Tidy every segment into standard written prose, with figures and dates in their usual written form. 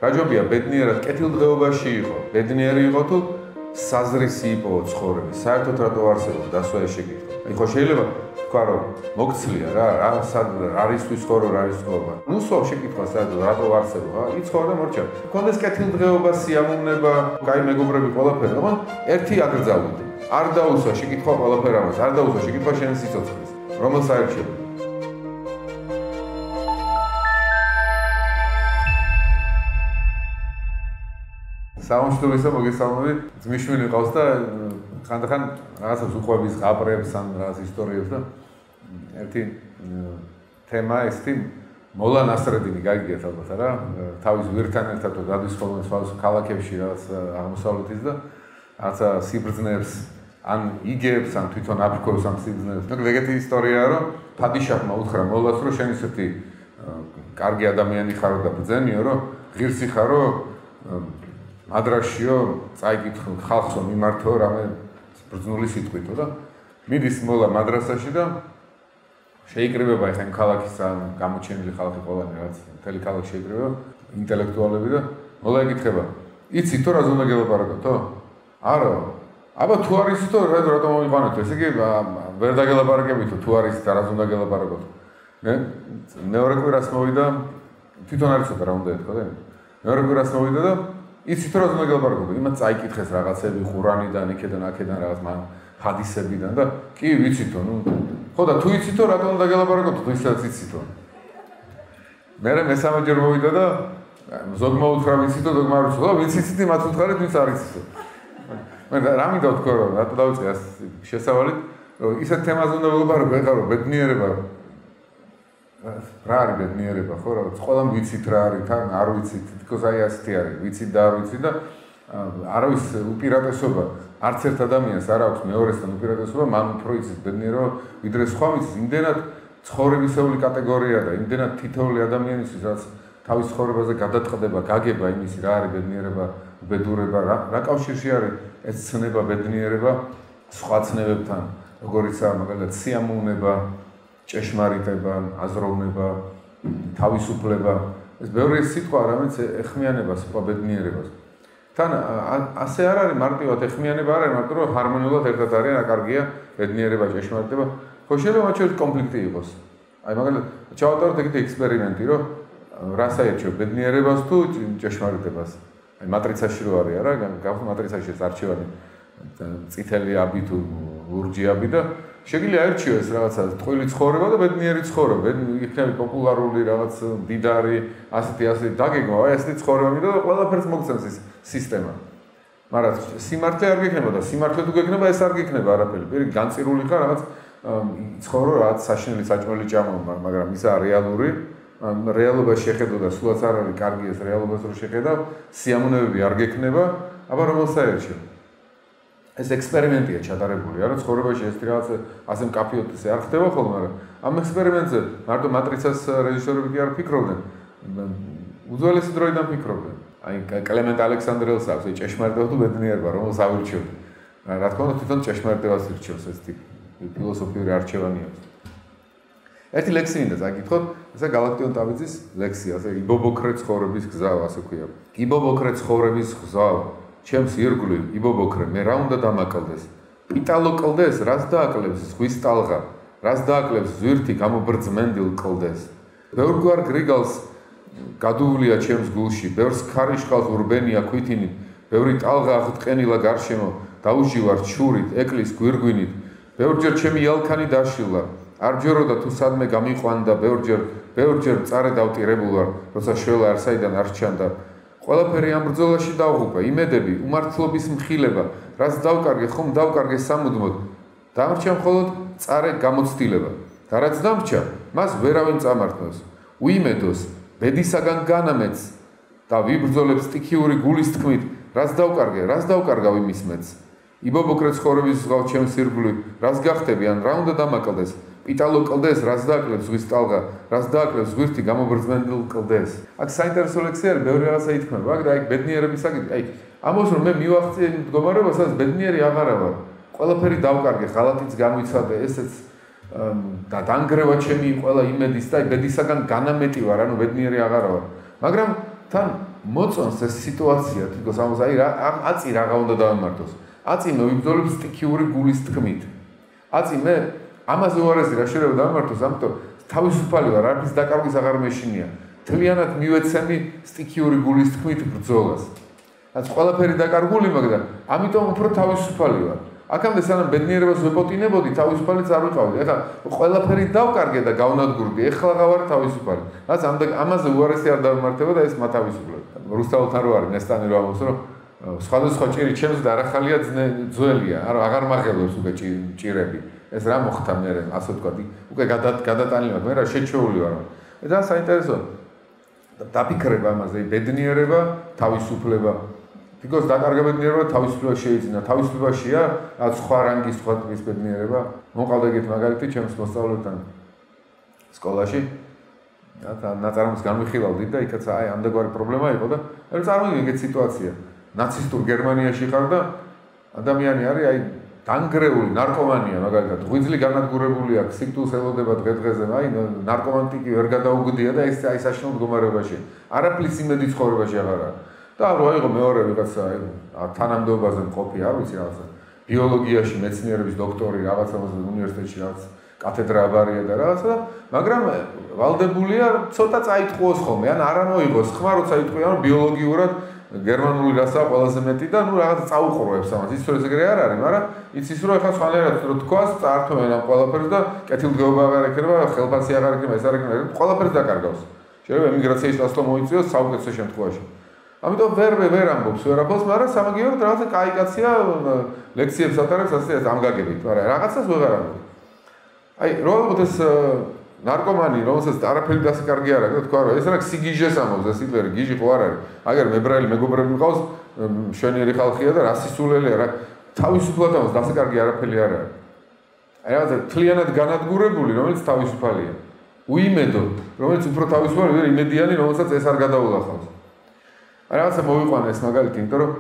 რაჯობია ბედნიერად კეთილდღეობაში იყო, ბედნიერი იყო თუ საზრისი იპოვა ცხოვრების, საერთოდ რატო არსებობს დასვა ეს შეკითხვა. აი ხო შეიძლება თქვა რომ მოგცლია რა არისთვის ხო რა არის ცხოვრება. ნუ სულ შეკითხვა საერთოდ რატო არსებობს, იცხოვა და მორჩა. გქონდეს კეთილდღეობა, სიამოვნება, კაი მეგობრები ყველაფერი, მაგრამ ერთი აკრძალული. არ დაუსვა შეკითხვა ყველაფერ ამას, არ დაუსვა შეკითხვა შენ სიცოცხლის. რომელს აერჩევ? სამშვიდობისა მოგესალმებით. ძმისშვილი ყავს და ხანდახან რაღაცას უყვების ღაბრებს ან რაღაც ისტორიებს და ერთი თემა ესეთი მოლა ნასრედინი გაიგიათ ალბათ რა. თავის ვირთან ერთად დადის ხოლმე სხვადასხვა ქალაქებში რაღაც აღმოსავლეთის და რაღაცა სიბრძნეებს ან იგებს ან თვითონ აფრიკოს ამ სიბრძნეებს. ნუ ეგეთი ისტორიაა რომ ფადიშაჰმა უთხრა მოლას რომ შენ ისეთი კარგი ადამიანი ხარო და ბრძენიო რომ ღირსი ხარო ადრაშიო წაიკითხო ხალხო მიმართო რამე ბრძნული სიტყვითო და მიდის მოლა მადრასაში და შეიკრიბება ახლა იმ ქალაქის ან გამოჩენილი ხალხი ყველანი რაღაც მთელი ქალაქი შეიკრიბება ინტელექტუალები და მოლა ეკითხება იცით თუ რა ზონა გელაპარაკოთო? არა. აბა თუ არ იცით თუ რატომ მოიყვანოთ? ესე იგი ვერ დაგელაპარაკებითო თუ არ იცით რა ზონა გელაპარაკოთ. მეორე კვირას მოვიდა თვითონ არ იცოდა რა უნდა ეთქვა და მეორე კვირას მოვიდა და იცით რა ზონა გელაპარაკობ? იმათ წაიკითხეს რაღაცები ყურანიდან, იქედან, აქედან რაღაც ჰადისებიდან და კი ვიცითო, ნუ ხო და თუ იცითო რატომ უნდა გელაპარაკოთ? თუ ისაც იცითო. მე მესამეჯერ მოვიდა და ზოგმა უთხრა ვიცითო, ზოგმა არ უთხრა, ვინც იცით იმათ უთხარით, ვინც არ იცითო. მე რა მინდა ვთქვა რომ რატო დავიწყე ეს შესავალით, რომ ისეთ თემაზე უნდა ველაპარაკო, ეხლა რომ ბედნიერება რა არის ბედნიერება ხო რა ყველამ ვიცით რა არის თან არ ვიცით თქოს აი ასეთი არის ვიცით და არ ვიცით და არავის უპირატესობა არც ერთ ადამიანს არ აქვს მეორესთან უპირატესობა მან უფრო იცით ბედნიერება ვიდრე სხვა ვიცით იმდენად ცხოვრებისეული კატეგორია და იმდენად თითოეული ადამიანისთვის რაც თავის ცხოვრებაზე გადაწყდება გაგება იმისი რა არის ბედნიერება უბედურება რა კავშირში არის ეს ცნება ბედნიერება სხვა ცნებებთან როგორიცაა მაგალითად სიამოვნება ჭეშმარიტება, აზროვნება, თავისუფლება, ეს ბევრი სიტყვა რომელიც ეხმიანებას სხვა ბედნიერებას. თან ასე არ არის მარტივად ეხმიანება არ არის, მაგრამ რომ ჰარმონიულად ერთად არის, რა კარგია ბედნიერება, ჭეშმარიტება. ხო შეიძლება მათ შორის კონფლიქტი იყოს. აი მაგალითად ჩავატაროთ ეგეთი ექსპერიმენტი, რომ რას აერჩევ ბედნიერებას თუ ჭეშმარიტებას. აი მატრიცაში რო არის არა, გავხსნა მატრიცაში არჩევანი წითელი აბი თუ ლურჯი აბი და შეგიძლია აერჩიოს რაღაცა ტყუილი ცხოვრება და ბედნიერი ცხოვრება, იქნება პოპულარული რაღაც დიდარი, ასეთი დაგეგმა, აი ასეთი ცხოვრება მინდა და ყველაფერს მოგცემს ეს სისტემა. მაგრამ სიმართლე არ გექნება და სიმართლე თუ გექნება ეს არ გექნება არაფერი. პირიქით განწირული ხარ რაღაც ცხოვრო რაღაც საშინელი საჭმელი ჭამა, მაგრამ ისა რეალური რეალობაში შეხედო და სულაც არ არის კარგი ეს რეალობას რო შეხედავ, სიამოვნებები არ გექნება, აბა რომელს აერჩევ? ეს ექსპერიმენტია ჩატარებული, არა ცხოვრებაში ეს რაღაც ასე მკაფიოდ ესე არ ხდება ხოლმე, მაგრამ ამ ექსპერიმენტზე მარტო მატრიცას რეჟისორები კი არ ფიქრობდნენ. უძველესი დროიდან ფიქრობდნენ. აი კლემენტ ალექსანდრელს აქვს ეს ჭეშმარიტება თუ ბედნიერება, რომელს ავირჩევთ. რა თქმა უნდა თვითონ ჭეშმარიტებას ირჩევს ეს ტიპი ფილოსოფიური არჩევანი აქვს. ერთი ლექსი მინდა წაკითხოთ, ესა გალაქტიონ ტაბიძის ლექსია, ასე იბობოქრე ცხოვრების გზა, ასე ქვია. იბობოქრე ცხოვრების გზა ჩემს ირგვლივ იბობოქრე მე რა უნდა დამაკლდეს? პიტალო კლდეს, რას დააკლებს ზღვის ტალღა, რას დააკლებს ზვირთი გამობრძმენდილ კლდეს. ბევრგვარ გრიგალს გადუვლია ჩემს გულში, ბევრს ქარიშხალს ურბენია ქვითინით, ბევრი ტალღა აღტყენილა გარშემო, დაუჟივარ ჩურით, ეკლის გვირგვინით, ბევრჯერ ჩემი ალქანი დაშილა, არ ჯეროდა თუ სადმე გამიყვანდა, ბევრჯერ მწარე დავტირებულ ვარ, როცა შველა არ საიდან არ ჩანდა. ყველაფერი ამ ბრძოლაში დავღუპე, იმედები, უმართლობის მხილება, რაც დავკარგე, ხომ დავკარგე სამუდმოდ. დამრჩა მხოლოდ წარე გამოცდილება. და რაც დამრჩა, მას ვერავინ წამართავს. უიმედოს, ბედისაგან განამეც და ვიბრძოლებ სტიქიური გულის თქმით, რაც დავკარგავ იმის მეც. იბობოქრე ცხოვრების ზღავ ჩემს ირგვლივ, რაც გახტები ან რა უნდა დამაკლდეს? პიტალო კლდეს, რაც დააკლებს ზღვის ტალღა, რაც დააკლებს ზღვირთი გამობრძმენდილ კლდეს. აქ საინტერესო ლექსი არის, ბევრი რაღაცა ითქმება, აქ და აი ბედნიერების საკითხი, აი ამას რომ მე მივახციე მდგომარეობას, სადაც ბედნიერი აღარა ვარ. ყველაფერი დავკარგე, ღალატიც გამიცადე, ესეც და დანგრევა ჩემი ყველა იმედის და აი ბედისაგან განამეტი ვარ, ანუ ბედნიერი აღარა ვარ. მაგრამ თან მოწონს ეს სიტუაცია, თქოს ამას აი აწი რაღა უნდა დავამართოს. აწი მე ვიბრძოლებ სტიქიური გულის თქმით. აწი მე ამაზე უარესი რა შეიძლება დავამართოს, ამიტომ თავისუფალი ვარ, არაფრის დაკარგვის აღარ მეშინია. თლიანად მივეცემი სტიქიური გულის თქმით ბრძოლას. რაც ყველაფერი დაკარგული მაგდა, ამიტომ უფრო თავისუფალი ვარ. აქამდე სანამ ბედნიერებას ვეპოტინებოდი, თავისუფალი არ ვიყავდი. ეხლა ყველაფერი დავკარგე და გავნადგურდი, ეხლა გავარ თავისუფალი. რაც ამაზე უარესი არ დავმართებოდა ეს მათავისუფლება. რუსთავთან რო არის ნესტანი რო ამბობს, რომ სხვადასხვა ჭირი ჩემს და არახალია ძველია, აღარ მაღელობს უკვე ჭირები. ეს რა მოხდა მე, ასე ვთქვათ, უკვე გადატანილი მაქვს, მე რა შეჩეული ვარ. და საინტერესო დაფიქრება ამაზე, ბედნიერება, თავისუფლება. თქოს დაკარგა ბედნიერება თავისუფლება შეიძინა. თავისუფლებაშია რაც სხვა რანგის სხვა ტიპის ბედნიერება. მოყავდა ეგეთ მაგალითი ჩემს მოსწავლეთან სკოლაში. და ნაწარმოებს განვიხილავდით და იქაც აი ამდაგვარი პრობლემა იყო და მე წარმოვიდგინე ეგეთ სიტუაცია. ნაცისტურ გერმანიაში ხარ და ადამიანი არის აი დანგრეული ნარკომანია მაგალითად ღვიძლი განადგურებული აქვს სიკვდილს ელოდება დღე-დღეზე აი ნარკომანტიკი ვერ გადაუგდია და ეს აი საშინაო მდგომარეობაში არაფრის იმედი ცხოვრებაში აღარ არის და რო აიღო მეორე ვიღაცა აი თანამდებობაზე მყოფი არ ვიცი რაღაცა ბიოლოგიაში მეცნიერების დოქტორი რაღაცაზე უნივერსიტეტში რაღაც კათედრა აბარია და რაღაცა მაგრამ ვალდებულია ცოტა წაიტყუოს ხოლმე ან არ ამოიღოს ხმა როცა იტყვიან რომ ბიოლოგიურად გერმანული რასაა ყველაზე მეტი და ნუ რაღაც წაუყურებს ამას. ის რომ ეს ეგრე არ არის, მაგრამ იცის რომ ეხლა სხვანაირად რო თქვას, წაართმევენ ამ ყველაფერს და კეთილდღეობა აღარ ექნება, ხელფასი აღარ ექნება, ეს არ ექნება, ყველაფერს დაკარგავს. შეიძლება ემიგრაციის დასწრა მოიწვიოს საუკეთესო შემთხვევაში. ამიტომ ვერ ამბობს ვერაფერს, მაგრამ სამაგიეროდ რაღაცა კაი კაცია ლექციებს ატარებს ასე ამ გაგებით, მაგრამ რაღაცას ვეღარ ამბობ. აი, რო ალბათ ეს ნარკომანი, რომელსაც არაფერი დასი კარგი არ აქვს და თქვა რომ ეს რა სიგიჟეს ამბობს, ეს იტყვი გიჟი ხო არ არის. აგერ მებრალი მეგობრები მყავს, მშვენიერი ხალხია და რასისულელია რა. თავისუფლად ამბობს, დასი კარგი არაფერი არ არის. აი რაღაცა თლიანად განადგურებული, რომელიც თავისუფალია. უიმედო, რომელიც უფრო თავისუფალია, იმედიანი, რომელსაც ეს არ გადაულახავს. აი რაღაცა მოვიყვანა ეს მაგალითი, იმიტომ რომ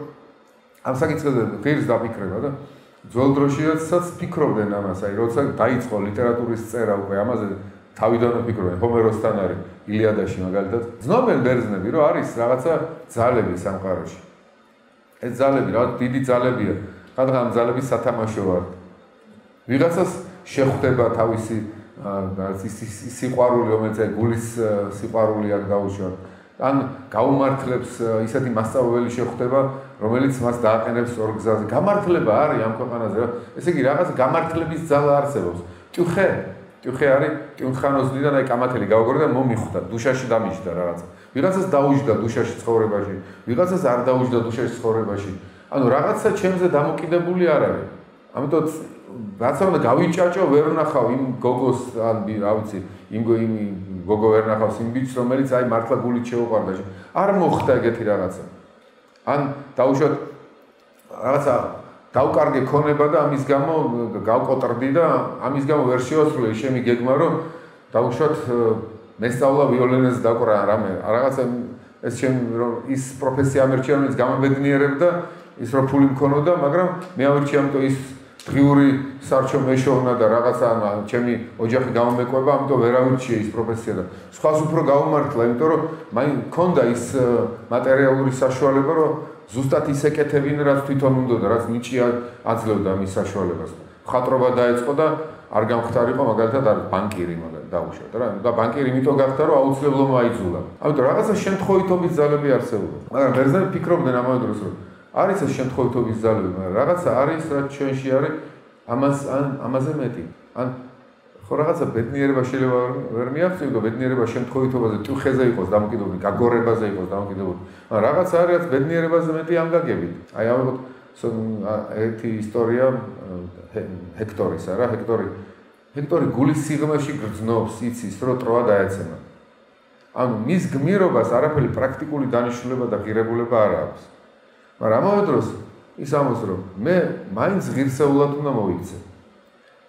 ამ საკითხებზე ღირს დაფიქრება და ძველ დროშიაცაც ფიქრობდნენ ამას, აი როცა დაიწყო ლიტერატურის წერა უკვე ამაზე თავიდანვე ფიქრობენ, ჰომეროსთან არის ილიადაში მაგალითად. ძნობენ ბერძნები, რომ არის რაღაცა ძალები სამყაროში. ეს ძალები, რა დიდი ძალებია. რადგან ამ ძალების სათამაშო ვარ. ვიღაცას შეხვდება თავისი სიყვარული, რომელიც გულის სიყვარული აქ დაუშვათ. ან გაუმართლებს ისეთი მასწავლებელი შეხვდება, რომელიც მას დააყენებს ორ გზაზე. გამართლება არის ამ ქვეყანაზე. ესე იგი რაღაც გამართლების ძალა არსებობს. ტიუხე არის ტიუნხანოზნიდან აი კამათელი გავგორი და მომიხვდა, დუშაში დამიჯდა რაღაც. ვიღაცას დაუჯდა დუშაში ცხოვრებაში, ვიღაცას არ დაუჯდა დუშაში ცხოვრებაში. ანუ რაღაცა ჩემზე დამოკიდებული არ არის. ამიტომ რაც უნდა გავიჭაჭო, ვერ ვნახავ იმ გოგოს ან რა ვიცი, იმ გოგო ვერ ნახავს იმ ბიჭს, რომელიც აი მართლა გულით შეუყვარდა. არ მოხდა ეგეთი რაღაცა. ან დაუშვათ რაღაცა დავკარგე ქონება და ამის გამო გავკოტრდი და ამის გამო ვერ შევასრულე შემი გეგმა რომ დაუშვათ მესწავლა ვიოლინოზე დაკვრა რამე რაღაცა ეს ჩემ რომ ის პროფესია ამერჩია რომელიც გამაბედნიერებდა ის რომ ფული მქონოდა მაგრამ მე ამერჩია ამიტომ ის დღიური სარჩო მეშოვნა და რაღაცა ჩემი ოჯახი გამომეკვება ამიტომ ვერ ამერჩია ის პროფესია და სხვას უფრო გაუმართლა იმიტომ რომ მაინც მქონდა ის მატერიალური საშუალება რომ ზუსტად ის ეკეთებინა რაც თვითონ უნდოდა რაც ნიჭი აძლევდა მის საშუალებას. ხატრობა დაეწყო და არ გამختارიყო მაგალითად არ ბანკირი მაგალითად დაუშვათ რა და ბანკირი იმიტომ გახდა რომ აუცილებლად მოაიძულა. ამიტომ რაღაცა შემთხვევითობის ძალები არსებობდა. მაგრამ ბერძნები ფიქრობდნენ ამავე დროს რომ არის ეს შემთხვევითობის ძალები, მაგრამ რაღაცა არის რაც ჩვენში არის ამაზე მეტი. ან ხო რაღაცა ბედნიერება შეიძლება ვერ მიაღწიო და ბედნიერება შემთხვევითობაზე ტიუხეზე იყოს დამოკიდებული, გაგორებაზე იყოს დამოკიდებული. მაგრამ რაღაცა არის რაც ბედნიერებაზე მეტი ამ გაგებით. აი ამბობ ერთი ისტორია ჰექტორისა რა, ჰექტორი გულის სიღრმეში გრძნობს, იცის რომ ტროა დაეცემა. ანუ მის გმირობას არაფერი პრაქტიკული დანიშნულება და ღირებულება არ აქვს. მაგრამ ამავე დროს ის ამბობს რომ მე მაინც ღირსეულად უნდა მოვიქცე.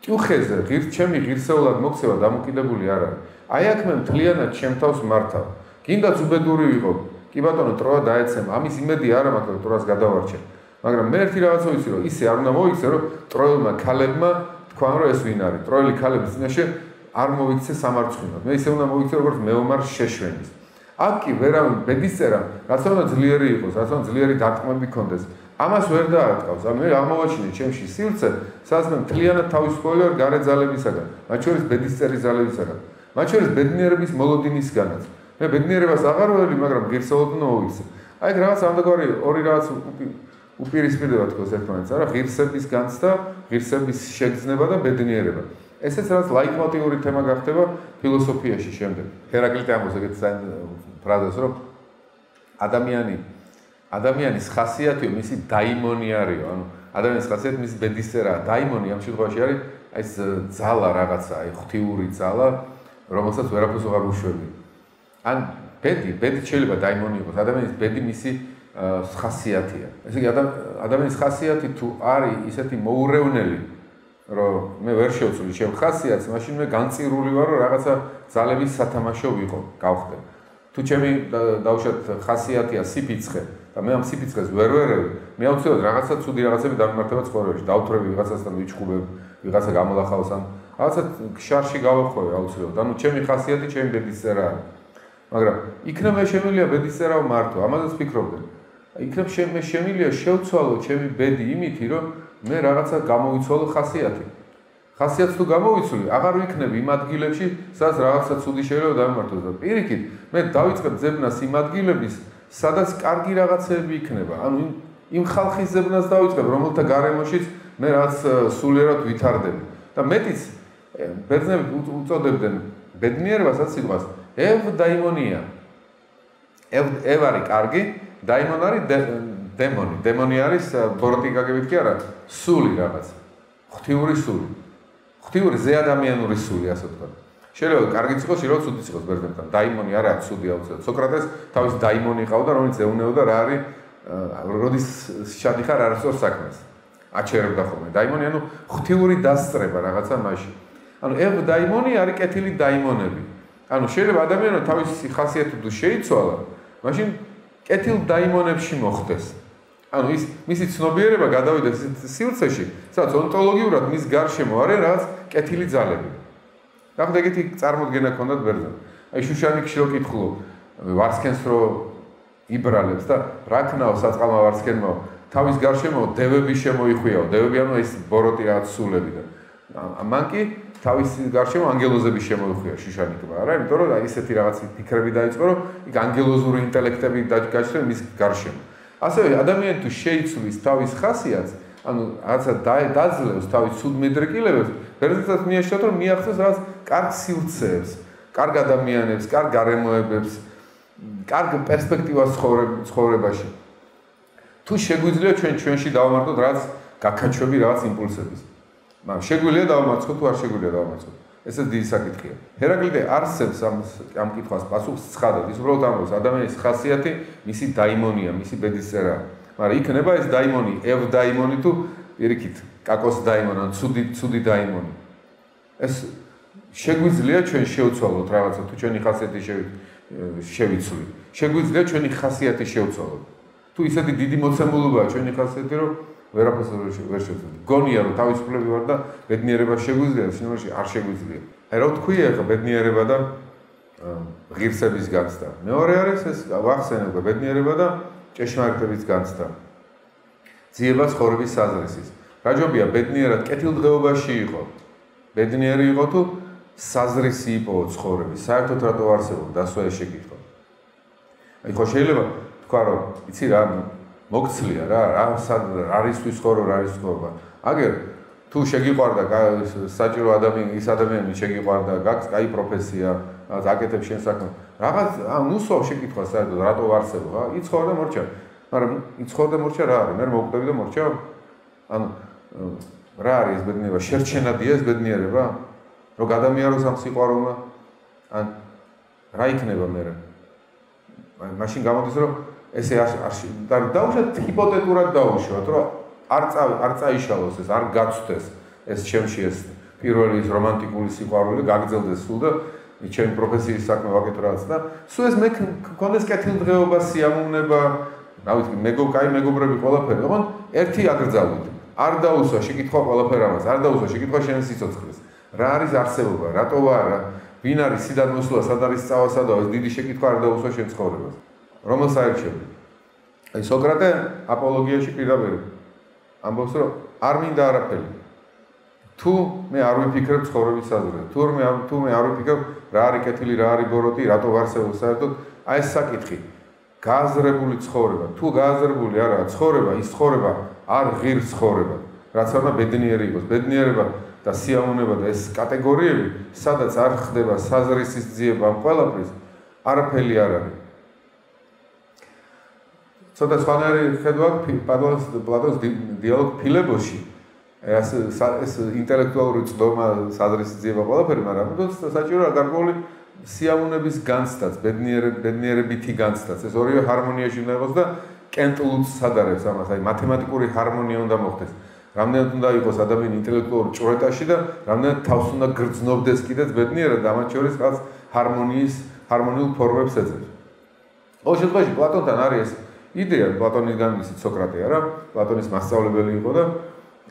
ტიუხეზე ჩემი ღირსეულად მოქცევა დამოკიდებული არ არის. აი აქ მე მთლიანად ჩემ თავს მართავ. კიდაც უბედური ვიყო. კი ბატონო, ტროა დაეცემა. ამის იმედი არ მაქვს, რომ ტროას გადავარჩე. მაგრამ მე ერთი რაღაცა ვიცი, რომ ისე არ უნდა მოიქცე, რომ ტროელმა ქალებმა თქვან, რომ ეს ვინ არის. ტროელი ქალების წინაშე არ მოიქცე სამარცხვინოდ. მე ისე უნდა მოიქცე, როგორც მეომარ შეშვენის. აქ კი ვერავინ ბედისწერა, რაც უნდა ძლიერი იყოს, რაც უნდა ძლიერი დარტყმები ქონდეს. ამას ვერ დაარტყავს. მე აღმოვაჩინე ჩემში სივრცე, სადაც მე მთლიანად თავისუფალი ვარ გარე ძალებისაგან, მათ შორის ბედისწერის ძალებისაგან, მათ შორის ბედნიერების მოლოდინისგანაც. მე ბედნიერებას აღარ ველი, მაგრამ ღირსეულად უნდა მოვიქცე. აი ეგ რაღაც ამდაგარი ორი რაღაც უპირისპირდება თქოს ერთმანეთს, არა, ღირსების განცდა, ღირსების შეგრძნება და ბედნიერება. ესეც რაც ლაიტმოტიური თემა გახდება ფილოსოფიაში შემდეგ. ჰერაკლიტე ამბობს ეგეთ ფრაზას, რომ ადამიანის ხასიათი მისი დაიმონი არისო, ანუ ადამიანის ხასიათი მისი ბედისწერაა. დაიმონი ამ შემთხვევაში არის აი ეს ძალა რაღაცა, აი ღვთიური ძალა, რომელსაც ვერაფერს აღარ უშვები. ან ბედი შეიძლება დაიმონი იყოს, ადამიანის ბედი მისი ხასიათია. ესე იგი ადამიანის ხასიათი თუ არის ისეთი მოურევნელი, რომ მე ვერ შევცვლი ჩემ ხასიათს, მაშინ მე განწირული ვარ, რომ რაღაცა ძალების სათამაშო ვიყო, გავხდე. თუ ჩემი დავუშვათ ხასიათია სიფიცხე და მე ამ სიფიცხეს ვერ ვერევი, მე აუცილებლად რაღაცა ცუდი რაღაცები დამიმართება ცხოვრებაში, დავთვრები ვიღაცასთან ვიჩხუბებ, ვიღაცა გამოლახავს ან რაღაცა შარში გავახვევი აუცილებლად. ანუ ჩემი ხასიათი ჩემი ბედისწერა არის. მაგრამ იქნებ მე შემიძლია ბედისწერა ვმართო, ამაზეც ფიქრობდი. იქნებ მე შემიძლია შევცვალო ჩემი ბედი იმითი, რომ მე რაღაცა გამოვიცვალო ხასიათი. ხასიათს თუ გამოვიცვლი, აღარ ვიქნები იმ ადგილებში, სადაც რაღაცა ცუდი შეიძლება დამიმართოს და პირიქით, მე დავიწყებ ძებნას იმ ადგილების, სადაც კარგი რაღაცები იქნება. ანუ იმ ხალხის ძებნას დავიწყებ, რომელთა გარემოშიც მე რაღაც სულიერად ვითარდები. და მეტიც ბერძნები უწოდებდნენ ბედნიერებასაც სიტყვას ევდაიმონია. ევ არის კარგი, დაიმონი არის დემონი. დემონი არის ბოროტიკაგებით კი არა, სული რაღაც. ღვთიური სული. ღვთიური ზეადამიანური სული, ასე ვთქვათ. შეიძლება კარგიც იყოს, შეიძლება ცუდიც იყოს ბერძნებთან. დაიმონი არა ცუდი აუცილებლად. სოკრატეს თავის დაიმონი ყავდა, რომელიც ეუნეოდა რა არის, როდის შადიხარ არასწორ საქმეს. აჩერებდა ხოლმე. დაიმონი ანუ ღვთიური დასწრება რაღაცა მასში. ანუ ევდაიმონი არის კეთილი დაიმონები. ანუ შეიძლება ადამიანმა თავისი ხასიათი თუ შეიცვალა, მაშინ კეთილ დაიმონებში მოხდეს. ანუ ის მისი ცნობიერება გადავიდეს სივრცეში, სადაც ონტოლოგიურად მის გარშემო არის რაღაც კეთილი ძალები. ნახეთ ეგეთი წარმოდგენა ჰქონდათ ბერძნებს. აი შუშანიკში რო კითხულობ, ვარსკენს რო იბრალებს და რა ქნაო საწყალმა ვარსკენმა თავის გარშემო დევები შემოიხვიაო. დევები ანუ ეს ბოროტი რაღაც სულები და მან კი თავის გარშემო ანგელოზები შემოიხვია შუშანიკმა, არა? იმიტომ რომ ისეთი რაღაც ფიქრები დაიწყო, რომ იქ ანგელოზური ინტელექტები გაჩნდა მის გარშემო. ასევე ადამიანი თუ შეიცვლის თავის ხასიათს, ანუ რაღაცა დაძლევს თავის ცუდმედრეკილებებს, ბერძნებსაც მიაჩნდათ, რომ მიაღწევს რაღაც კარგ სივრცეებს, კარგ ადამიანებს, კარგ გარემოებებს, კარგ პერსპექტივას ცხოვრებაში. თუ შეგვიძლია ჩვენში დავამართოთ რაღაც გაქაჩვები, რაღაც იმპულსების. მაგრამ შეგვიძლია დავამარცხოთ თუ არ შეგვიძლია დავამარცხოთ. ესეც დიდი საკითხია. ჰერაკლიტე არსებს ამ კითხვას პასუხს ცხადად. ის უბრალოდ ამბობს, ადამიანის ხასიათი მისი დაიმონია, მისი ბედისწერაა. მაგრამ იქნება ეს დაიმონი, ევდაიმონი თუ პირიქით, კაკოს დაიმონი, ან ცუდი დაიმონი. ეს შეგვიძლია ჩვენ შევცვალოთ რაღაცა, თუ ჩვენი ხასიათი შევიცვლით. შეგვიძლია ჩვენი ხასიათი შევცვალოთ. თუ ისეთი დიდი მოცემულობაა ჩვენი ხასიათი, რომ ვერაფერს ვერ შევცვლი. გონია რომ თავისუფლები ვარ და ბედნიერება შეგვიძლია, სინამდვილეში არ შეგვიძლია. აი რა თქვია ახლა ბედნიერება და ღირსების განცდა. მეორე არის ეს ვახსენებ ბედნიერება და ჭეშმარიტების განცდა. ძიება ცხოვრების საზრისის. რა ჯობია ბედნიერად კეთილდღეობაში იყო. ბედნიერი იყო თუ საზრისი იპოვო ცხოვრების. საერთოდ რატო არსებობს დასვა ეს შეკითხვა. აი ხო შეიძლება თქვა რომ იცი რა მოგცლია რა არისთვის ხორო რა არის ხობა. აგერ თუ შეგიყვარდა საჭირო ის ადამიანი შეგიყვარდა, გაქვს კაი პროფესია, რაღაც აკეთებს შენ საქმეს. რაღაც უსვავ შეკითხვას საერთოდ რატო არსებობს, რა? იცხოვარ და მორჩა. მაგრამ იცხოვარ და მორჩა რა არის? მე მოვკვდები და მორჩა. ანუ რა არის ეს ბედნიერება? შერჩენადია ეს ბედნიერება? რომ გადამიაროს ამ სიყვარულმა? ან რა იქნება მე? მაშინ გამოდის რომ ესე დაუშვათ ჰიპოთეტურად დაუშვათ, რომ არ წაიშალოს ეს, არ გაცვდეს ეს ჩემში ეს პირველი ეს რომანტიკული სიყვარული, გაგრძელდეს სულ და ჩემი პროფესიის საქმე ვაკეთო რაღაც და სულ ეს მე მქონდეს კეთილდღეობა, სიამოვნება, რა ვიცი, მეგობრები ყველაფერი, ოღონდ ერთი აკრძალვით. არ დაუსვა შეკითხვა ყველაფერ ამას, არ დაუსვა შეკითხვა შენ სიცოცხლეს. რა არის არსებობა, რატო ვარ, ვინ არის სიდან მოსვლა, სად არის წავასადო, ეს დიდი შეკითხვა არ დაუსვა შენ ცხოვრებას. რომელს აერჩევი? აი სოკრატე აპოლოგიაში პირდაპირ ამბობს, რომ არ მინდა არაფერი. თუ მე არ ვიფიქრებ ცხოვრების საზრზე, თუ მე არ ვიფიქრებ რა არის კეთილი, რა არის ბოროტი, რატო ვარსებობ საერთოდ, აი ეს საკითხი. გააზრებული ცხოვრება, თუ გააზრებული არაა ცხოვრება, ის ცხოვრება არ ღირს ცხოვრება. რაც უნდა ბედნიერი იყოს. ბედნიერება და სიამოვნება და ეს კატეგორიები, სადაც არ ხდება საზრისის ძიება ამ ყველაფრის, არაფერი არ არის. ცოტა სხვანაირი ხედვა პლატონის დიალოგ ფილებოში. ეს ინტელექტუალური წდომა, საზრისის ძიება ყველაფერი, მაგრამ საჭიროა გარკვეული სიამოვნების განცდაც, ბედნიერებითი განცდაც. ეს ორივე ჰარმონიაში უნდა იყოს და კენტ ლუცს ადარებს ამას, აი მათემატიკური ჰარმონია უნდა მოხდეს. რამდენად უნდა იყოს ადამიანი ინტელექტუალურ ჭვრეტაში და რამდენად თავს უნდა გრძნობდეს კიდეც ბედნიერად და ამათ შორის რაც ჰარმონიულ ფორმებს ეძებს. ყოველ შემთხვევაში პლატონთან არის ეს იდეა, პლატონისგან ისიც სოკრატე არა, პლატონის მასწავლებელი იყო და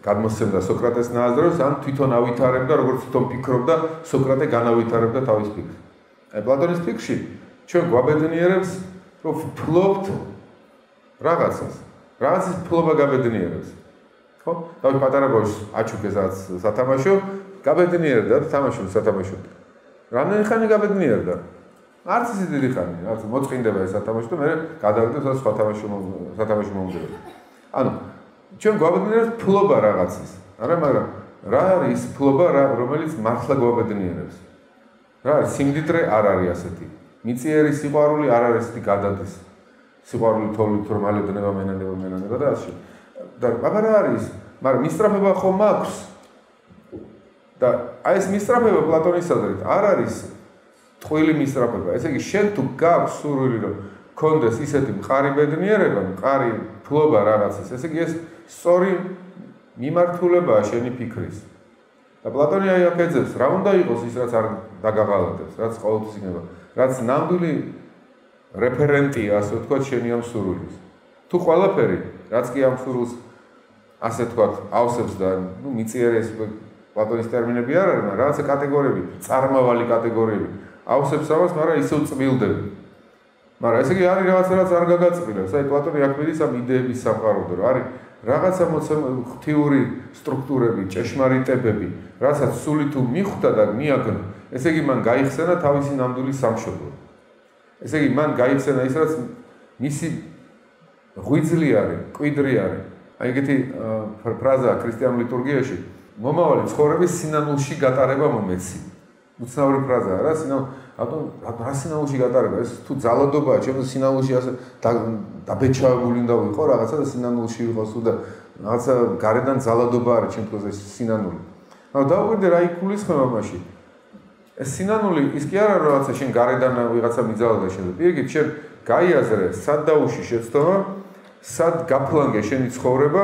გადმოსცემდა სოკრატეს ნაზრებს, ან თვითონ ავითარებდა, როგორც თვითონ ფიქრობდა, სოკრატე განავითარებდა თავის ფიქრს. აი პლატონის ფიქრში ჩვენ გვაბედნიერებს, რომ ფლობთ რაღაცას. რაღაცის ფლობა გაბედნიერებს. ხო? თავი პატარა ბავშვს აჩუქეს რაც სათამაშო, გაბედნიერდა და თამაშობს სათამაშოდ. რამდენი ხანი გაბედნიერდა? არც ისე დიდი ხანი, რაც მოწყინდება ეს სათამაშო და მე გადავიდეთ სხვა სათამაშო მომდევნო. ანუ ჩვენ გვაბედნიერებს ფლობა რაღაცის. არა, მაგრამ რა არის ფლობა, რომელიც მართლა გვაბედნიერებს? რა არის სიმდიდრე? არ არის ასეთი. მიწიერი სიყვარული არ არის ესეთი გადადის. სიყვარული თოვლით რომ ალედნება მენანება და ასე. და მაგარ არის, მაგრამ მისწრაფება ხომ აქვს? და აი ეს მისწრაფება პლატონის აზრით არ არის ტყუილი მისწრაფება. ესე იგი შენ თუ გაქვს სურვილი რომ კონდეს ისეთი მყარი ბედნიერება, მყარი ფლობა რაღაცის, ესე იგი ეს სწორი მიმართულებაა შენი ფიქრის. და პლატონი აი აქ ეძებს, რა უნდა იყოს ის რაც არ დაგაღალატებს, რაც ყოველთვის იქნება, რაც ნამდვილი რეფერენტია, ასე ვთქვათ, შენი ამ სურვილის. თუ ყველაფერი, რაც კი ამ სურვილს ასე ვთქვათ, ავსებს და მიწიერი ეს პლატონის ტერმინები არ არის, მაგრამ რაღაცა კატეგორიები, წარმავალი კატეგორიები ავსებს ამას, მაგრამ ისევ წმილდები. მაგრამ ესე იგი არის რაღაცა რაც არ გაგაწმილებს. აი პლატონი აქ მიდის ამ იდეების სამყაროდან, რომ არის რაღაცა ღვთიური სტრუქტურები, ჭეშმარიტებები, რასაც სული თუ მიხვდა და მიაგნო, ესე იგი მან გაიხსენა თავისი ნამდვილი სამშობლო. ესე იგი მან გაიხსენა ის რაც მისი ღვიძლი არის, კვიდრი არის. აი ეგეთი ფრაზაა ქრისტიანულ ლიტურგიაში, მომავალი ცხოვრების სინანულში გატარება მომეცი. უცნაური ფრაზაა რა, რა სინანულში გატარება, ეს თუ ძალადობაა, ჩემს სინანულში ასე დაბეჭავებული უნდა ვიყო რაღაცა და სინანულში ვიყოს თუ და რაღაცა გარედან ძალადობა არის ჩემთვის ეს სინანული. მაგრამ დაუკვირდე რა იგულისხმება მაშინ. ეს სინანული ის კი არა რომ რაღაცა შენ გარედან ვიღაცა მიძალადა შენ. პირიქით შენ გაიაზრე სად დაუში შეცდომა, სად გაფლანგე შენი ცხოვრება,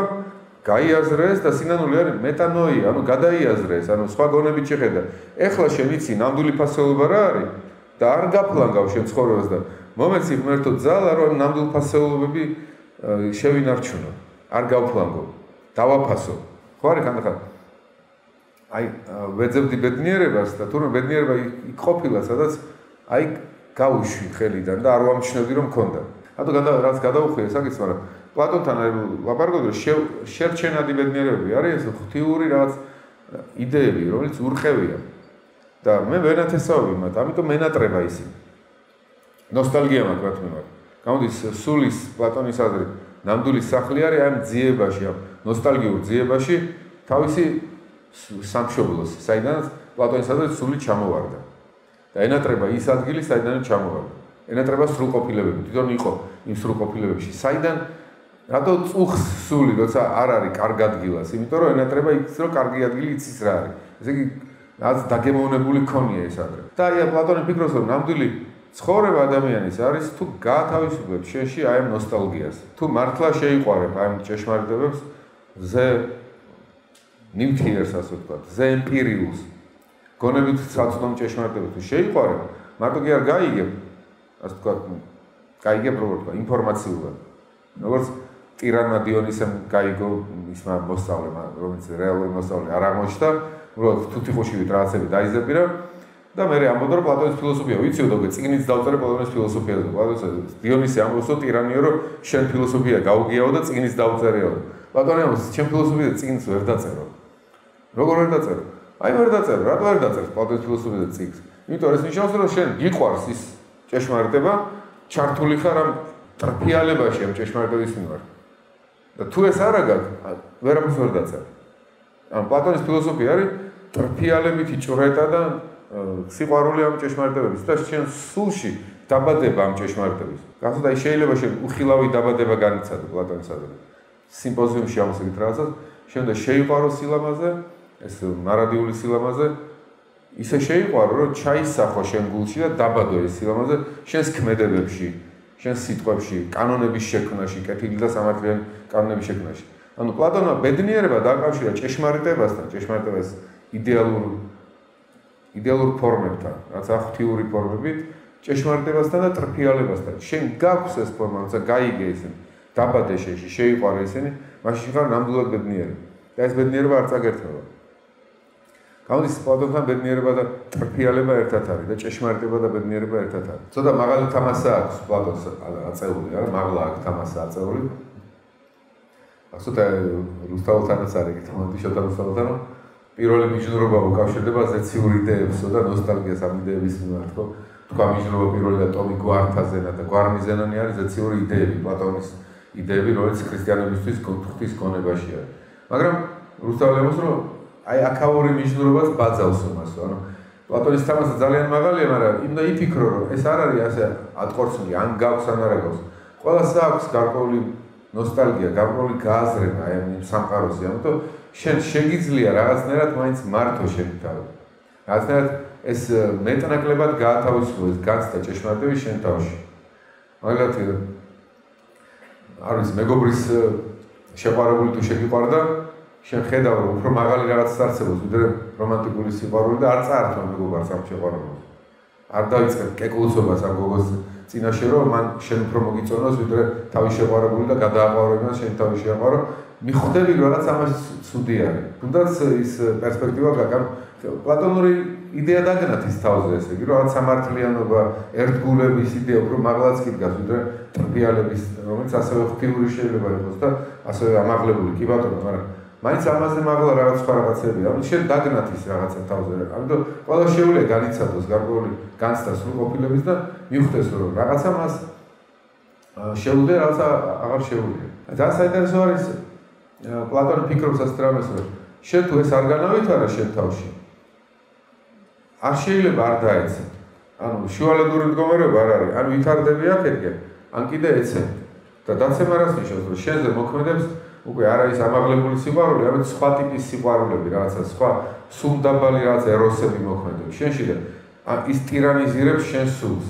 გაიაზრეს და სინანული არის მეტანოია, ანუ გადაიაზრეს, ანუ სხვა გონებით შეხედა. ეხლა შენ ვიცი ნამდვილი ფასეულობა რა არის და არ გაფლანგავ შენ ცხოვრებას და მომეცი ღმერთო ძალა რომ ნამდვილ ფასეულობები შევინარჩუნო. არ გავფლანგო, დავაფასო. ხო არის ხანდახან აი ვეძებდი ბედნიერებას და თურმე ბედნიერება იქ ყოფილა, სადაც აი გავუშვი ხელიდან და არ ვამჩნევდი რომ მქონდა. რატო რაც გადაუხვია საკითხს, მაგრამ პლატონთან ლაპარაკობდი, რომ შერჩენადი ბედნიერებები არის ეს ღვთიური რაღაც იდეები, რომელიც ურყევია. და მე ვენათესავები მათ, ამიტომ მენატრება ისინი. ნოსტალგია მაქვს რა თქმა უნდა. გამოდის სულის პლატონის აზრით, ნამდვილი სახლი არის ამ ძიებაში, ამ ნოსტალგიურ ძიებაში თავისი სამშობლოს, საიდანაც პლატონის აზრით სული ჩამოვარდა. და ენატრება ის ადგილი, საიდანაც ჩამოვარდა. ენატრება სრულყოფილებები, თვითონ იყო იმ სრულყოფილებებში. საიდან რატო წუხს სული, როცა არ არის კარგ ადგილას, იმიტომ რომ ენატრება იცის რომ კარგი ადგილი იცის რა არის. ესე იგი რაც დაგემოვნებული ქონია ეს ადრე. და აი პლატონი ფიქრობს რომ ნამდვილი ცხოვრება ადამიანის არის თუ გაათავისუფლებ შენში აი ამ ნოსტალგიას. თუ მართლა შეიყვარებ აი ამ ჭეშმარიტებებს, ზე ნიუტიერს ასე ვთქვათ, ზე ემპირიულს. გონებით საწვდომ ჭეშმარიტებებს თუ შეიყვარებ, მარტო კი არ გაიგებ, ასე ვთქვათ, გაიგებ როგორ ვთქვა, ინფორმაციულად. როგორც ტირანმა დიონისემ გაიგო ისმა მოსწავლემ, რომელიც რეალური მოსწავლე არ აღმოჩნდა, უბრალოდ თუთიყუშივით რაღაცები დაიზეპირა და მე ამბობდა რომ პლატონის ფილოსოფია ვიციო და წიგნიც დავწერე პლატონის ფილოსოფიაზე. პლატონის დიონისე ამბობს რომ ტირანიო რომ შენ ფილოსოფია გაუგიაო და წიგნიც დავწერეო. პლატონი ამბობს ჩემ ფილოსოფიაზე წიგნს ვერ დაწერო. როგორ ვერ დაწერო? აი ვერ დაწერო, რატო ვერ დაწერს პლატონის ფილოსოფიაზე წიგნს? იმიტომ ეს ნიშნავს რომ შენ გიყვარს ის ჭეშმარიტება, ჩართული ხარ ამ ტრფიალებაში ამ ჭეშმარიტების მიმართ. და თუ ეს არა გაქვს, ვერაფერს ვერ დაწერო. ამ პლატონის ფილოსოფია არის ტრფიალებითი ჭრეტა და სიყვარული ამ ჭეშმარიტებების და შენ სულში დაბადება ამ ჭეშმარიტების. გახსოვთ აი შეიძლება შენ უხილავი დაბადება განიცადო პლატონისადმი. სიმპოზიუმში ამოსაგით რაღაცას, შენ და შეიყვარო სილამაზე, ეს ნარადიული სილამაზე, ისე შეიყვარო, რომ ჩაისახო შენ გულში და დაბადო ეს სილამაზე შენს ქმედებებში, შენს სიტყვებში, კანონების შექმნაში, კეთილი და სამართლიანი კანონების შექმნაში. ანუ პლატონმა ბედნიერება დააკავშირა ჭეშმარიტებასთან, ჭეშმარიტებას იდეალურ ფორმებთან, რაც ღვთიური ფორმებით, ჭეშმარიტებასთან და ტრფიალებასთან. შენ გაქვს ეს ფორმა, როცა გაიგე ისინი, დაბადე შენში, შეიყვარე ისინი, მაშინ ხარ ნამდვილად ბედნიერი. და ეს ბედნიერება არ წაგერთმევა. გამოდის პლატონთან ბედნიერება და ტრფიალება ერთად არის და ჭეშმარიტება და ბედნიერება ერთად არის. ცოტა მაღალი თამასა აქვს პლატონს აწეული, არა, მაღლა აქვს თამასა აწეული. ახსოვთ რუსთაველთანაც არის ეგეთი მომენტი შოთა რუსთაველთან, პირველი მიჯნურობა უკავშირდება ზეციურ იდეებსო და ნოსტალგიას ამ იდეების მიმართ, ხო? თქვა მიჯნურობა პირველი ატომი გვართაზენა და გვარმიზენანი არის ზეციური იდეები, პლატონის იდეები, რომელიც ქრისტიანებისთვის ღვთის გონებაში არის. მაგრამ რუსთაველს რომ აი აქაური მიჯნურობაც ბაძავს მასო, ანუ პლატონის თამასა ძალიან მაღალია, მაგრამ იმდა იფიქრო რომ ეს არ არის ასე ატყორცნი, ან გაქვს ან არა გაქვს. ყველას აქვს გარკვეული ნოსტალგია, გარკვეული გააზრება აი ამ სამყაროზე, ამიტომ შენ შეგიძლია რაღაცნაირად მაინც მართო შენი თავი. რაღაცნაირად ეს მეტნაკლებად გაათავისუფლო ეს გაცდა ჭეშმარიტების შენ თავში. მაგალითად არის მეგობრის შეყვარებული თუ შეგიყვარდა, შენ ხედავ რომ უფრო მაღალი რაღაცას არსებობს, ვიდრე რომანტიკული სიყვარული და არ წაართვა მეგობარს ამ შეყვარებას. არ დაიწყებ კეკლუცობას ამ გოგოს წინაშე რომ მან შენ უფრო მოგიწონოს, ვიდრე თავის შეყვარებული და გადააყვარო იმას შენ თავის შეყვარო, მიხვდები რომ რაღაც ამაში ცუდი არის. თუნდაც ის პერსპექტივა გაკამ პლატონური იდეა დაგნათ ის თავზე, ესე იგი, რომ რაღაც სამართლიანობა, ერთგულების იდეა უფრო მაღლაც კიდგას, ვიდრე ტრფიალების, რომელიც ასევე ღვთიური შეიძლება იყოს და ასევე ამაღლებული, კი ბატონო, მაგრამ მაინც ამაზე მაღლა რაღაც სხვა რაღაცები, ამიტომ შენ დაგნათ ის რაღაცა თავზე. ამიტომ ყველა შეუძლია განიცადოს გარკვეული განცდა სრულყოფილების და მიხვდეს რომ რაღაცა მას შეუძლია, რაღაცა აღარ შეუძლია. ძალიან საინტერესო არის პლატონი ფიქრობს ასეთ რამეს, რომ შენ თუ ეს არ განავითარა შენ თავში, არ შეიძლება არ დაეცე. ანუ შუალედური მდგომარეობა არ არის, ან ვითარდები აქეთკენ, ან კიდე ეცემ. და დაცემა რას ნიშნავს, რომ შენზე მოქმედებს უკვე არ არის ამაღლებული სიყვარული, არამედ სხვა ტიპის სიყვარულები, რაღაცა სხვა სულდაბალი რაღაცა ეროსები მოქმედებს შენში და ის ტირანიზირებს შენ სულს.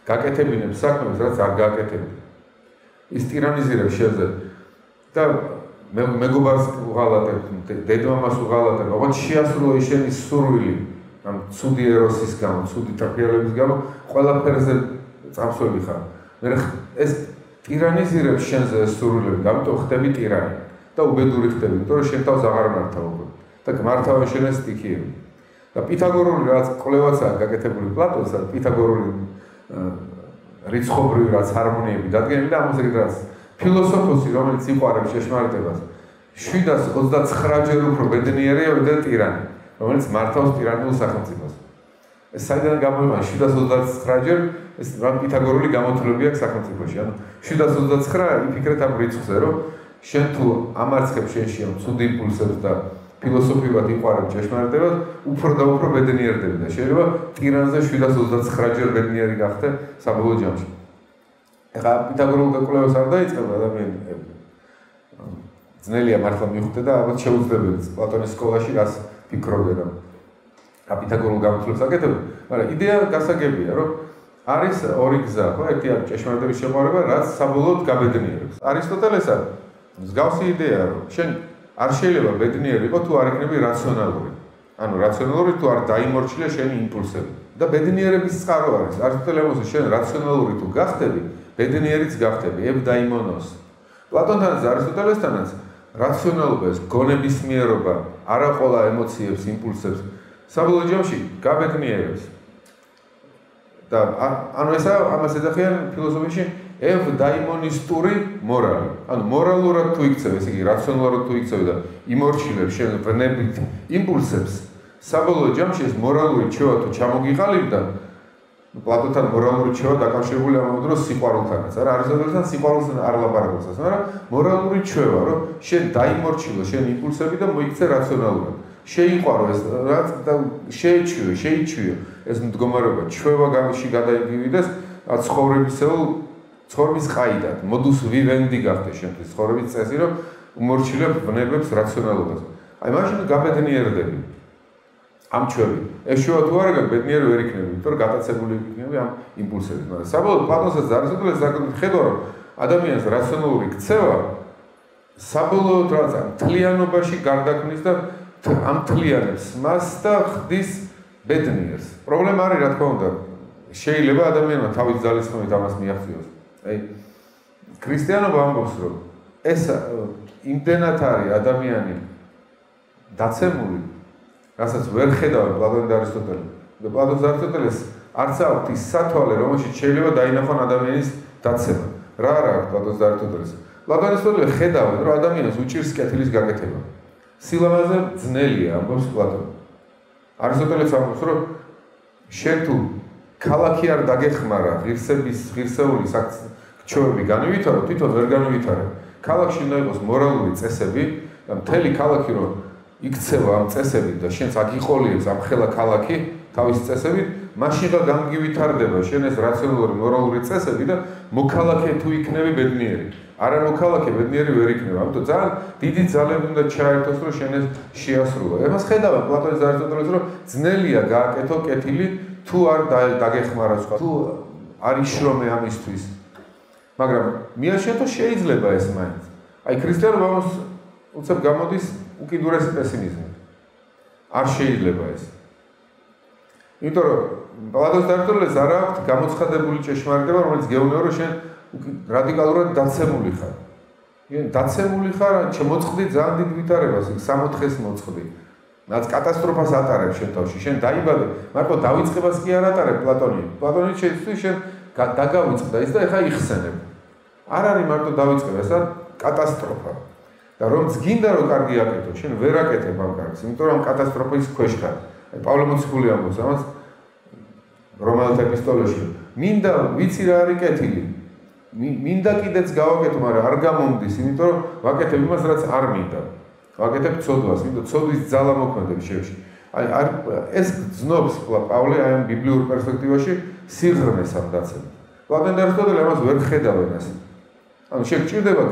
გაკეთებინებს საქმეს, რაც არ გააკეთებინებ. ის ტირანიზირებს შენზე და მეგობარს უღალატებ, დედმამას უღალატებ, ოღონდ შეასრულო შენი სურვილი ამ ცუდი ეროსის გამო, ცუდი ტრფიალების გამო, ყველაფერზე წამსველი ხარ. მე ეს ტირანიზირებს შენზე ეს სურვილები, ამიტომ ხდები ტირანი და უბედური ხდები, იმიტომ რომ შენ თავს აღარ მართავ უკვე და გმართავენ შენ ეს სტიქიები. და პითაგორული რაღაც კვლევაცაა გაკეთებული პლატონს, პითაგორული რიცხობრივი რაც ჰარმონიები დადგენილი და ამასაკეთ რაც ფილოსოფოსი, რომელიც იყვარებს ჭეშმარიტებას, 729-ჯერ უფრო ბედნიერია ვიდრე ტირანი, რომელიც მართავს ტირანულ სახელმწიფოს. ეს საიდან გამოიმან 729-ჯერ ეს პითაგორული გამოთვლები აქვს სახელმწიფოში. ანუ 729 იფიქრეთ ამ რიცხვზე, რომ შენ თუ ამარცხებს შენში ამ ცუდ იმპულსებს და ფილოსოფიურად იყვარებ ჭეშმარიტებას, უფრო და უფრო ბედნიერდები და შეიძლება ტირანზე 729-ჯერ ბედნიერი გახდე საბოლოო ჯამში. ეხლა პითაგორულ კვლევას არ დაიწყებ ადამიანები. ძნელია მართლა მიხვდე და ალბათ შეუძლებელია პლატონის სკოლაში რას ფიქრობენ ამ პითაგორულ გამოთვლებს აკეთებენ, მაგრამ იდეა გასაგებია, რომ არის ორი გზა, ხო? ერთი არის ჭეშმარიტების შეყვარება, რაც საბოლოოდ გაბედნიერებს. არისტოტელეს არის მსგავსი იდეა, რომ შენ არ შეიძლება ბედნიერი იყო თუ არ იქნები რაციონალური. ანუ რაციონალური თუ არ დაიმორჩილე შენი იმპულსები. და ბედნიერების წყარო არის. არისტოტელემოსი შენ რაციონალური თუ გახდები, ბედნიერიც გახდები, ევდაიმონოს. პლატონთანაც არისტოტელესთანაც რაციონალობა, ეს გონებისმიერობა, არა ყოლა ემოციებს, იმპულსებს საბოლოო ჯამში გაბედნიერებს. და ანუ ესა ამას ეძახიან ფილოსოფიაში ევდაიმონისტური მორალი. ანუ მორალურად თუ იქცევ, ესე იგი რაციონალურად თუ იქცევ და იმორჩილებ შენ ვნებით იმპულსებს, საბოლოო ჯამში ეს მორალური ჩვევა თუ ჩამოგიყალიბდა, პლატონთან მორალური ჩვევა დაკავშირებულია ამ დროს სიყვარულთანაც. არა, არისტოტელესთან სიყვარულს არ ლაპარაკობს, მაგრამ მორალური ჩვევა, რომ შენ დაიმორჩილო შენ იმპულსები და მოიქცე რაციონალურად. შეიყვარო ეს რაც და შეიჩვიო ეს მდგომარეობა ჩვევა გამში გადაიგივიდეს ცხოვრების ყაიდად modus vivendi გახდეს შენთვის ცხოვრების წესი რომ უმორჩილებ ვნებებს რაციონალობას აი მაშინ გაბედნიერდები ამ ჩვევით ეს ჩვევა თუ არა გაბედნიერი ვერ იქნები იმიტომ რომ გატაცებული იქნები ამ იმპულსებით მაგრამ საბოლოოდ პლატონსაც არისტოტელეს საკუთრებით ხედვა რომ ადამიანს რაციონალური ქცევა საბოლოოდ რაც მთლიანობაში გარდაქმნის და ამ თლიანებს მას და ხდის ბედნიერს. პრობლემა არის რა თქმა უნდა, შეიძლება ადამიანმა თავის ძალისხმევით ამას მიაღწიოს. აი ქრისტიანობა ამბობს რომ ეს იმდენად არის ადამიანი დაცემული, რასაც ვერ ხედავენ პლატონი და არისტოტელე. და პლატონს და არისტოტელეს არც აქვთ ის სათვალე, რომელშიც შეიძლება დაინახონ ადამიანის დაცემა. რა არა აქვს პლატონს და არისტოტელეს? პლატონი და არისტოტელე ხედავენ რომ ადამიანს უჭირს კეთილის გაკეთება. სილამაზე ძნელია, ამბობს პლატონი. არისტოტელეს ამბობს, რომ შენ თუ ქალაქი არ დაგეხმარა, ღირსეული ჩვევები განივითარო, თვითონ ვერ განივითარე. ქალაქში უნდა იყოს მორალური წესები და მთელი ქალაქი რომ იქცევა ამ წესებით და შენს აგიყოლიებს ამ ხელა ქალაქი თავის წესებით, მაშინღა გამგივითარდება შენ ეს რაციონალური მორალური წესები და მოქალაქე თუ იქნები ბედნიერი. არა მოქალაქე ბედნიერი ვერ იქნება. ამიტომ ძალიან დიდი ძალები უნდა ჩაერთოს რომ შენ ეს შეასრულო. ეხლა ხედავენ პლატონის და არისტოტელეს რომ ძნელია გააკეთო კეთილი თუ არ დაგეხმარა სხვა. თუ არ იშრომე ამისთვის. მაგრამ მიაშენთო შეიძლება ეს მაინც. აი ქრისტიანობა ამას უცებ გამოდის უკიდურესი პესიმიზმით. არ შეიძლება ეს. იმიტომ რომ პლატონის და არისტოტელეს არ აქვს გამოცხადებული ჭეშმარიტება, რომელიც გეუბნება რომ შენ რადიკალურად დაცემული ხარ. დაცემული ხარ, შემოწყდი ძალიან დიდ ვითარებას, 60-ს მოწყდი. რაც კატასტროფას ატარებს შენ თავში. შენ დაიბადე, მარტო დავიწყებას კი არ ატარებ პლატონი. პლატონი შეიცვის შენ დაგავიწყდა ის და ეხა იხსენებ. არ არის მარტო დავიწყება, ესა კატასტროფა. და რომც გინდა რომ კარგი აკეთო, შენ ვერ აკეთებ ამ კარგს, იმიტომ რომ კატასტროფის ქვეშ ხარ. აი პავლე მოციქული ამბობს ამას რომაელთა ეპისტოლეში. მინდა ვიცი რა არის კეთილი. მინდა კიდეც გავაკეთო, მაგრამ არ გამომდის, იმიტომ რომ ვაკეთებ იმას, რაც არ მინდა. ვაკეთებ ცოდვას, იმიტომ ცოდვის ძალა მოქმედებს შენში. აი ეს გძნობს პავლე აი ამ ბიბლიურ პერსპექტივაში სიღრმეს ამ დაცემას. პლატონი და არისტოტელე ამას ვერ ხედავენ ასე. ანუ შეგვჭირდება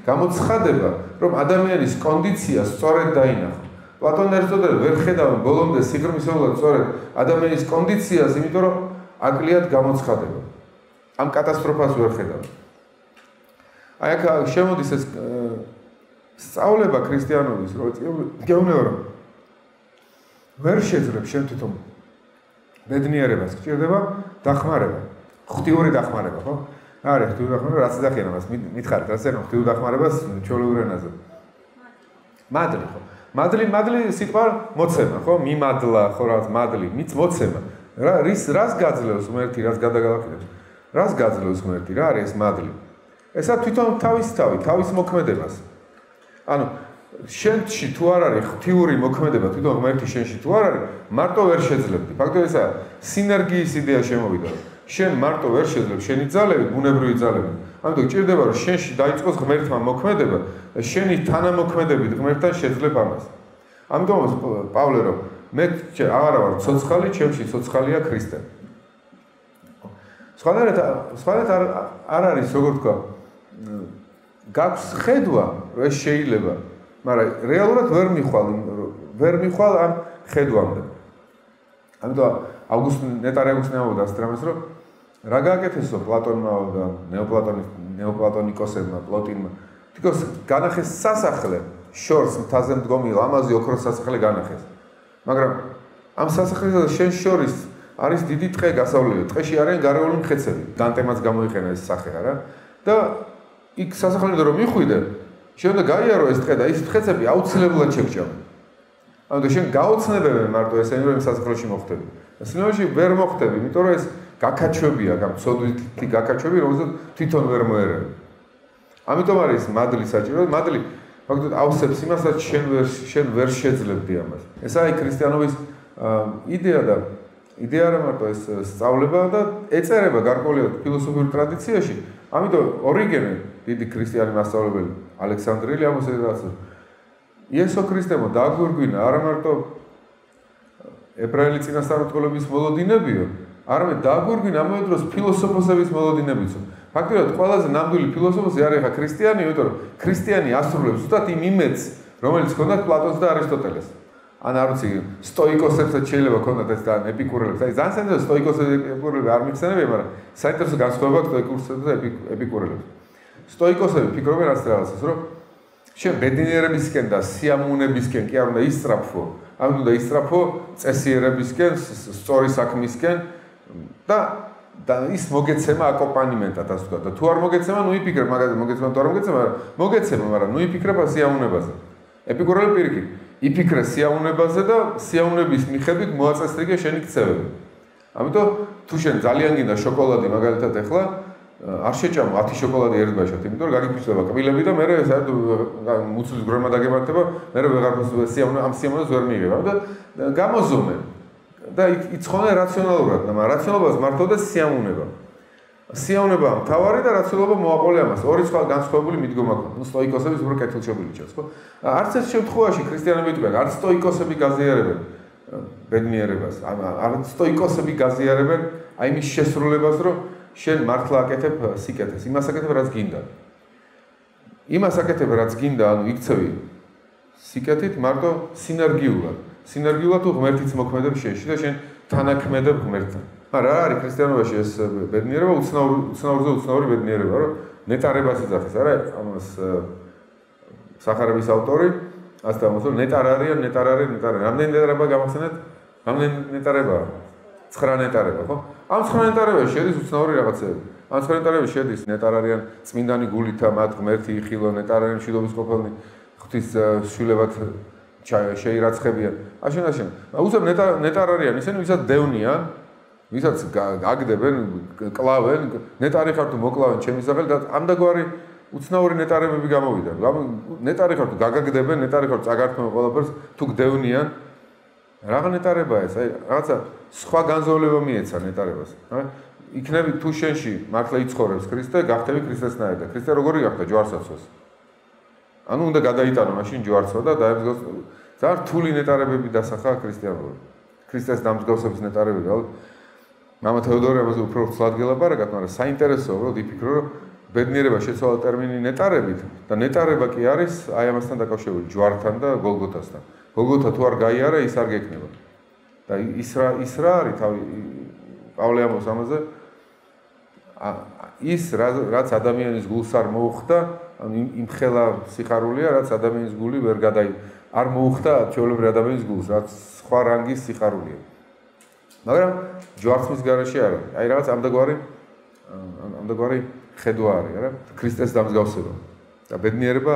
გამოცხადება, რომ ადამიანის კონდიცია სწორედ დაინახო. პლატონი და არისტოტელე ვერ ხედავენ ბოლომდე სიღრმისეულად სწორედ ადამიანის კონდიციას, იმიტომ რომ აკლიათ გამოცხადება. ამ კატასტროფას ვერ ხედავ. აი აქ შემოდის ეს სწავლება ქრისტიანობის, რომ გეუბნება რომ ვერ შეძლებ შენ თვითონ ბედნიერებას, გჭირდება დახმარება, ღვთიური დახმარება, ხო? არის ღვთიური დახმარება, რაც ეძახიან ამას, მითხარით, რაც ეძახიან ღვთიურ დახმარებას ჩვეულებრივ ენაზე. მადლი, ხო? მადლი სიტყვა მოცემა, ხო? მიმადლა, ხო, რაც მადლი, მიც მოცემა. რას გაძლევს ღმერთი, რაც გადაგალაყიდებს? რას გაძლევს ღმერთი? რა არის ეს მადლი? ესა თვითონ თავის მოქმედებას. ანუ შენში თუ არ არის ღვთიური მოქმედება, თვითონ ღმერთი შენში თუ არ არის, მარტო ვერ შეძლებდი. ფაქტობრივად ესა სინერგიის იდეა შემოვიდა. შენ მარტო ვერ შეძლებ შენი ძალები, ბუნებრივი ძალები. ამიტომ გჭირდება რომ შენში დაიწყოს ღმერთმა მოქმედება და შენი თანამოქმედებით ღმერთთან შეძლებ ამას. ამიტომ პავლე რომ მე აღარა ვარ ცოცხალი, ჩემში ცოცხალია ქრისტე. სხვანაირად არ არის, როგორ თქვა, გაქვს ხედვა, რომ ეს შეიძლება, მაგრამ რეალურად ვერ მიხვალ ამ ხედვამდე. ამიტომ ნეტარი აგვისტინე ამბობდა ასეთ რამეს, რომ რა გააკეთესო პლატონმა და ნეოპლატონიკოსებმა, პლოტინმა, თითქოს განახეს სასახლე, შორს მთაზე მდგომი ლამაზი ოქროს სასახლე განახეს. მაგრამ ამ სასახლესა და შენ შორის არის დიდი ტყე გასავლელი. ტყეში არიან გარეული მხეცები. დანტემაც გამოიყენა ეს სახე, არა? და იქ სასახლემდე რომ მიხვიდე, შენ უნდა გაიარო ეს ტყე და ის მხეცები აუცილებლად შეგჭამენ. ანუ შენ გაოცნებებენ მარტო ესენი რომ სასახლეში მოხვდები. სასახლეში ვერ მოხვდები, იმიტომ რომ ეს გაკაჩვებია, გამწოდვითი გაკაჩვები, რომელსაც თვითონ ვერ მოერევი. ამიტომ არის მადლი საჭირო, მადლი ფაქტობრივად ავსებს იმასაც შენ ვერ შეძლებდი ამას. ეს არის ქრისტიანობის იდეა და იდეა რა მარტო ეს სწავლება და ეწერება გარკვეულად ფილოსოფიურ ტრადიციაში. ამიტომ ორიგენე დიდი ქრისტიანი მასწავლებელი ალექსანდრელი ამოსედაც იესო ქრისტემო დაგვირგვინა არა მარტო ებრაელი წინასწარმეტყველების მოლოდინებიო, არამედ დაგვირგვინა ამავე დროს ფილოსოფოსების მოლოდინებიცო. ფაქტობრივად ყველაზე ნამდვილი ფილოსოფოსი არის ხა ქრისტიანი, იმიტომ რომ ქრისტიანი ასრულებს ზუსტად იმ იმედს, რომელიც ჰქონდათ პლატონს და არისტოტელეს. ან არ ვიცი, სტოიკოსებსაც შეიძლება ჰქონდათ ეს და ეპიკურელებს. აი ძალიან საინტერესო სტოიკოსები ეპიკურელები არ მიხსენებიან, მაგრამ საინტერესო განსხვავება აქვს სტოიკოსებსა და ეპიკურელებს. სტოიკოსები ფიქრობენ რაღაცას, რომ შენ ბედნიერებისკენ და სიამოვნებისკენ კი არ უნდა ისწრაფო, არ უნდა ისწრაფო წესიერებისკენ, სწორი საქმისკენ და ის მოგეცემა აკომპანიმენტად, ასე ვთქვათ. და თუ არ მოგეცემა, ნუ იფიქრებ, მაგაზე მოგეცემა, თუ არ მოგეცემა, მოგეცემა, მაგრამ ნუ იფიქრებ სიამოვნებაზე. ეპიკურელები პირიქით იფიქრე სიამოვნებაზე და სიამოვნების მიხედვით მოაწესრიგე შენი ქცევები. ამიტომ თუ შენ ძალიან გინდა შოკოლადი, მაგალითად ახლა არ შეჭამო 10 შოკოლადი ერთბაშად, იმიტომ რომ გაგიფიცლება კბილები და მე საერთოდ მუცლის გრომა დაგემართება, მე ვეღარ ამ სიამოვნებას ვერ მიიღებ. და გამოზომე და იცხონე რაციონალურად, მაგრამ რაციონალობას მართლობდეს სიამოვნება. სიამოვნება მთავარი და რაციონალობა მოაყოლე ამას. ორი სხვა განსხვავებული მიდგომა აქვს. ნუ სტოიკოსების უფრო კეთილშობილი ჩანს, ხო? არც ეს შემთხვევაში ქრისტიანები იტყვიან, არც სტოიკოსები გაზიარებენ ბედნიერებას. არც სტოიკოსები გაზიარებენ აი მის შესრულებას, რომ შენ მართლა აკეთებ სიკეთეს, იმას აკეთებ, რაც გინდა. იმას აკეთებ, რაც გინდა, ანუ იქცევი სიკეთით მარტო სინერგიულად. სინერგიულად თუ ღმერთიც მოქმედებს შენში და შენ თანაქმედებ ღმერთთან. მაგრამ რა არის ქრისტიანობაში ეს ბედნიერება, უცნაურზე უცნაური ბედნიერება, რომ ნეტარებას იძახის, არა? ამას სახარების ავტორი ასე ამბობს, ნეტარ არიან, ნეტარ არის, ნეტარ. რამდენი ნეტარება გამახსენეთ? რამდენი ნეტარებაა? 9 ნეტარება, ხო? ამ 9 ნეტარებაში შედის უცნაური რაღაცები. ამ 9 ნეტარებაში შედის ნეტარ არიან წმინდანი გულითა, მათ ღმერთი იხილო, ნეტარ არიან მშვიდობის ყოფილნი, ღვთის შვილებად შეირაცხებიან. აშენ. უცებ ნეტარ არიან ისინი, ვისაც დევნიან, ვისაც გაგდებენ, კლავენ, ნეტარი ხარ თუ მოკლავენ ჩემი სახელით და ამდაგვარი უცნაური ნეტარებები გამოვიდა. ნეტარი ხარ თუ გაგაგდებენ, ნეტარი ხარ თუ წაგართმევენ ყველაფერს, თუ გდევნიან რაღა ნეტარებაა ეს? აი რაღაცა სხვა განზოლება მიეცა ნეტარებას. იქნები თუ შენში მართლა იცხოვრებს ქრისტე, გახდები ქრისტესნაირად და ქრისტე როგორი გახდა ჯვარსაცვას. ანუ უნდა გადაიტანო მაშინ ჯვარცვა და დაემსგავს ძალიან რთული ნეტარებები დასახა ქრისტიანობა. ქრისტეს დამსგავსების ნეტარებები, ალბათ მამა თეოდორე ამაზე უფრო ცლად გელაპარაკათ, მაგრამ საინტერესოა, რომ ვიფიქრო, რომ ბედნიერება შეცვალა ტერმინი ნეტარებით და ნეტარება კი არის აი ამასთან დაკავშირებული ჯვართან და გოლგოთასთან. გოლგოთა თუ არ გაიარა, ის არ გექნება. და ის რა არის თავი პავლე ამბობს ამაზე ის რაც ადამიანის გულს არ მოუხდა, ანუ იმ ხელა სიხარულია, რაც ადამიანის გული ვერ არ მოუხდა ჩვეულებრივ ადამიანის გულს, რაც სხვა რანგის სიხარულია. მაგრამ ჯვარცმის გარეშე არა. აი რაღაც ამდაგვარი ხედვა არის, არა? ქრისტეს დამსგავსება. და ბედნიერება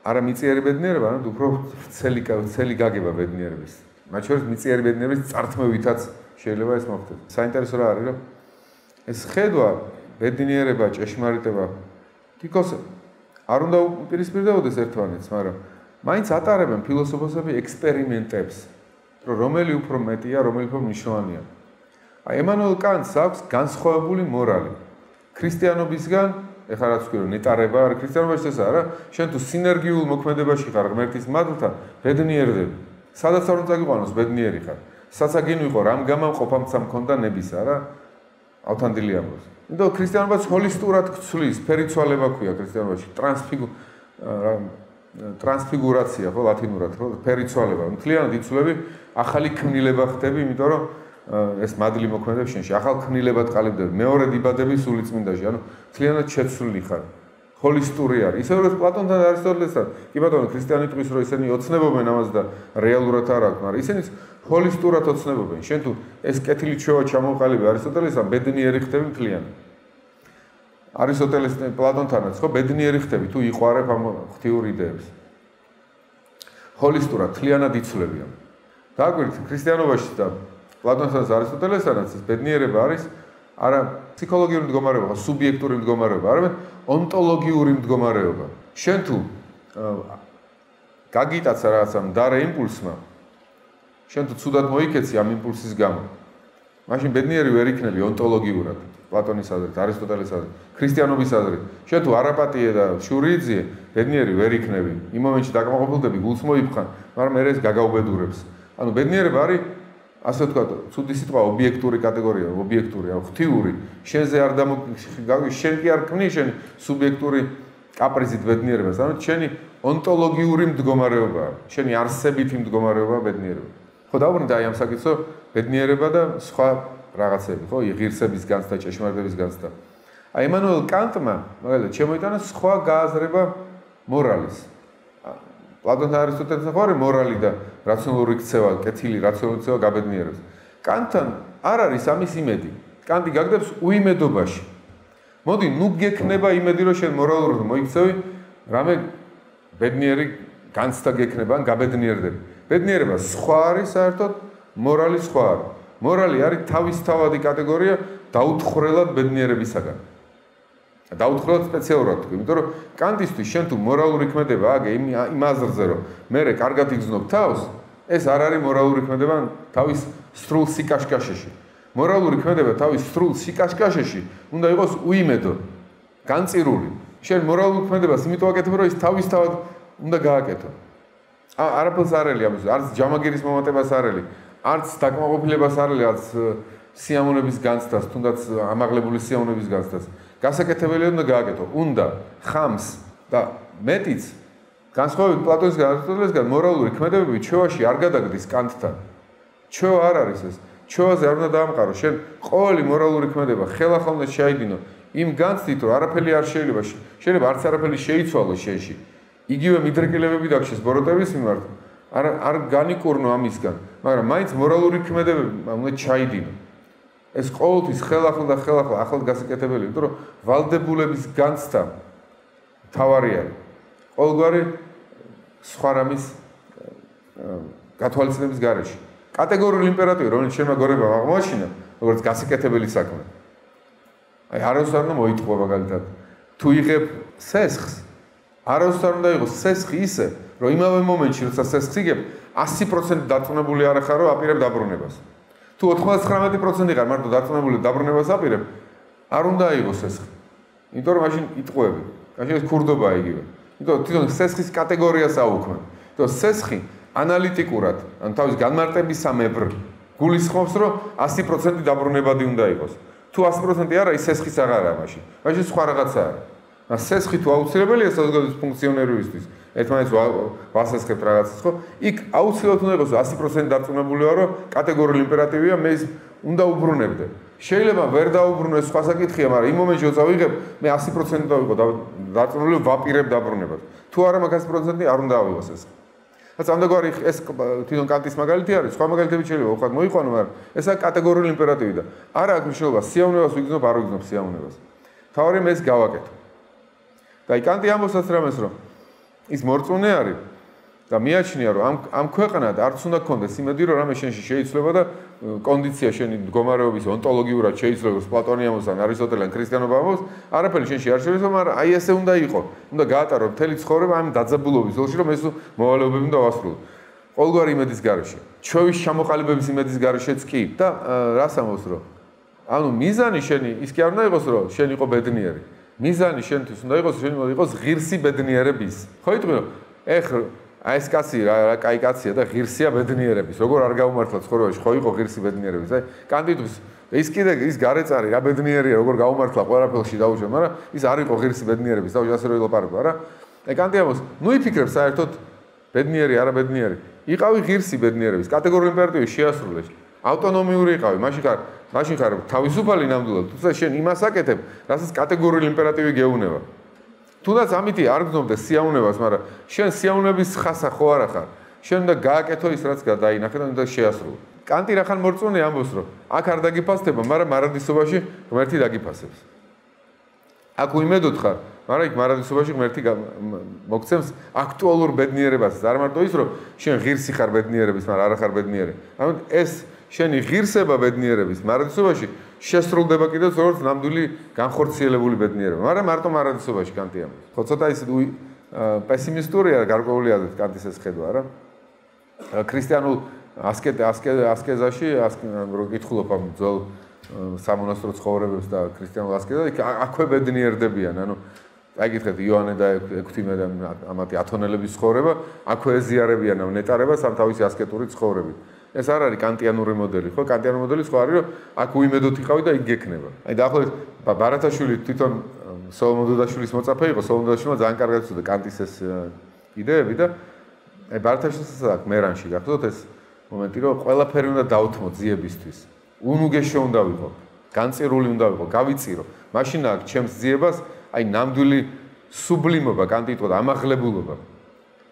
არა მიწიერი ბედნიერება, არამედ უფრო ვრცელი გაგება ბედნიერების. მათ შორის მიწიერი ბედნიერების წართმევითაც შეიძლება ეს მოხდეს. საინტერესო რა არის, რომ ეს ხედვა, ბედნიერება, ჭეშმარიტება თითქოს არ უნდა უპირისპირდებოდეს ერთმანეთს, მაგრამ მაინც ატარებენ ფილოსოფოსები ექსპერიმენტებს, რომ რომელი უფრო მეტია, რომელი უფრო მნიშვნელოვანია. აი ემანუელ კანტს აქვს განსხვავებული მორალი. ქრისტიანობისგან ეხლა რაც ვქვი, რომ ნეტარება არის ქრისტიანობაში ესაა რა, შენ თუ სინერგიულ მოქმედებაში ხარ ღმერთის მადლთან, ბედნიერდები. სადაც არ უნდა წაგიყვანოს, ბედნიერი ხარ. საცაგინ ვიყო, რამ გამამყოფამცა მქონდა ნებისა რა. ავთანდილი ამბობს. იმიტომ ქრისტიანობას ჰოლისტურად გცვლის, ფერიცვალება ქვია ქრისტიანობაში, ტრანსფიგურაცია, ხო, ლათინურად, ხო, ფერიცვალება. მთლიანად იცვლები, ახალი ქმნილება ხდები, იმიტომ რომ ეს მადლი მოქმედებს შენში, ახალ ქმნილებად ყალიბდები, მეორედ იბადები სულიწმინდაში, ანუ მთლიანად შეცვლილი ხარ. ჰოლისტური არის. ისე როგორც პლატონთან და არისტოტელესთან. კი ბატონო, ქრისტიანი ტყვის რო ისინი ოცნებობენ ამას და რეალურად არ აქვს, მაგრამ ისინი ჰოლისტურად ოცნებობენ. შენ თუ ეს კეთილი ჩვევა ჩამოყალიბე არისტოტელესთან, ბედნიერი ხდები მთლიანად. არისტოტელეს პლატონთანაც ხო ბედნიერი ხდები თუ იყوارებ ამ ღვთიურ იდეებს. ჰოლისტურად მთლიანად იცვლებიან. დააკვირდით ქრისტიანობაში და პლატონსა და არისტოტელესთანაც ეს ბედნიერება არის არა ფსიქოლოგიური მდგომარეობა, სუბიექტური მდგომარეობა, არამედ ონტოლოგიური მდგომარეობა. შენ თუ გაგიტაცა რაღაცა მდარე იმპულსმა, შენ თუ ცუდად მოიქეცი ამ იმპულსის გამო, მაშინ ბედნიერი ვერ იქნები ონტოლოგიურად, პლატონის აზრით, არისტოტელეს აზრით, ქრისტიანობის აზრით. შენ თუ არაპატიე და შური იძიე, ბედნიერი ვერ იქნები. იმ მომენტში დაკმაყოფილდები, გულს მოიფხან, მაგრამ მე ეს გაგაუბედურებს. ანუ ბედნიერება არის ასე ვთქვათ, ცუდი სიტყვა ობიექტური კატეგორია, ობიექტური, ღვთიური. შენზე არ შენ კი არ ქმნი შენი სუბიექტური კაპრიზით ბედნიერებას, ანუ შენი ონტოლოგიური მდგომარეობაა, შენი არსებითი მდგომარეობაა ბედნიერება. ხო, დავუბრუნდით აი ამ საკითხო, ბედნიერება და სხვა რაღაცები, ხო, ღირსების განცდა, ჭეშმარიტების განცდა. აი ემანუელ კანტმა, მაგალითად, შემოიტანა სხვა გააზრება მორალის. პლატონთან არისტოტელესთან ხო არის მორალი და რაციონალური ქცევა, კეთილი რაციონალური ქცევა გაბედნიერებს. კანტთან არ არის ამის იმედი. კანტი გაგდებს უიმედობაში. მოდი, ნუ გექნება იმედი, რომ შენ მორალურად მოიქცევი, რამე ბედნიერი განცდა გექნება ან გაბედნიერდები. ბედნიერება სხვა არის საერთოდ, მორალი სხვა არის. მორალი არის თავისთავადი კატეგორია დაუთხრელად ბედნიერებისაგან. დაუთხრელად სპეციალურად თქვი, იმიტომ რომ კანტისთვის შენ თუ მორალური ქმედება აგე იმ აზრზე, რომ მე კარგად იგზნობ თავს, ეს არ არის მორალური ქმედება თავის სრულ სიკაშკაშეში. მორალური ქმედება თავის სრულ სიკაშკაშეში უნდა იყოს უიმედო, განწირული. შენ მორალურ ქმედებას იმიტომ აკეთებ, რომ ის თავისთავად უნდა გააკეთო. არაფერს არ ელი ამის, არც ჯამაგირის მომატებას არ ელი, არც დაკმაყოფილებას არ ელი, არც სიამოვნების განცდას, თუნდაც ამაღლებული სიამოვნების განცდას. გასაკეთებელი უნდა გააკეთო, უნდა ხამს და მეტიც განსხვავებით პლატონისგან და არისტოტელესგან მორალური ქმედებები ჩვევაში არ გადაგდის კანტთან. ჩვევა არ არის ეს. ჩვევაზე არ უნდა დაამყარო. შენ ყოველი მორალური ქმედება ხელახლა უნდა შეაიდინო იმ განცდით, რომ არაფერი არ შეიძლება. შეიძლება არც არაფერი შეიცვალოს შენში. იგივე მიდრეკილებები დაგშეს ბოროტების მიმართ. არ განიკურნო ამისგან, მაგრამ მაინც მორალური ქმედებები უნდა ჩაიდინო. ეს ყოველთვის ხელახლა და ხელახლა ახლად გასაკეთებელი, იმიტომ რომ ვალდებულების განცდა თავარი არის. ყოველგვარი სხვა რამის გათვალისწინების გარეშე. კატეგორიული იმპერატივი, რომელიც შენმა გორებამ აღმოაჩინა, როგორც გასაკეთებელი საქმე. აი, არავის არ უნდა მოიტყვა მაგალითად. თუ იღებ სესხს, არავის არ უნდა იყოს სესხი ისე, რომ იმავე მომენტში, როცა სესხს იგებ, 100% დარწმუნებული არ ხარ, რომ აპირებ დაბრუნებას. თუ 99% ხარ, მარტო დარწმუნებული დაბრუნებას აპირებ, არ უნდა იყოს სესხი. იმიტომ რომ მაშინ იტყვები. მაშინ ეს ქურდობაა იგივე. იმიტომ თვითონ სესხის კატეგორიას აუქმებ. იმიტომ სესხი ანალიტიკურად, ან თავის განმარტებისამებრ გულისხმობს, რომ 100% დაბრუნებადი უნდა იყოს. თუ 100% არა, ის სესხის აღარაა მაშინ. მაშინ სხვა რაღაცა არის. სესხი თუ აუცილებელია საზოგადოების ფუნქციონირებისთვის, ერთმანეთს ვასესხებთ რაღაცას, ხო? იქ აუცილებლად უნდა იყოს 100% დარწმუნებული ვარ, რომ კატეგორიული იმპერატივია, მე ის უნდა უბრუნებდე. შეიძლება ვერ დაუბრუნოს, სხვა საკითხია, მაგრამ იმ მომენტში როცა ვიღებ, მე 100% დავიყო დარწმუნებული, ვაპირებ დაბრუნებას. თუ არა მაგ 100% არ უნდა ავიღოს ეს. რაც ამდაგვარი ეს თვითონ კანტის მაგალითი არის, სხვა მაგალითები შეიძლება ვხარ მოიყვანო, მაგრამ ესა კატეგორიული იმპერატივი და არა აქვს მნიშვნელობა, სიამოვნებას ვიგრძნობ, არ ვიგრძნობ სიამოვნებას. თავარი მე ეს გავაკეთო. და აი კანტი ამბობს რამეს, რომ ის მორწმუნე არის და მიაჩნია, რომ ამ ქვეყნად არც უნდა გქონდეს იმედი, რომ რამე შენში შეიცვლება და კონდიცია შენი მდგომარეობის ონტოლოგიურად შეიცვლება, პლატონი ამბობს, არისტოტელე, ქრისტიანობა ამბობს, არაფერი შენში არ შეიძლება, მაგრამ აი ესე უნდა იყოს. უნდა გაატარო მთელი ცხოვრება ამ დაძაბულობის ოლში, რომ ეს მოვალეობები უნდა ვასრულო. ყოველგვარი იმედის გარეშე. ჩვევის ჩამოყალიბების იმედის გარეშეც კი და რას ამბობს, რომ ანუ მიზანი შენი ის კი არ უნდა იყოს, რომ შენ იყო ბედნიერი. მიზანი შენთვის უნდა იყოს, შენ უნდა იყოს ღირსი ბედნიერების. ხო იტყვი, რომ აი ეს კაცი რა კაი კაცია და ღირსია ბედნიერების. როგორ არ გაუმართლა ცხოვრებაში, ხო იყო ღირსი ბედნიერების. აი კანტიტვის ის კიდე ის გარეწარი რა ბედნიერია, როგორ გაუმართლა ყველაფერში დაუშვა, მაგრამ ის არ იყო ღირსი ბედნიერების. დაუშვა ასე რომ ილაპარაკო, არა? აი კანტი ამბობს, ნუ იფიქრებ საერთოდ ბედნიერი, არა ბედნიერი. იყავი ღირსი ბედნიერების. კატეგორიული იმპერატივი შეასრულეს. ავტონომიური იყავი, მაშინ ხარ თავისუფალი ნამდვილად. თუმცა შენ იმას აკეთებ, რასაც კატეგორიული იმპერატივი გეუნება. თუნდაც ამითი არ გზნობდეს სიამოვნებას, მაგრამ შენ სიამოვნების ხასა ხო არა ხარ. შენ უნდა გააკეთო ის, რაც გადაინახე და უნდა შეასრულო. კანტი რახან მორწმუნე ამბობს, რომ აქ არ დაგიფასდება, მაგრამ მარადისობაში ღმერთი დაგიფასებს. აქ უიმედოდ ხარ, მაგრამ იქ მარადისობაში ღმერთი მოგცემს აქტუალურ ბედნიერებას. არ მარტო ის, რომ შენ ღირსი ხარ ბედნიერების, მაგრამ არა ხარ ბედნიერი. ამიტომ ეს შენი ღირსება ბედნიერების მარადისობაში შესრულდება კიდევ როგორც ნამდვილი განხორციელებული ბედნიერება, მაგრამ მარტო მარადისობაში კანტი ამბობს. ხო, ცოტა ისე პესიმისტურია გარკვეული აზრით კანტის ეს ხედვა, არა? ქრისტიანულ ასკეზაში, რო გითხულობ ამ ძველ სამონასტრო ცხოვრებებს და ქრისტიანულ ასკეზას, აქვე ბედნიერდებიან, ანუ აიგითხეთ იოანე და ექვთიმე და ამათი ათონელების ცხოვრება, აქვე ეზიარებიან ამ ნეტარებას ამ თავისი ასკეტური ცხოვრებით. ეს არ არის კანტიანური მოდელი, ხო? კანტიანური მოდელი სხვა არის, რომ აქ უიმედოდ იყავი და იქ გექნება. აი დაახლოებით ბარათაშვილი თვითონ სოლომონ დოდაშვილის მოწაფე იყო, სოლომონ დოდაშვილმა ძალიან კარგად იცოდა კანტის ეს იდეები და აი ბარათაშვილს აქ მერანში გახსოვთ ეს მომენტი, რომ ყველაფერი უნდა დავთმო ძიებისთვის. უნუგეშო უნდა ვიყო, განწირული უნდა ვიყო, გავიწირო. მაშინ აქ ჩემს ძიებას აი ნამდვილი სუბლიმობა, კანტი იტყოდა ამაღლებულობა.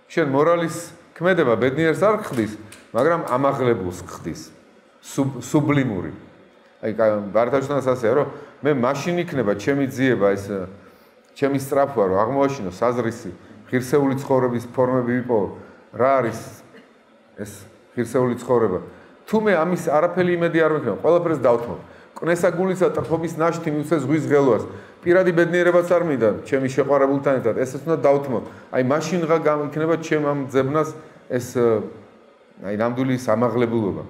შენ მორალის ქმედება ბედნიერს არ ხდის, მაგრამ ამაღლებულს ხდის. სუბლიმური. აი ბარათაშვილს ასეა, რომ მე მაშინ იქნება ჩემი ძიება ეს ჩემი სწრაფვა, რომ აღმოაჩინო საზრისი ღირსეული ცხოვრების ფორმები ვიპოვო. რა არის ეს ღირსეული ცხოვრება? თუ მე ამის არაფერი იმედი არ მექნება, ყველაფერს დავთმობ. კნესაგულისა ტრფობის ნაშთი მივცე ზღვის ღელვას. პირადი ბედნიერებაც არ მინდა, ჩემი შეყვარებულთან ერთად, ესეც უნდა დავთმო. აი მაშინღა იქნება ჩემ ამ ძებნას ეს აი ნამდვილი სამაღლებულობა.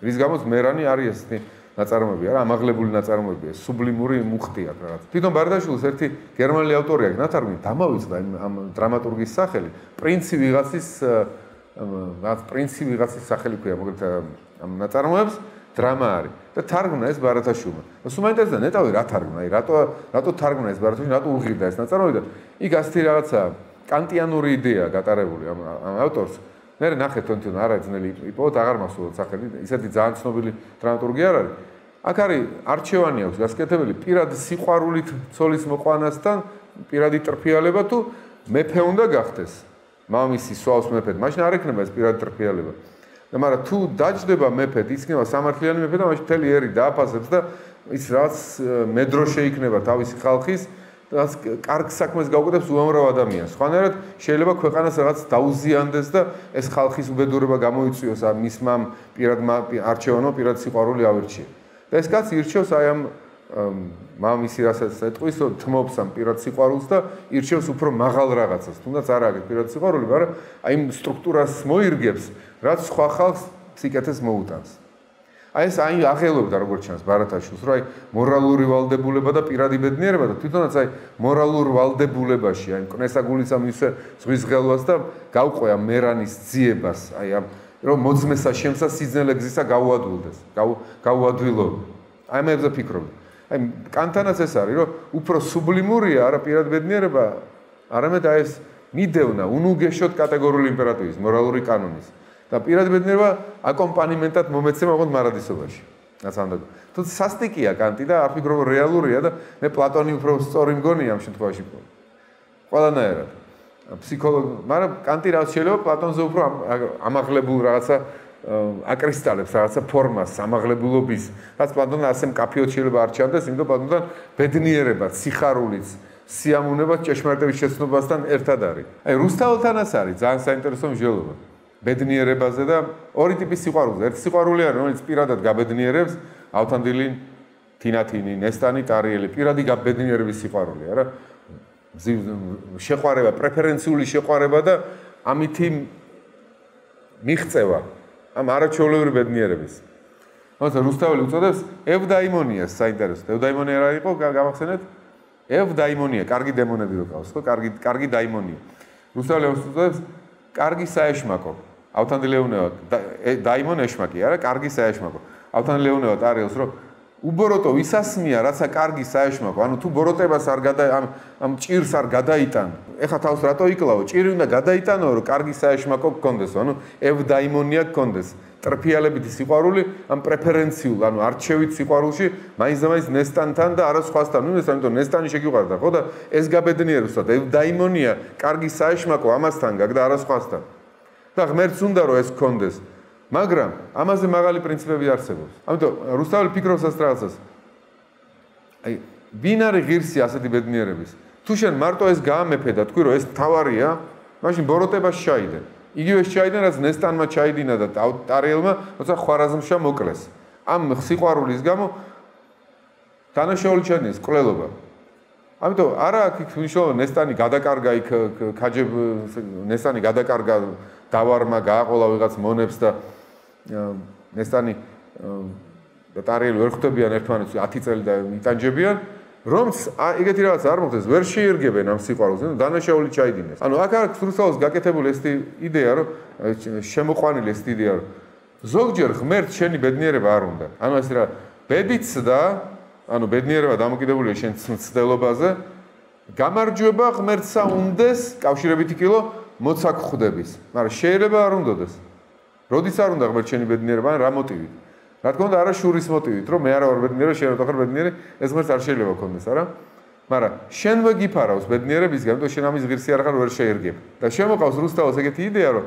რის გამოც მერანი არის ესეთი ნაწარმოები, არა, ამაღლებული ნაწარმოებია, სუბლიმური მუხტი აქვს რაღაც. თვითონ ბარათაშვილს ერთი გერმანელი ავტორი აქვს ნათარგმნი, დამავიწყდა ამ დრამატურგის სახელი, პრინცი ვიღაცის სახელი ქვია, მოკლედ ამ ნაწარმოებს დრამა არის და თარგმნა ეს ბარათაშვილმა. სულ მაინტერესდა ნეტავი რა თარგმნა, აი რატო თარგმნა ეს ბარათაშვილი, რატო უღირდა ეს ნაწარმოები და იქ ასეთი რაღაცა კანტიანური იდეა გატარებული ამ ავტორს. მე ნახე თვითონ არა ძნელი იპოვოთ, აღარ მახსოვს სახელი, ისეთი ძალიან ცნობილი დრამატურგი არ არის. აქ არის არჩევანი აქვს გასაკეთებელი პირადი სიყვარულით ცოლის მოყვანასთან, პირადი ტრფიალება თუ მეფე უნდა გახდეს. მამისი სვავს მეფედ, მაშინ არ ექნება ეს პირადი ტრფიალება. და მაგრამ თუ დაჯდება მეფედ, იქნება სამართლიანი მეფე და მაშინ მთელი ერი დააფასებს და ის რაც მედრო შეიქნება თავისი ხალხის რაც კარგ საქმეს გაუკეთებს უამრავ ადამიანს. სხვანაირად შეიძლება ქვეყანას რაღაც დაუზიანდეს და ეს ხალხის უბედურება გამოიწვიოს მისმა პირადმა არჩევანმა პირად სიყვარული ავირჩიე. და ეს კაცი ირჩევს აი ამ მამისი რასაც ეტყვის, რომ თმობს ამ პირად სიყვარულს და ირჩევს უფრო მაღალ რაღაცას. თუნდაც არ აქვს პირად სიყვარული, მაგრამ აი იმ სტრუქტურას მოირგებს, რაც სხვა ხალხს სიკეთეს მოუტანს. აი ეს აი აღელვებდა როგორც ჩანს ბარათაშვილს, რომ აი მორალური ვალდებულება და პირადი ბედნიერება და თვითონაც აი მორალურ ვალდებულებაში, აი კნესაგულისა მისე ზღვის ღელვას და გავყვე ამ მერანის ძიებას, აი ამ რომ მოძმესა შემსა სიძნელე გზისა გაუადვილდეს, გაუადვილო. აი მე ეს ფიქრობ. აი კანტანაც ეს არის, რომ უფრო სუბლიმურია არა პირადი ბედნიერება, არამედ აი ეს მიდევნა უნუგეშოთ კატეგორიული იმპერატივის, მორალური კანონის. და პირადი ბედნიერება აკომპანიმენტად მომეცემა ოღონდ მარადისობაში. ნაცამდად. თუმცა სასტიკია კანტი და არ ფიქრობ რეალურია და მე პლატონი უფრო სწორი მგონია ამ შემთხვევაში. ყველანაირად. ფსიქოლოგი, მაგრამ კანტი რაც შეიძლება პლატონზე უფრო ამაღლებულ რაღაცა აკრისტალებს რაღაცა ფორმას, ამაღლებულობის, რაც პლატონთან ასე მკაფიოდ შეიძლება არ ჩანდეს, იმიტომ პლატონთან ბედნიერება, სიხარულიც, სიამუნება ჭეშმარიტების შეცნობასთან ერთად არის. აი რუსთაველთანაც არის ძალიან საინტერესო მსჯელობა. ბედნიერებაზე და ორი ტიპის სიყვარულზე. ერთი სიყვარული არის, რომელიც პირადად გაბედნიერებს, ავთანდილი, თინათინი, ნესტანი, ტარიელი, პირადი გაბედნიერების სიყვარული, არა? შეყვარება, პრეფერენციული შეყვარება და ამითი მიღწევა ამ არაჩვეულებრივი ბედნიერების. თუმცა რუსთაველი უწოდებს ევდაიმონიას, საინტერესოდ. ევდაიმონია რა იყო, გამახსენეთ? ევდაიმონია, კარგი დემონები რო ყავს, ხო? კარგი დაიმონია. რუსთაველი უწოდებს კარგი საეშმაკო. ავთანდილ ეუბნება დაიმონ ეშმაკი, არა, კარგი საეშმაკო. ავთანდილ ეუბნება ტარიელს, რომ უბოროტო ვისასმია, რაცა კარგი საეშმაკო. ანუ თუ ბოროტებას არ ამ ჭირს არ გადაიტან. ეხა თავს რატო იკლავო? ჭირი უნდა გადაიტანო, რომ კარგი საეშმაკო გქონდეს. ანუ ევდაიმონია გქონდეს. ტრფიალებითი სიყვარული ამ პრეფერენციულ, ანუ არჩევით სიყვარულში მაინც და მაინც ნესტანთან და არა სხვასთან. ნუ ეს ამიტომ ნესტანი შეგიყვარდა, ხო და ეს გაბედნიერებს და ევდაიმონია, კარგი საეშმაკო ამასთან გაგ და არა სხვასთან. და ღმერთს უნდა რომ ეს გქონდეს. მაგრამ ამაზე მაღალი პრინციპები არსებობს. ამიტომ რუსთაველი ფიქრობს ასეთ რაღაცას. აი ვინ არის ღირსი ასეთი ბედნიერების? თუ შენ მარტო ეს გაამეფე და თქვი რომ ეს თავარია, მაშინ ბოროტებას ჩაიდე. იგივე ჩაიდე, რაც ნესტანმა ჩაიდინა და ტარიელმა, როცა ხვარაზმშა მოკლეს. ამ სიყვარულის გამო დანაშაული ჩაიდინეს კვლელობა. ამიტომ არა აქ მნიშვნელობა ნესტანი გადაკარგა იქ ქაჯებ ნესტანი გადაკარგა დავარმა გააყოლა ვიღაც მონებს და ნესტანი და ტარიელი ვერ ხვდებიან ერთმანეთს 10 წელი და იტანჯებიან რომც ეგეთი რაღაც არ მოხდეს ვერ შეირგებენ ამ სიყვარულს და დანაშაული ჩაიდინეს. ანუ აქ არის სრულად გაკეთებული ეს იდეა რომ შემოყვანილი ეს იდეა რომ ზოგჯერ ღმერთს შენი ბედნიერება არ უნდა. ანუ ეს რა ბედიც და ანუ ბედნიერება დამოკიდებულია შენ ცდელობაზე. გამარჯვება ღმერთსა უნდეს კავშირებითი კილო მოცაქ ხვდების. მაგრამ შეიძლება არ უნდადეს. როდის არ უნდა ღმერთს შენი ბედნიერება ან რა მოტივით? რა თქმა უნდა არა შურის მოტივით, რომ მე არა ვარ ბედნიერი, შენ რა ხარ ბედნიერი, ეს ღმერთს არ შეიძლება გქონდეს, არა? მაგრამ შენვე გიფარავს ბედნიერებისგან, იმიტომ შენ ამის ღირსი არ ხარ ვერ შეერგებ. და შემოყავს რუსთავის ეგეთი იდეა, რომ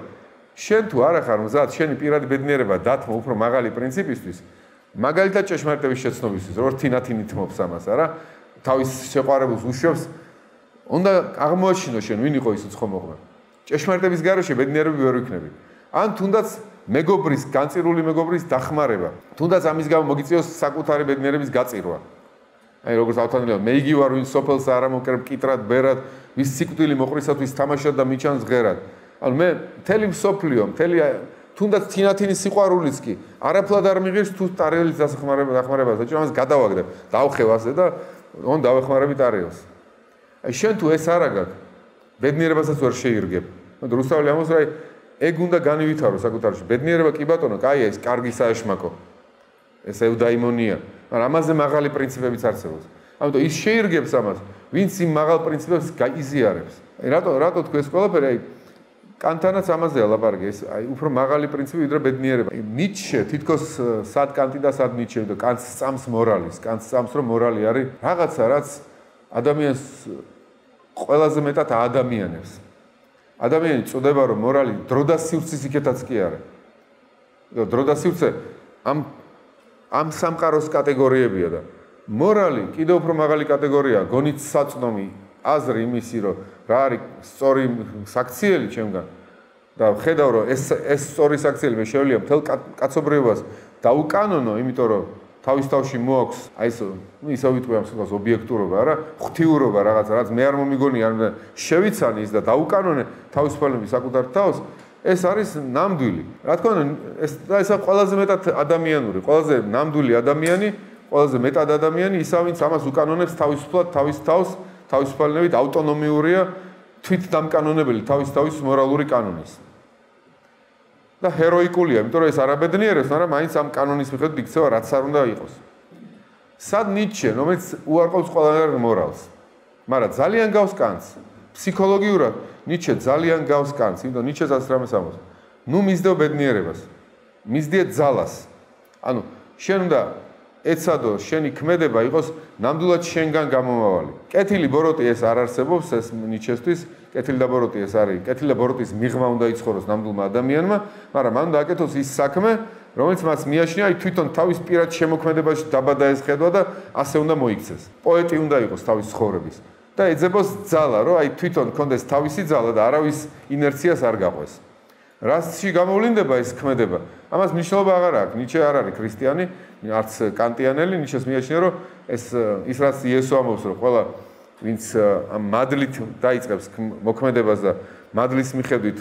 შენ თუ არ ხარ მზად შენი პირადი ბედნიერება დათმო უფრო მაღალი პრინციპისთვის, მაგალითად ჭეშმარიტების შეცნობისთვის, რომ თინათინი თმობს ამას, არა? თავის შეყვარებულს უშვებს, უნდა აღმოაჩინო შენ ვინ იყო ის უცხომოღმა. ჭეშმარიტების გარეშე ბედნიერები ვერ ვიქნები. ან თუნდაც მეგობრის, განწირული მეგობრის დახმარება. თუნდაც ამის გამო მოგიწიოს საკუთარი ბედნიერების გაწირვა. აი როგორც ავთანდილება, მე იგი ვარ, ვინც სოფელს არ ამოკრებ კიტრად, ბერად, ვის სიკვდილი მოყრისათვის თამაშად და მიჩანს ღერად. ანუ მე მთელი მსოფლიო, მთელი თუნდაც თინათინის სიყვარულიც კი არაფლად არ მიღირს თუ ტარელის დახმარებას, ეჭვ ამას გადავაგდებ, დავხევ ასე და on დავეხმარები ტარელს. აი შენ თუ ეს არა გაქვს, ბედნიერებასაც ვერ შეირგებ. მაგრამ რუსთაველი ამბობს, რომ ეგ უნდა განივითარო საკუთარში. ბედნიერება კი ბატონო, კაია ეს კარგი საეშმაკო. ეს ევდაიმონია, მაგრამ ამაზე მაღალი პრინციპებიც არსებობს. ამიტომ ის შეირგებს ამას, ვინც იმ მაღალ პრინციპებს გაიზიარებს. აი რატო თქვი ეს ყველაფერი, აი კანტანაც ამაზეა ლაპარაკი, ეს აი უფრო მაღალი პრინციპი ვიდრე ბედნიერება. ნიცშე თითქოს სად კანტი და სად ნიცშე, და კანტს სწამს მორალის, კანტს სწამს რომ მორალი არის რაღაცა, რაც ადამიანს ყველაზე მეტად აადამიანებს. ადამიანი წოდება რომ მორალი დრო და სივრცის იქეთაც კი არა. დრო და სივრცე ამ სამყაროს კატეგორიებია და მორალი კიდევ უფრო მაღალი კატეგორიაა, გონით საწნომი, აზრი იმისი რომ რა არის სწორი საქციელი ჩემგან და ხედავ რომ ეს სწორი საქციელი მე შევლია მთელ კაცობრიობას დაუკანონო, იმიტომ რომ თავის თავში მოაქვს აი ეს ისე ვიტყვი ამ სიტყვას ობიექტურობა, არა? ღვთიურობა რაღაცა, რაც მე არ მომიგონია, ან შევიცანი ის და დაუკანონე თავისუფლების საკუთარ თავს, ეს არის ნამდვილი. რა თქმა უნდა, ეს ყველაზე მეტად ადამიანური, ყველაზე ნამდვილი ადამიანი, ყველაზე მეტად ადამიანი ისა, ვინც ამას უკანონებს თავისუფლად თავის თავს, თავისუფლებით ავტონომიურია, თვითდამკანონებელი თავის მორალური კანონის. და ჰეროიკულია, იმიტომ რომ ეს არაბედნიერებს, მაგრამ მაინც ამ კანონის მიხედვით იქცევა, რაც არ უნდა იყოს. სად ნიცშე, რომელიც უარყოფს ყველანაირ მორალს, მაგრამ ძალიან გავს კანს. ფსიქოლოგიურად ნიცშე ძალიან გავს კანს, იმიტომ ნიცშეს ასე რამეს ამბობს. ნუ მისდევ ბედნიერებას, მისდიე ძალას. ანუ შენ უნდა ეცადო შენი ქმედება იყოს ნამდვილად შენგან გამომავალი. კეთილი ბოროტი ეს არ არსებობს, ეს ნიცშესთვის კეთილი და ბოროტი ეს არის. კეთილი და ბოროტის მიღმა უნდა იცხოვროს ნამდვილმა ადამიანმა, მაგრამ მან უნდა აკეთოს ის საქმე, რომელიც მას მიაჩნია, აი თვითონ თავის პირად შემოქმედებაში დაბადა ეს ხედვა და ასე უნდა მოიქცეს. პოეტი უნდა იყოს თავის ცხოვრების და ეძებოს ძალა, რომ აი თვითონ კონდეს თავისი ძალა და არავის ინერციას არ გაყვეს. რასში გამოვლინდება ეს ქმედება? ამას მნიშვნელობა აღარ აქვს. ნიცშე არ არის ქრისტიანი, არც კანტიანელი, ნიცშეს მიაჩნია, რომ ის რაც იესო ამბობს, რომ ყველა ვინც ამ მადლით დაიწყებს მოქმედებას და მადლის მიხედვით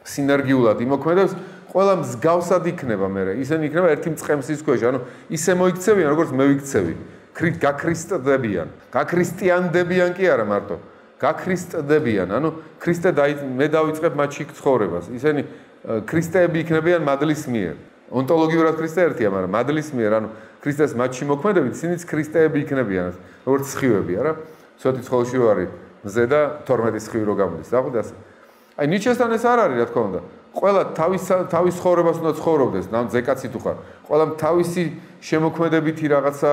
სინერგიულად იმოქმედებს, ყველა მსგავსად იქნება მერე. ისინი იქნება ერთი მწყემსის ქვეშ, ანუ ისე მოიქცევიან, როგორც მე ვიქცევი. გაქრისტდებიან. გაქრისტიანდებიან კი არა მარტო. გაქრისტდებიან, ანუ ქრისტე მე დავიწყებ მათში ცხოვრებას. ისინი ქრისტეები იქნებიან მადლის მიერ. ონტოლოგიურად ქრისტე ერთია, მაგრამ მადლის მიერ, ანუ ქრისტეს მათში მოქმედებით, ისინიც ქრისტეები იქნებიან, როგორც სხივები, არა? ცოტი ცხოვში ვარი, მზე და 12 სხივი რო გამოდის, დაყოთ ასე. აი ნიცშესთან ეს არ არის, რა თქმა უნდა. ყველა თავის ცხოვრებას უნდა ცხოვრობდეს, ნამ ზეკაცი თუ ხარ. ყველა თავისი შემოქმედებითი რაღაცა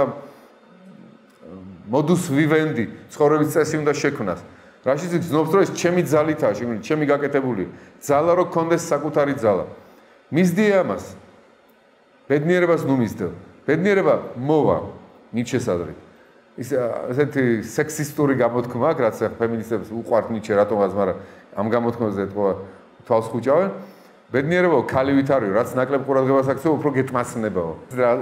modus vivendi, ცხოვრების წესი უნდა შექმნას. რაშიც გძნობს, რომ ეს ჩემი ძალითაა შექმნილი, ჩემი გაკეთებული ძალა რო გქონდეს საკუთარი ძალა. მისდიე ამას. ბედნიერებას ნუ მისდევ. ბედნიერება მოვა ნიცშეს ადრე. ის ესეთი სექსისტური გამოთქმა აქვს, რაც ფემინისტებს უყვართ ნიჩე რატომაც, მაგრამ ამ გამოთქმაზე თქო თვალს ხუჭავენ. ბედნიერება ქალივით არის, რაც ნაკლებ ყურადღებას აქცევ, უფრო გეთმასნებაო.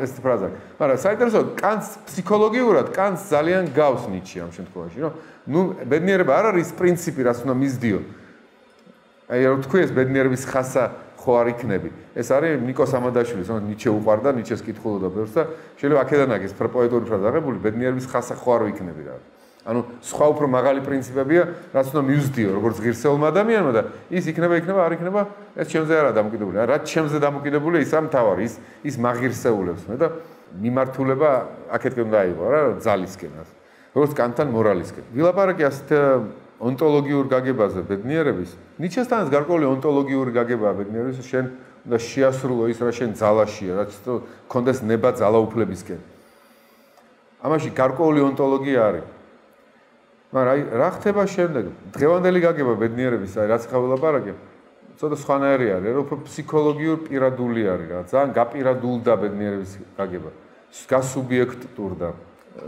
ეს ფრაზა. მაგრამ საინტერესო, კანტს ფსიქოლოგიურად კანტს ძალიან გავს ნიჩე ამ შემთხვევაში, რომ ნუ ბედნიერება არ არის პრინციპი, რაც უნდა მისდიო. აი რა თქვი ეს ბედნიერების ხასა ხო არ იქნები. ეს არის ნიკოს ამადაშვილის, რომ ნიჩე უყარდა, ნიჩეს კითხულობდა ბევრს და შეიძლება აქედან აქვს პოეტური ფრაზა აღებული, ბედნიერების ხასა ხო არ ვიქნები რა. ანუ სხვა უფრო მაღალი პრინციპებია, რაც უნდა მივსდიო, როგორც ღირსეულმა ადამიანმა და ის იქნება, არ იქნება, ეს ჩემზე არა დამოკიდებული. რაც ჩემზე დამოკიდებულია, ის ამთავარი, ის მაღირსეულებს მე და მიმართულება აქეთკენ უნდა აიღო რა, ძალისკენ. როგორც კანტთან მორალისკენ. ვილაპარაკე ასეთ ონტოლოგიურ გაგებაზე ბედნიერების. ნიჩესთანაც გარკვეული ონტოლოგიური გაგებაა ბედნიერების, შენ უნდა შეასრულო ის, რა შენ ძალაშია, რაც კონდეს ნება ძალაუფლებისკენ. ამაში გარკვეული ონტოლოგია არის. მაგრამ აი რა ხდება შემდეგ? დღევანდელი გაგება ბედნიერების, აი რაც ხა ვილაპარაკე, ცოტა სხვანაირი არის, რა უფრო ფსიქოლოგიურ პირადული არის რა, ძალიან გაპირადულდა ბედნიერების გაგება. გასუბიექტურდა.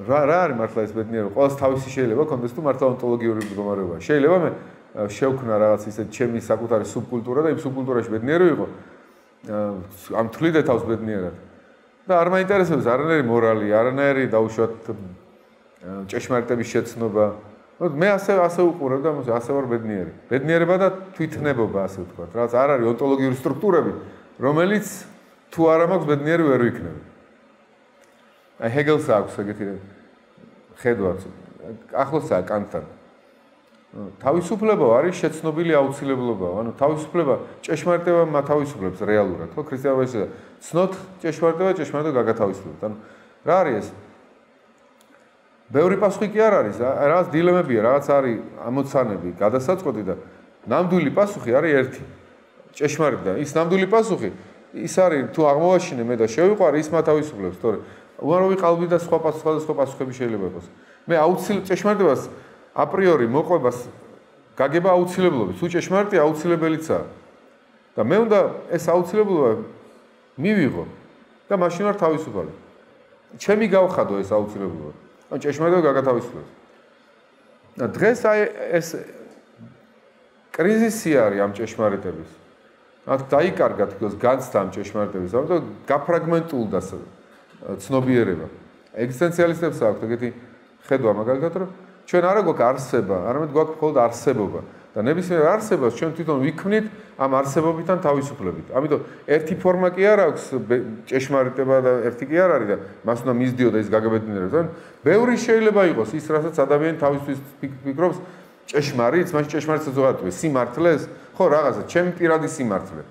რა არის მართლა ეს ბედნიერება? ყოველს თავისი შეიძლება კონდეს თუ მართლა ონტოლოგიური მდგომარეობა. შეიძლება მე შევქნა რაღაც ისეთ ჩემი საკუთარი სუბკულტურა და იმ სუბკულტურაში ბედნიერი ვიყო. ამ თვლიდე თავს ბედნიერად. და არ მაინტერესებს არანაირი მორალი, არანაირი დაუშვათ ჭეშმარიტების შეცნობა. მე ასე უყურებ და ასე ვარ ბედნიერი. ბედნიერება და თვითნებობა ასე ვთქვათ. რაც არ არის ონტოლოგიური სტრუქტურები, რომელიც თუ არა მაქვს ბედნიერი ვერ ვიქნები. აი ჰეგელს აქვს ეგეთი ხედვა, ახლოსაა კანტთან. თავისუფლება არის შეცნობილი აუცილებლობა. ანუ თავისუფლება ჭეშმარიტება მათავისუფლებს რეალურად, ხო? ქრისტიანობაში ცნოთ ჭეშმარიტება გაგათავისუფლებთ. ანუ რა არის ეს? ბევრი პასუხი კი არ არის, რაღაც დილემებია, რაღაც არის ამოცანები, გადასაწყვეტი და ნამდვილი პასუხი არის ერთი. ჭეშმარიტი და ის ნამდვილი პასუხი ის არის თუ აღმოვაშინე მე და შევიყვარე ის მათავისუფლებს, თორე უამრავი ყალბი და სხვა პასუხები შეიძლება იყოს. მე ჭეშმარიტებას აპრიორი მოყვებას გაგება აუცილებლობით, თუ ჭეშმარიტი აუცილებელიცაა. და მე უნდა ეს აუცილებლობა მივიღო და მაშინ ვარ თავისუფალი. ჩემი გავხადო ეს აუცილებლობა. ან ჭეშმარიტება გაგათავისუფლებს. და დღეს აი ეს კრიზისი არის ამ ჭეშმარიტების. მათ დაიკარგა თქოს განცდა ამ ჭეშმარიტების, ამიტომ გაფრაგმენტულდა ცნობიერება. ეგზისტენციალისტებს აქვს ეგეთი ხედვა მაგალითად, რომ ჩვენ არა გვაქვს არსება, არამედ გვაქვს მხოლოდ არსებობა. და ნებისმიერ არსებას ჩვენ თვითონ ვიქმნით ამ არსებობიდან თავისუფლებით. ამიტომ ერთი ფორმა კი არ აქვს ჭეშმარიტება და ერთი კი არ არის და მას უნდა მისდიოდა ის გაგებედნიერება. ბევრი შეიძლება იყოს ის, რასაც ადამიანი თავისთვის ფიქრობს ჭეშმარიტს, მაშინ ჭეშმარიტსაც ვატყვი, სიმართლეს, ხო რაღაცა, ჩემი პირადი სიმართლე.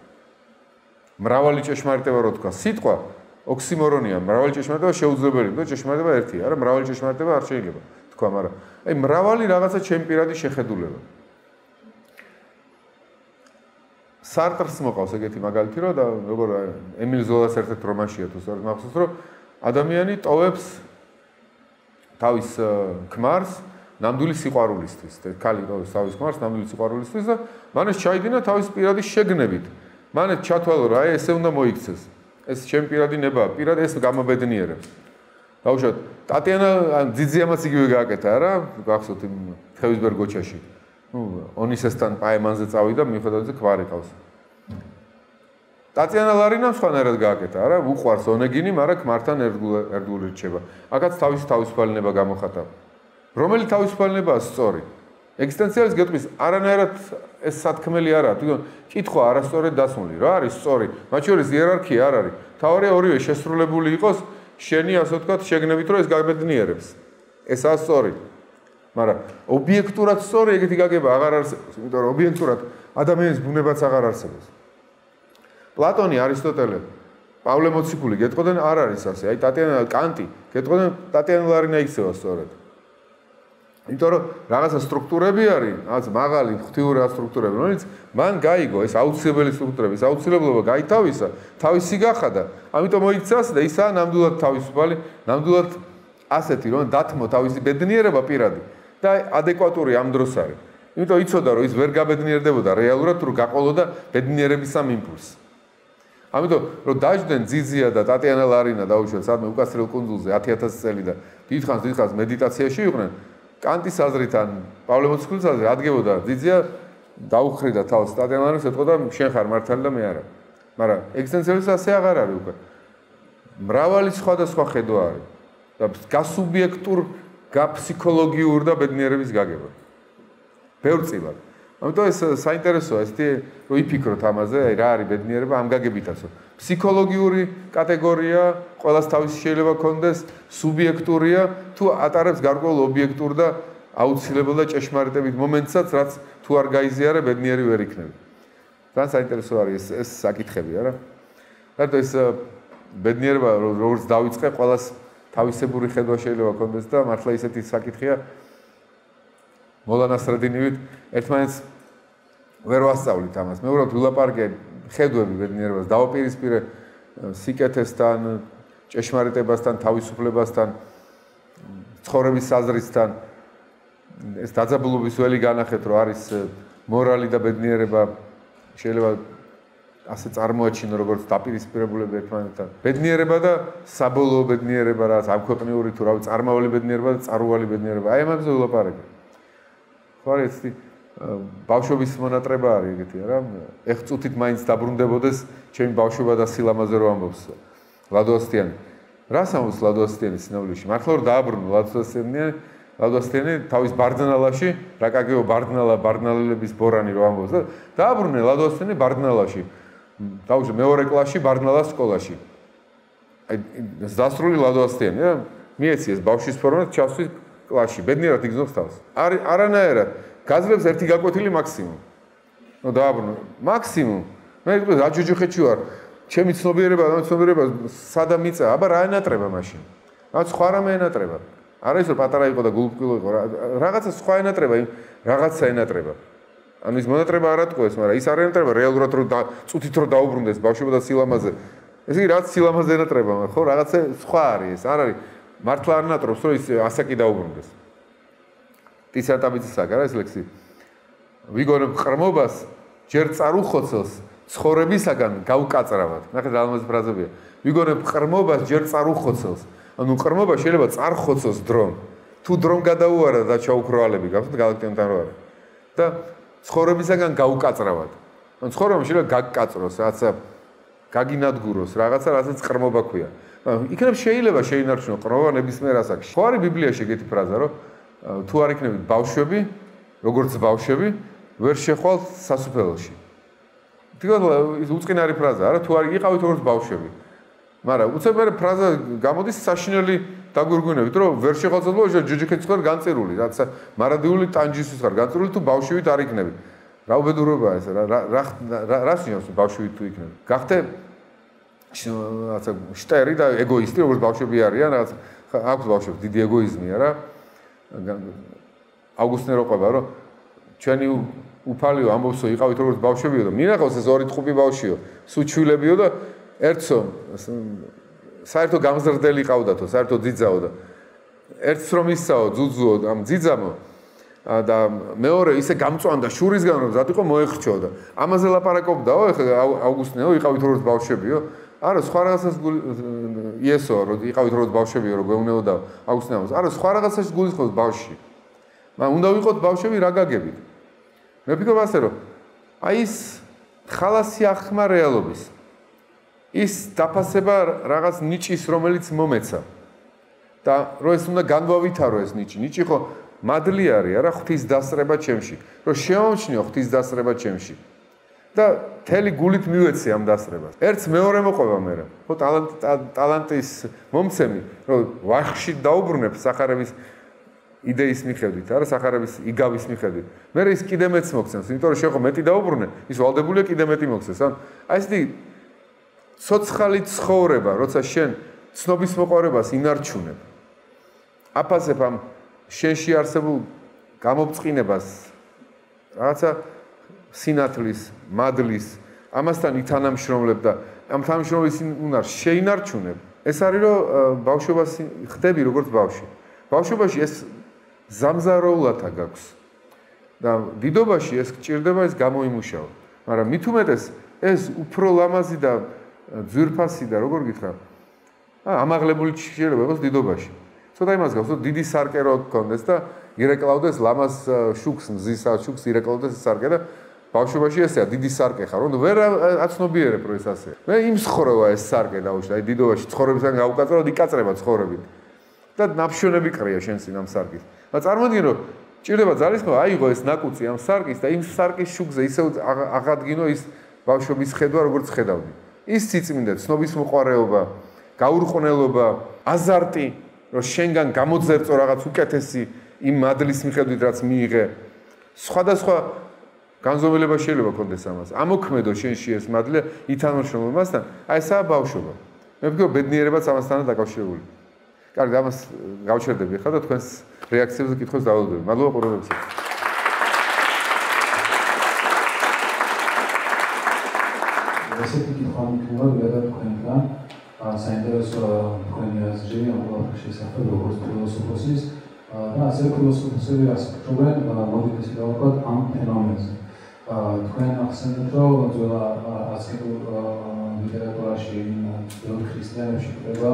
მრავალი ჭეშმარიტება რო თქვა, სიტყვა ოქსიმორონია, მრავალი ჭეშმარიტება შეუძლებელია და ჭეშმარიტება ერთია, არა მრავალი ჭეშმარიტება არ შეიძლება თქვა, მაგრამ აი მრავალი რაღაცა ჩემი პირადი შეხედულება. სარტრს მოყავს ეგეთი მაგალითი, რომ და როგორ ემილ ზოლას ერთ-ერთ რომანშია თუ სწორედ მახსოვს, რომ ადამიანი ტოვებს თავის ქმარს ნამდვილი სიყვარულისთვის. ქალი ტოვებს თავის ქმარს ნამდვილი სიყვარულისთვის და მან ეს ჩაიდინა თავის პირადი შეგნებით. მან ჩათვალა, რომ აი ესე უნდა მოიქცეს. ეს ჩემი პირადი ნება, პირადი ეს გამობედნიერებს. დაუშვათ, ტატიანა ძიძიამაც იგივე გააკეთა, რა, გახსოვთ იმ თევისბერ გოჩაში. ონისესთან პაემანზე წავიდა, მიუხედავად იმისა, ქმარი ყავს. ტატიანა ლარინამ სხვანაირად გააკეთა, რა, უყვარს ონეგინი, მაგრამ ქმართან ერთგული რჩება. აქაც თავისი თავისუფალება გამოხატა. რომელი თავისუფალებაა სწორი? ეგზისტენციალის გეტყვის არანაირად ეს სათქმელი არაა, თვითონ კითხვა არასწორად დასმული. რა არის სწორი? მათ შორის იერარქია არ არის. თავარია ორივე შესრულებული იყოს, შენი ასე ვთქვათ, შეგნებით რომ ეს გაბედნიერებს. ესაა სწორი. მაგრამ ობიექტურად სწორი ეგეთი გაგება აღარ არსებობს, იმიტომ რომ ობიექტურად ადამიანის ბუნებაც აღარ არსებობს. პლატონი, არისტოტელე, პავლე მოციქული გეტყოდნენ არ არის ასე. აი ტატიანა კანტი გეტყოდნენ ტატიანა ლარინა იქცევა სწორად. იმიტომ რომ რაღაცა სტრუქტურები არის, რაღაც მაღალი ღვთიური სტრუქტურები, რომელიც მან გაიგო ეს აუცილებელი სტრუქტურები, ეს აუცილებლობა გაითავისა, თავისი გახადა. ამიტომ მოიქცა და ისაა ნამდვილად თავისუფალი, ნამდვილად ასეთი, რომ დათმო თავისი ბედნიერება პირადი და ადეკვატური ამ დროს არის. იმიტომ იცოდა, რომ ის ვერ გაბედნიერდებოდა რეალურად, თუ გაყოლოდა ბედნიერების ამ იმპულსს. ამიტომ რომ დაждდნენ ძიძია და ტატიანა ლარინა დაუშვათ სადმე უკასრიელ კუნძულზე 10000 წელი და დიდხანს მედიტაციაში იყვნენ. კანტის აზრით ან პავლე მოციქულის აზრით ადგებოდა ძიძია დაუხრიდა თავს სტატიონარს ეთქოდა შენ ხარ მართალი და მე არა. მაგრამ ეგზისტენციალიზმს ასე აღარ არის უკვე. მრავალი სხვადასხვა ხედვა არის და გასუბიექტურ, გაფსიქოლოგიურ და ბედნიერების გაგება. ბევრწილად. ამიტომ ეს საინტერესოა ესეთი რომ იფიქროთ ამაზე, აი რა არის ბედნიერება ამ გაგებითაცო. ფსიქოლოგიური კატეგორია, ყველას თავისი შეიძლება ქონდეს, სუბიექტურია, თუ ატარებს გარკვეულ ობიექტურ და აუცილებელ და ჭეშმარიტებით მომენტსაც, რაც თუ არ გაიზიარე, ბედნიერი ვერ იქნები. ძალიან საინტერესო არის ეს საკითხები, არა? რატო ეს ბედნიერება როგორც დავიწყე, ყველას თავისებური ხედვა შეიძლება ქონდეს და მართლა ისეთი საკითხია მოლანასრედინივით ერთმანეთს ვერ ვასწავლით ამას. მე უბრალოდ ვილაპარაკე ხედვები ბედნიერებას, დავაპირისპირე სიკეთესთან, ჭეშმარიტებასთან, თავისუფლებასთან, ცხოვრების საზრისთან. ეს დაძაბულობის ველი განახეთ, რომ არის მორალი და ბედნიერება შეიძლება ასე წარმოაჩინო როგორც დაპირისპირებულები ერთმანეთთან. ბედნიერება და საბოლოო ბედნიერება, რაც ამქვეყნიური თუ რავი, წარმავალი ბედნიერება და წარუვალი ბედნიერება. აი ამაზე ვილაპარაკე. ხო არის ესეთი ბავშვობის მონატრება არის ეგეთი, არა? ეხ წუთით მაინც დაბრუნდებოდეს ჩემი ბავშვობა და სილამაზე რო ამბობს ლადოასტიანი. რას ამბობს ლადოასტიანი სინამდვილეში? მართლა რომ დააბრუნო ლადოასტიანი თავის ბარდნალაში, რა კაგეო ბარდნალების ბორანი რო ამბობს და დააბრუნე ლადოასტიანი ბარდნალაში. დაუშვე მეორე კლასში ბარდნალას სკოლაში. აი დასრული ლადოასტიანი, რა? მიეციეს ბავშვის ფორმას ჩასვის კლასში, ბედნიერად იგზნობს თავს. არანაირად გაძლევს ერთი გაკვეთილი მაქსიმუმ. ნუ დააბრუნო. მაქსიმუმ. მე ვიტყვი რა ჯუჯუხეთში ვარ. ჩემი ცნობიერება სადა მიწა, აბა რა ენატრება მაშინ? რაც სხვა რამე ენატრება. არა ის რომ პატარა იყო და გულუბრყილო იყო, რაღაცა სხვა ენატრება, რაღაცა ენატრება. ანუ ის მონატრება არ ატყუეს, მაგრამ ის არ ენატრება რეალურად რომ წუთით რომ დაუბრუნდეს ბავშვობა და სილამაზე. ესე იგი რაც სილამაზე ენატრება, ხო, რაღაცა სხვა არის ეს, არ არის მართლა არ ნატრობს რომ ის ასაკი დაუბრუნდეს. ტიცატაბიძის საგარა ეს ლექსი. ვიგონებ ყრმობას ჯერ წარუხოცელს ცხოვრებისაგან გავკაწრავად. ნახეთ რა ამაზე ფრაზებია. ვიგონებ ყრმობას ჯერ წარუხოცელს. ანუ ყრმობა შეიძლება წარხოცოს დრომ. თუ დრომ გადაუარა და ჩაუქროალები გახსოვთ გალაქტიონთან რო არის. და ცხოვრებისაგან გავკაწრავად. ანუ ცხოვრება შეიძლება გაგკაწროს, რაღაცა გაგინადგუროს, რაღაცა რასაც ყრმობა ქვია. იქნებ შეიძლება შეინარჩუნო ყრმობა ნებისმიერ ასაკში. ხო არის ბიბლიაში ეგეთი ფრაზა, რომ თუ არ იქნებით ბავშვები, როგორც ბავშვები, ვერ შეხვალთ სასუფეველში. თქო, ის უწყინარი ფრაზაა, არა? თუ არ იყავით როგორც ბავშვები. მაგრამ უცებარი ფრაზა გამოდის საშინელი დაგვირგვინებით, რომ ვერ შეხვალთ სასუფეველში, ჯუჯუხეთს ხარ განწერული, რაც მარადიული ტანჯისთვის ხარ განწერული, თუ ბავშვივით არ იქნებით. რა უბედურებაა ეს, რას ნიშნავს ბავშვი თუ იქნება? გახდე რაღაცა შტერი და ეგოისტი, როგორც ბავშვები არიან, რაღაც აქვს ბავშვებს დიდი ეგოიზმი, არა? აუგუსტინე რო ყვება, რომ ჩვენი უფალიო ამბობს, რომ იყავით როგორც ბავშვებიო და მინახავს ეს ორი ტყუპი ბავშვიო, სუჩვილებიო და ერთსო საერთო გამზრდელი ყავდათო, საერთო ძიძაო და ერთს რომ ისაო, ძუძუო ამ ძიძამო და მეორე ისე გამწვანდა შურისგან რომ ზად იყო მოეხრჩოდა. ამაზე ლაპარაკობდაო ეხლა აუგუსტინეო იყავით როგორც ბავშვებიო. არა სხვა რაღაცას იესო რომ იყავით როგორც ბავშვებიო რომ გვეუნეოდა აუგუსტინეოს. არა სხვა რაღაცას გულისხმობს ბავშვი. მაგრამ უნდა ვიყოთ ბავშვები რა გაგებით. მე ვფიქრობ ასე რომ აი ის ხალასი ახმა რეალობის. ის დაფასება რაღაც ნიჭის რომელიც მომეცა. და რომ ეს უნდა განვავითარო ეს ნიჭი. ნიჭი ხო მადლი არის, არა ღვთის დასწრება ჩემში. რომ შემოვჩნიო ღვთის დასწრება ჩემში. და მთელი გულით მივეცე ამ დასწრებას. ერთს მეორე მოყვება მე. ხო ტალანტის მომცემი, რომ ვახში დაუბრუნებ სახარების იდეის მიხედვით, არა სახარების იგავის მიხედვით. მე ის კიდე მეც მოგცემს, იმიტომ რომ შეხო მეტი დაუბრუნე, ის ვალდებულია კიდე მეტი მოგცეს. ან აი ესეთი ცოცხალი ცხოვრება, როცა შენ ცნობის მოყვარებას ინარჩუნებ. აფასებ ამ შენში არსებულ გამობწყინებას, რაღაცა სინათლის, მადლის, ამასთან ითანამშრომლებ და ამ თანამშრომლის უნარს შეინარჩუნებ. ეს არის რომ ბავშვობას ხდები როგორც ბავშვი. ბავშვობაში ეს ზამზაროულათა გაქვს. და დიდობაში ეს გჭირდება ეს გამოიმუშავა. მაგრამ მით უმეტეს ეს უფრო ლამაზი და ძვირფასი და როგორ გითხრა? ამაღლებული შეიძლება იყოს დიდობაში. ცოტა იმას გავს, რომ დიდი სარკე რო გქონდეს და ირეკლავდეს ლამას შუქს, მზის შუქს ირეკლავდეს სარკე და ბავშვობაში ესეა დიდი სარკე ხარ, რომ ვერ აცნობიერებ რო ეს ასე. მე იმ ცხოვრება ეს სარკე დაუშვა, აი დიდობაში ცხოვრებისგან გავუკაცრავ, იკაწრება ცხოვრებით. და ნაფშონები ყრია შენ წინ ამ სარკის. და წარმოიდგინე რომ ჭირდება ძალისხმევა აიღო ეს ნაკუცი ამ სარკის და იმ სარკის შუქზე ისევ აღადგინო ის ბავშვობის ხედვა როგორც ხედავდი. ის სიწმინდე, ცნობის მოყვარეობა, გაურყვნელობა, აზარტი, რომ შენგან გამოძერწო რაღაც უკეთესი იმ მადლის მიხედვით რაც მიიღე. სხვადასხვა განზომილება შეიძლება გქონდეს ამას. ამოქმედო შენში ეს მადლი ითანმშრომლო მასთან. აი ესაა ბავშვობა. მე ვფიქრობ ბედნიერებაც ამასთანაა დაკავშირებული. კარგი, ამას გავჩერდები ხა და თქვენს რეაქციებზე კითხვებს დავალდებები. მადლობა ყურებებისთვის. ესეთი კითხვა მქონდა თქვენთან. საინტერესო თქვენი აზრი ამ შესახებ როგორც ფილოსოფოსის და ასე ფილოსოფოსები ასწავლენ მოდით ისე დავუკვირდეთ ამ ფენომენზე. თქვენ ახსენეთ რომ ძველ ასკეტურ ლიტერატურაში ძველ ქრისტიანებში ხდება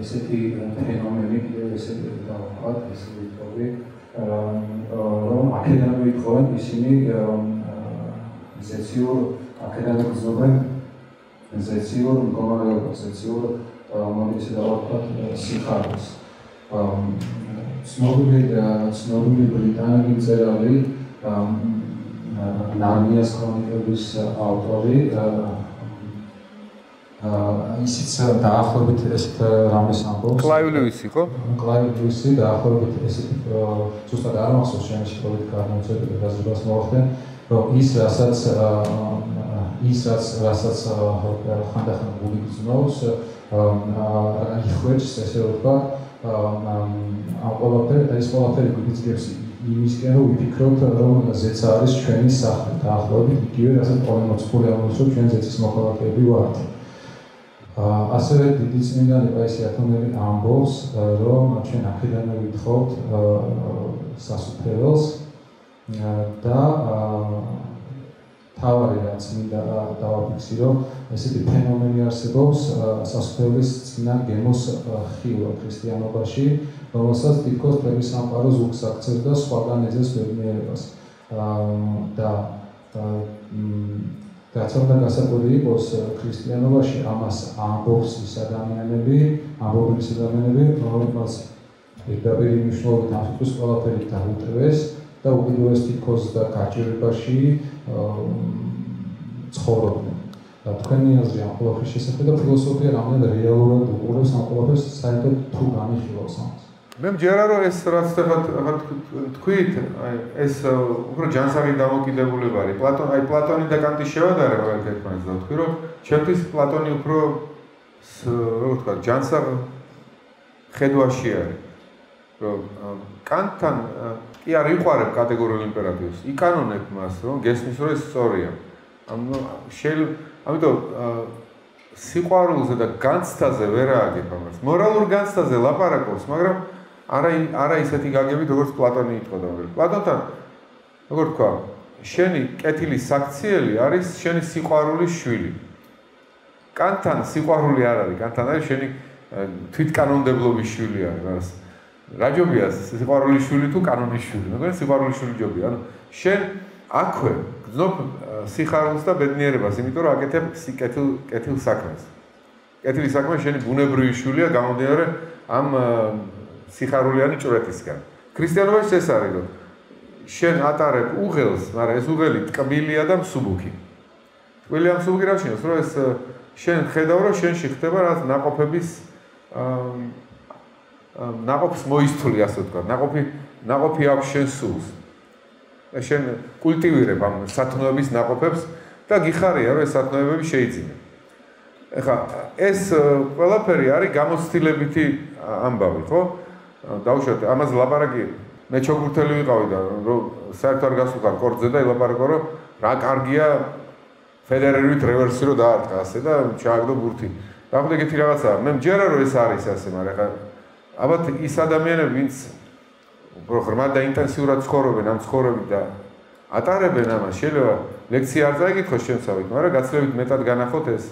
ესეთი ფენომენი კიდევ ესეთი დავუკვირდეთ ესეთი ტიპი რომ აკადემიურად ითხოვენ ისინი ზეციურ აკადემიკურ ზოგან ზეციურ მდგომარეობას, ზეციურ მოდით ისე დავუკვირდეთ სიხარულს. ცნობილი ბრიტანელი მწერალი ნარმიას ქრონიკების ავტორი ისიც დაახლოებით ესეთ რამეს ამბობს. კლაივ ლუისი ხო? კლაივ ლუისი დაახლოებით ესეთ ზუსტად არ მახსოვს ჩემი შეკობით განმოწყვეტილი გაზრდას მოახდენ, რომ ის რასაც ხანდახან გული გრძნობს, იხვეჭს ესე ვთქვა ეს ყველაფერი გვიძგებს იმისკენ რომ ვიფიქროთ რომ ზეცა არის ჩვენი სახლი დაახლოებით იგივე რასაც პოლემოცხული ამბობს რომ ჩვენ ზეცის მოქალაქეები ვართ. ასევე დიდი წმინდანი პაისი ათონელი ამბობს რომ ჩვენ აქედანვე ვითხოვთ სასუფეველს და თავარი რაც მინდა დავაფიქსირო ესეთი ფენომენი არსებობს სასუფეველის წინან გემოს ხილვა ქრისტიანობაში რომელსაც თითქოს მთელი სამყარო ზურგს აქცევს და სხვაგან ეძებს ბედნიერებას და რაც უნდა გასაკვირი იყოს ქრისტიანობაში ამას ამბობს ის ადამიანები რომელსაც პირდაპირ მნიშვნელობით ამის ყველაფერი დაუტევეს და უკიდურეს თითქოს და გაჭირებაში ცხოვრობდნენ. თქვენი აზრი ამ ყველაფრის შესახებ და ფილოსოფია რამდენად რეალურად უყურებს ამ ყველაფერს საერთოდ თუ განიხილავს ამას. მე მჯერა რომ ეს რაც თქვით, ეს უფრო ჯანსაღი დამოკიდებულება არის. პლატონი და კანტის შევადარება ერთმანეთს და თქვი რომ ჩემთვის პლატონი უფრო როგორ ვთქვა, ჯანსაღ ხედვაში არის. რომ კანტთან კი არ იყვარებ კატეგორიულ იმპერატივს, იკანონებ მას, რომ გესმის რომ ეს სწორია. ამიტომ სიყვარულზე და განცდაზე ვერ ააგებ ამას. მორალურ განცდაზე ლაპარაკობს, მაგრამ არა ისეთი გაგებით, როგორც პლატონი იტყოდა. პლატონთან, როგორ ვთქვა, შენი კეთილის საქციელი არის შენი სიყვარულის შვილი. კანტთან სიყვარული არ არის, კანტთან არის შენი თვითკანონმდებლობის შვილი არის. რა ჯობია სიყვარულის შვილი თუ კანონის შვილი? მეგონა სიყვარულის შვილი ჯობია. ანუ შენ აქვე გძნობ სიხარულს და ბედნიერებას, იმიტომ რომ აკეთებ კეთილ საქმეს. კეთილი საქმე შენი ბუნებრივი შვილია გამომდინარე ამ სიხარულიანი ჭვრეთისგან. ქრისტიანობაში ეს არის, რომ შენ ატარებ უღელს, მაგრამ ეს უღელი ტკბილია და მსუბუქი. ტკბილი და მსუბუქი რა შენიშნავს, რომ ეს შენ ხედავ, რომ შენში ხდება რაღაც ნაყოფების ნაყოფს მოისთული, ასე ვთქვა, ნაყოფი აქვს შენ სულს. შენ კულტივირებ ამ სათნოების ნაყოფებს და გიხარია, რომ ეს სათნოებები შეიძინე. ეხლა ეს ყველაფერი არის გამოცდილებითი ამბავი, ხო? დავუშვათ, ამაზე ლაპარაკი მე ჩოგურთელი ვიყავი და რომ საერთოდ არ გასულიყარ კორტზე და ელაპარაკო, რომ რა კარგია ფედერერით რევერსი რო დაარტყა ასე და ჩააგდო ბურთი. დაახლოებით ეგეთი რაღაცაა. მე მჯერა რომ ეს არის ასე, მაგრამ ეხლა ალბათ ის ადამიანები, ვინც უფრო ღრმად და ინტენსიურად ცხოვრობენ ამ ცხოვრებით და ატარებენ ამას, შეიძლება ლექცია არ წაიკითხოს შემსავით, მაგრამ გაცილებით მეტად განახოთ ეს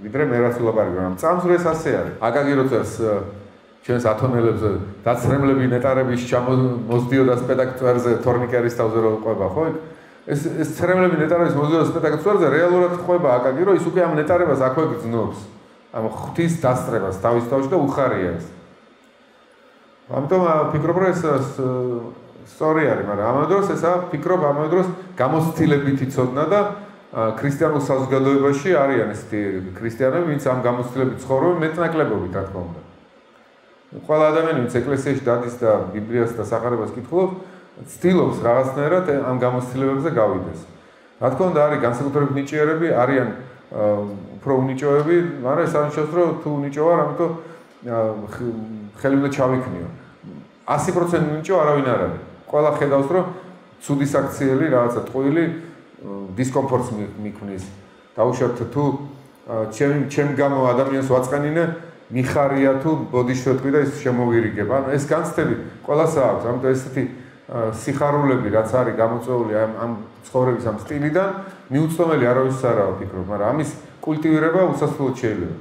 ვიდრე მე რაც ვლაპარაკობ. წამს რო ეს ასე არის. აკაკი როცა ჩვენს ათონელებზე დაცრემლები ნეტარების ჩამოსდიოდა სპექტაკლზე თორნიკერის თავზე რო ყვება, ხო? ეს ცრემლები ნეტარების მოსდიოდა სპექტაკლზე რეალურად ყვება აკაკი, რომ ის უკვე ამ ნეტარებას აქვე გრძნობს. ამ ღვთის დასწრებას თავის თავში და უხარია ეს. ამიტომ ფიქრობ, რომ ეს სწორი არის, მაგრამ ამავე დროს ესა ფიქრობ, ამავე დროს გამოცდილებითი ცოდნა და ქრისტიანულ საზოგადოებაში არიან ესეთი ქრისტიანები, ვინც ამ გამოცდილებით ცხოვრობენ მეტნაკლებობით, რა თქმა უნდა. ყველა ადამიანი, ვინც ეკლესიაში დადის და ბიბლიას და საყარებას კითხულობს, ცდილობს რაღაცნაირად ამ გამოცდილებებზე გავიდეს. რა თქმა უნდა, არის განსაკუთრებით ნიჭიერები, არიან უფრო უნიჭოები, მაგრამ ეს არნიშნავს, რომ თუ უნიჭო ვარ, ამიტომ ხელი უნდა ჩავიქნიო. 100% უნიჭო არავინ არ არის. ყველა ხედავს, რომ ცუდი საქციელი, რაღაცა ტყუილი დისკომფორტს მიქმნის. დაუშვათ თუ ჩემ გამო ადამიანს ვაწყენინე, მიხარია თუ ბოდიშვეტყვი და ის შემოვირიგება. ანუ ეს განცდები ყველას აქვს. ამიტომ ესეთი სიხარულები, რაც არის გამოწვეული ამ ცხოვრების ამ სტილიდან, მიუწვდომელი არავის არ ვფიქრობ, მაგრამ ამის კულტივირება უსასრულოდ შეიძლება.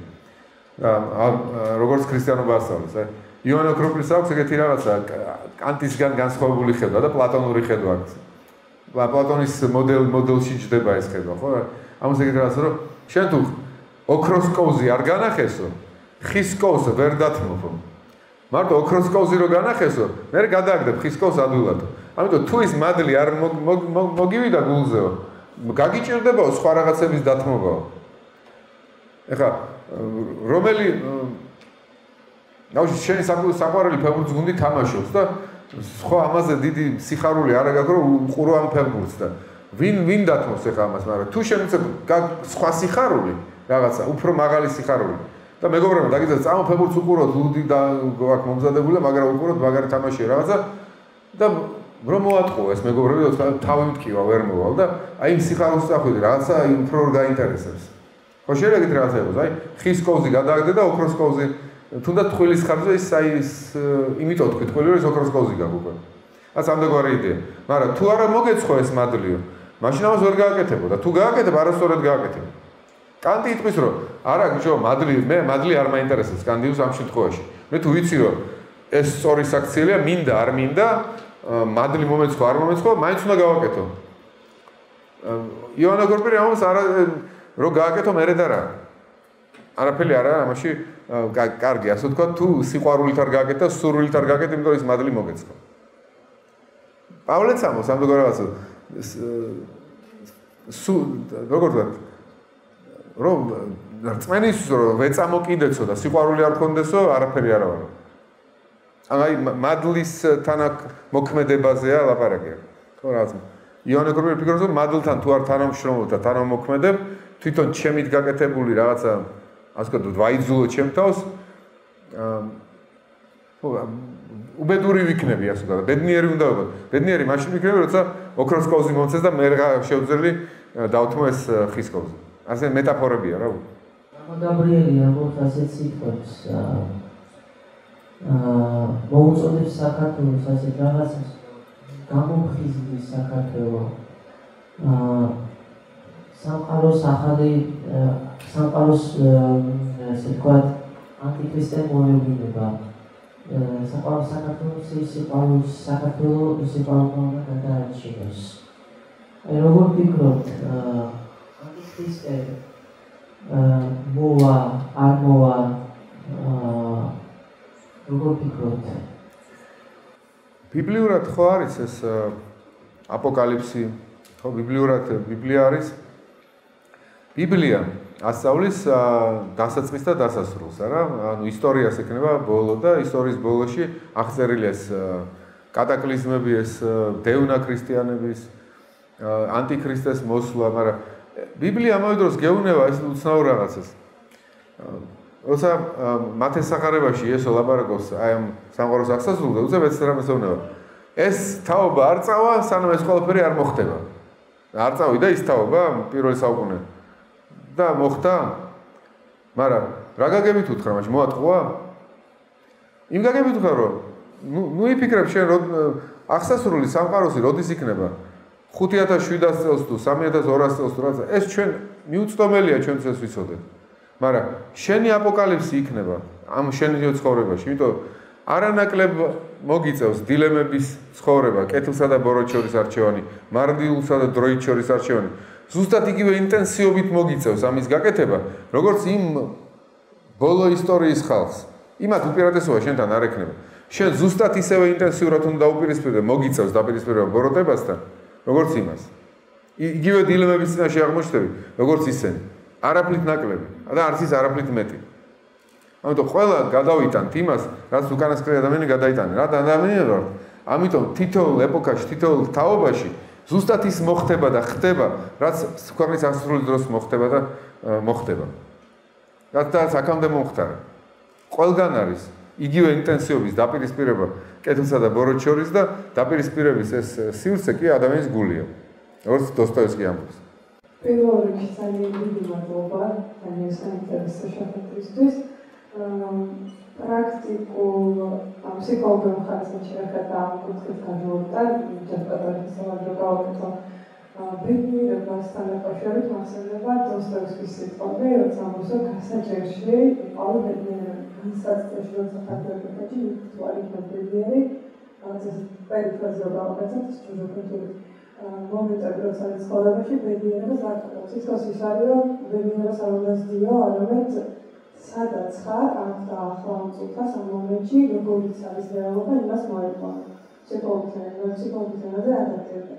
როგორც ქრისტიანობა ასწავლეს, იოანე ოქროპლის აქვს ეგეთი რაღაცა კანტისგან განსხვავებული ხედვა და პლატონური ხედვა აქვს. პლატონის მოდელში ჯდება ეს ხედვა, ხო? ამას ეგეთი რაღაცა, რომ შენ თუ ოქროს კოვზი არ განახესო, ხის კოვს ვერ დათმობ. მარტო ოქროს კოვზი რო განახესო, მე გადააგდებ ხის კოვს ადვილად. ამიტომ თუ ის მადლი არ მოგივიდა გულზეო, გაგიჭირდებაო სხვა რაღაცების დათმობაო. ეხლა რომელი ნაუში შენი საყვარელი ფეხბურთის გუნდი თამაშობს და სხვა ამაზე დიდი სიხარული არ აქვს რომ უყურო ამ ფეხბურთს და ვინ დათმობს ეხლა ამას, მაგრამ თუ შენ სხვა სიხარული რაღაცა უფრო მაღალი სიხარული და მეგობრებო დაგიძახეთ წამო ფეხბურთს უყუროთ ლუდი და აქ მომზადებული მაგრამ უყუროთ მაგარი თამაშია რაღაცა და რომ მოატყო ეს მეგობრები თავი მткиვა ვერ მოვალ და აი იმ სიხარულს წახვიდი რაღაცა უფრო რომ გაინტერესებს ხო შეიძლება ეგეთ რაღაცა იყოს აი ხის კოვზი გადააგდე და ოქროს კოვზი თუნდაც ტყუილის ხარჯზე ის აი ის იმიტომ თქვი ტყუილი რომ ის ოქროს კოვზი გაქვს უკვე რაც ამდაგვარი იდეა მაგრამ თუ არა მოგეცხო ეს მადლიო მაშინ ამას ვერ გააკეთებო და თუ გააკეთებ არასწორად გააკეთებ კანტი იტყვის რომ არა ბიჭო მადლი არ მაინტერესებს კანტიუს ამ შემთხვევაში მე თუ ვიცი რომ ეს სწორი საქციელია მინდა არ მინდა მადლი მომეცხო არ მომეცხო მაინც უნდა გავაკეთო იონა გორპერი ამას არა რომ გააკეთო მერე და რა არაფერი არა ამაში კარგი ასე ვთქვა თუ სიყვარულით არ გააკეთე და სურვილით არ გააკეთე იმიტომ ის მადლი მოგეცხო პავლეც ამბობს ამ რაღაცა როგორ ვთქვა რომ რწმენის რომ ვეწამოკიდეცო და სიყვარული არ გქონდესო არაფერი არა ვარო აი მადლის თანამოქმედებაზეა ლაპარაკი ხო რაღაც იონე გორპერი ფიქრობს რომ მადლთან თუ არ თანამშრომლობ და თანამოქმედებ თვითონ ჩემით გაკეთებული რაღაცა ასე ვთქვათ ვაიძულო ჩემ თავს უბედური ვიქნები ასე ვთქვათ ბედნიერი უნდა ვიყო ბედნიერი მაშინ ვიქნები როცა ოქროს კოვზი მომცეს და მე შევძელი დავთმო ეს ხის კოვზი ასე მეტაფორებია რა გამოდაბრიელია როგორც ასეთ სიტყვებს მოუწოდებს საქართველოს ასეთ რაღაცას გამომხიზნის საქართველო სამყაროს ახალი სამყაროს ასე ვთქვათ ანტიქრისტე მოვლენა სამყაროს საქართველოს სიყვარულმა გადაარჩინოს აი როგორ ფიქრობთ ანტიქრისტე მოვა არ მოვა როგორ ფიქრობთ ბიბლიურად ხო არის ეს აპოკალიფსი ხო ბიბლიურად ბიბლია არის ბიბლია ასწავლის დასაწყის და დასასრულს არა ანუ ისტორიას ექნება ბოლო და ისტორიის ბოლოში აღწერილი ეს კატაკლიზმები ეს დევნა ქრისტიანების ანტიქრისტეს მოსვლა მაგრამ ბიბლია ამავე დროს გეუბნება ეს უცნაურ რაღაცას როცა მათეს სახარებაში იესო ლაპარაკობს აი ამ სამყაროს აღსასრულზე უცებ ეს რამეს ეუბნება ეს თაობა არ წავა სანამ ეს ყველაფერი არ მოხდება არ წავიდა ის თაობა პირველ საუკუნეში და მოხდა მაგრამ რა გაგებით უთხრა მაშინ მოატყუა იმ გაგებით უთხრა რომ ნუ იფიქრებ შენ რომ აღსასრული სამყაროსი როდის იქნება 5700 წელს თუ 3200 წელს თუ რაღაცა ეს ჩვენ მიუწვდომელია ჩვენც ეს ვიცოდეთ მაგრამ შენი აპოკალიფსი იქნება ამ შენიო ცხოვრებაში. იმიტომ არანაკლებ მოგიწევს დილემების ცხოვრება, კეთილსა და ბოროტ შორის არჩევანი, მარდილსა და დროით შორის არჩევანი. ზუსტად იგივე ინტენსივობით მოგიწევს ამის გაკეთება, როგორც იმ ბოლო ისტორიის ხალხს. იმათ უპირატესობა შენთან არ ექნება. შენ ზუსტად ისევე ინტენსიურად უნდა დაუპირისპირდე მოგიწევს დაპირისპირება ბოროტებასთან, როგორც იმას. იგივე დილემების წინაშე აღმოჩნდები, როგორც ისინი. არაფრით ნაკლები და არც ის არაფრით მეტი. ამიტომ ყველა გადავიტანთ იმას, რაც უკანასკნელი ადამიანი გადაიტანა. რა ადამიანები ვართ? ამიტომ თითოეულ ეპოქაში, თითოეულ თაობაში ზუსტად ის მოხდება და ხდება, რაც ქვეყნის ასრული დროს მოხდება და მოხდება. რაც აქამდე მომხდარა. ყველგან არის იგივე ინტენსივობის დაპირისპირება კეთილსა და ბოროტ შორის და დაპირისპირების ეს სივრცე კი ადამიანის გულია. როგორც დოსტოევსკი ამბობს. პირველ რიგში ძალიან დიდი მადლობა ძალიან საინტერესო შეხვედრისთვის. პრაქტიკულ ფსიქოლოგიურ ხარისხში შეხედა ამ კუთხით გადავიდა ჯერპატარის სამართლო გავაკეთო ბედნიერებასთან დაკავშირებით მახსენდება დოსტოევსკის სიტყვები, როცა ამბობს გასაჭირში იყო ბედნიერება განსაცდელში როცა ხარჯებაში მითვარი ბედნიერი რაც ეს პერიფრაზა გავაკეთოთ სტრუქტურული მომენტები როცა ცხოვრებაში ბედნიერებას აკეთებს ის ის არის რომ ბედნიერებას არ უნდა ზდიო არამედ სადაც ხარ ამ დაახლოებით წუთას ამ მომენტში როგორიც არის რეალობა იმას მოიყვანა ფსიქოლოგიურად ადაპტირება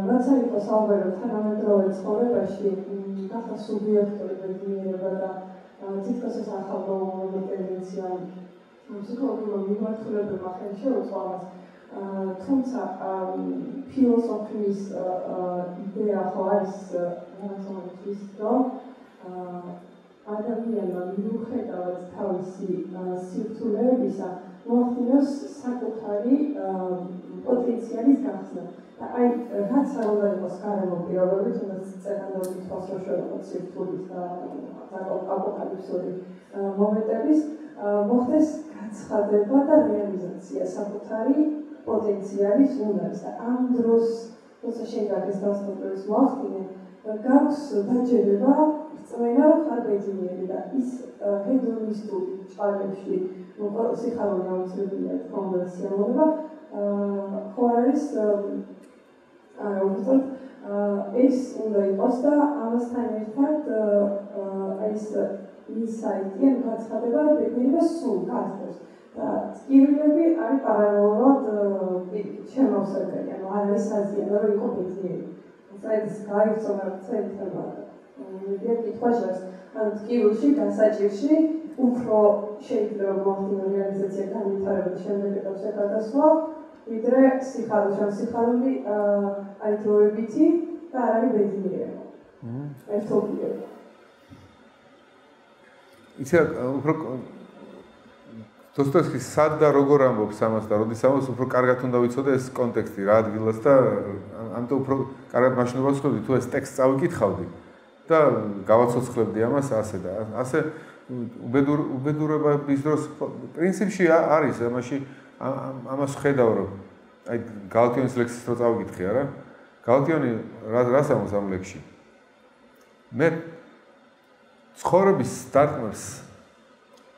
რაცა იყო საუბარი თანამედროვე ცხოვრებაში გახდა სუბიექტური ბედნიერება და თითქოს ეს ახალგაზრდა ტენდენცია ფსიქოლოგიურ მიმართულებებმა ხელს შეუწყო თუმცა ფილოსოფიის იდეა ხო არის რაღაცა რომ ადამიანმა მიუხედავად თავისი სირთულეებისა მოახდინოს საკუთარი პოტენციალის გახსნა და აი რაც არ უნდა იყოს გარემო პირობები თუნდაც წერანდობით ფასოშოროთ სირთულის და აპოკალიფსური მომენტების მოხდეს გაცხადება და რეალიზაცია საკუთარი პოტენციალის უნარს და ამ დროს როცა შეგაგეს დასწრების მოახდინე გაქვს დაჯერება წმენა ხარ ბედნიერი და ის ჰედონისტური ჭარბებში სიხარული აუცილებელია თქონდა სიამოვნება ხო არის უბრალოდ ეს უნდა იყოს და ამასთან ერთად ეს ინსაიტი ან გაცხადება ბედნიერებას სულ გასწევს და ტკივილები არის პარალელურად შემავსებელი ანუ არ არის საზიანო რომ იყო ბედნიერი ეს გაიცონა ცენტრმა კითხვაშას ან ტკივილში გასაჭირში უფრო შეიძლება მოხდინო რეალიზაცია განვითარების შემდეგ ეტაპზე გადასვლა ვიდრე სიხარული აი დროებითი და არ არის ბედნიერება ერთობლიობა იცი უფრო დოსტოევსკი სად და როგორ ამბობს ამას და როდის ამბობს უფრო კარგად უნდა ვიცოდე ეს კონტექსტი რა ადგილას და ამიტომ უფრო კარგად მაშინ ვასწავლდი თუ ეს ტექსტს წავიკითხავდი და გავაცოცხლებდი ამას ასე და ასე უბედურების დროს პრინციპში არის ამაში ამას ხედავ რომ აი გალკიონის ლექსის რო წავიკითხე არა გალკიონი რას ამბობს ამ ლექსში მე ცხოვრების დარტყმებს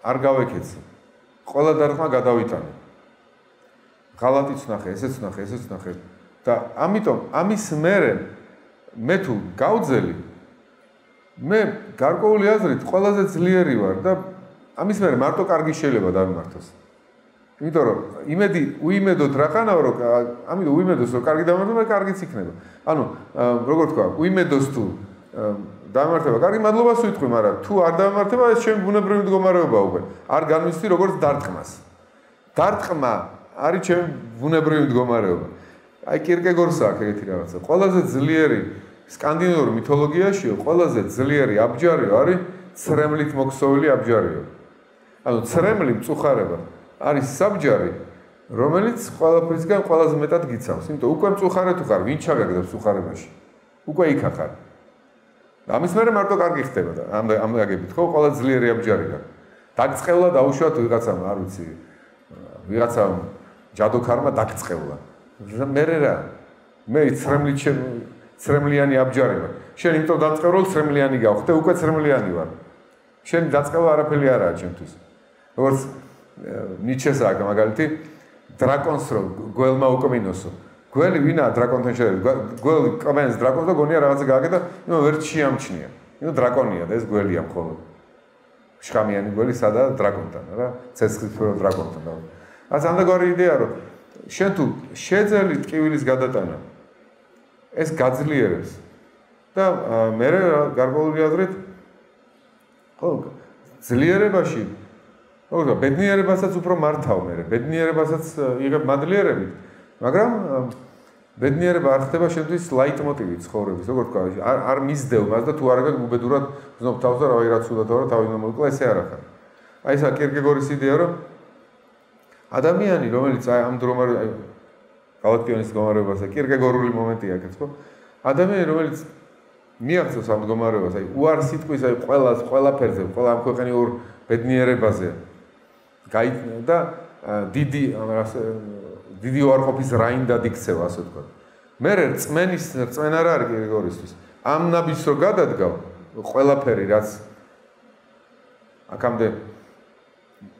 არ გავეკეცი ყველა დარტყმა გადავიტანე ღალატიც ნახე ესეც ნახე და ამიტომ ამის მერე მე თუ გავძელი მე გარკვეული აზრით ყველაზე ძლიერი ვარ და ამის მერე მარტო კარგი შეიძლება დავიმართოს. იმიტომ რომ იმედი უიმედოთ რაყანაო რომ ამიტომ უიმედოს რომ კარგი დავიმართო, მე კარგიც იქნება. ანუ როგორ თქვა, უიმედოს თუ დავიმართება, კარგი მადლობას ვიტყვი, მაგრამ თუ არ დავიმართება, ეს ჩემი ბუნებრივი მდგომარეობა უკვე. არ განვიცდი როგორც დარტყმას. დარტყმა არის ჩემი ბუნებრივი მდგომარეობა. აი კირკეგორს აქვს ეგეთი რაღაცა. ყველაზე ძლიერი სკანდინავურ მითოლოგიაში ყველაზე ძლიერი აბჯარი არის ცრემლით მოქსოვილი აბჯარიო. ანუ ცრემლი მწუხარება არის საბჯარი, რომელიც ყველაფრისგან ყველაზე მეტად გიცავს. იმიტომ უკვე მწუხარე თუ ხარ, ვინ ჩაგაგდებს მწუხარებაში? უკვე იქ ხარ. ამის მერე მარტო კარგი ხდება და ამ აგებით ხო ყველა ძლიერი აბჯარი გაქვს. დაგწყევლა დაუშვათ ვიღაცამ, არ ვიცი. ვიღაცამ ჯადოქარმა დაგწყევლა. მერე რა? მე ცრემლიანი აბჯარი ვარ. შენ იმიტომ დამწყევრო ცრემლიანი გავხდე, უკვე ცრემლიანი ვარ. შენ დაწყება არაფერი არაა ჩემთვის. როგორც ნიჩესაა მაგალითი, დრაკონს რო გველმა უკმინოსო. გველი ვინაა დრაკონთან შედარებით? გველი კმენს დრაკონს და გონია რაღაცა გააკეთა, იმო ვერ შეამჩნია. იმო დრაკონია და ეს გველია მხოლოდ. შხამიანი გველი სადაა დრაკონთან რა, ცეცხლისფრო დრაკონთან და. რაც ამდაგარი იდეა რომ შენ თუ შეძელი ტკივილის გადატანა ეს გაძლიერებს და მე გარკვეული აზრით ხო ძლიერებაში ხო ბედნიერებასაც უფრო მართავ მე ბედნიერებასაც იღებ მადლიერებით მაგრამ ბედნიერება არ ხდება შენთვის ლაიტმოტივი ცხოვრების როგორ თქვა არ მისდევ მას და თუ არ აგებ უბედურად ვზნობ თავს და რავი რაც უნდა თავი თავი მომიკლა ესე არ ახარ აი ესა კირკეგორის იდეა რომ ადამიანი რომელიც აი ამ დრომარ გალაქტიონის მდგომარეობას აი კირკეგორული მომენტია აქაც ხო ადამიანი რომელიც მიაღწევს ამ მდგომარეობას აი უარ სიტყვის აი ყველაფერზე ყველა ამ ქვეყნის ორ ბედნიერებაზე გაიწნა და დიდი უარყოფის რაინდად იქცევა ასე ვთქვა მე რწმენა რა არის კირკეგორისთვის ამ ნაბიჯს რო გადადგავ ყველაფერი რაც აქამდე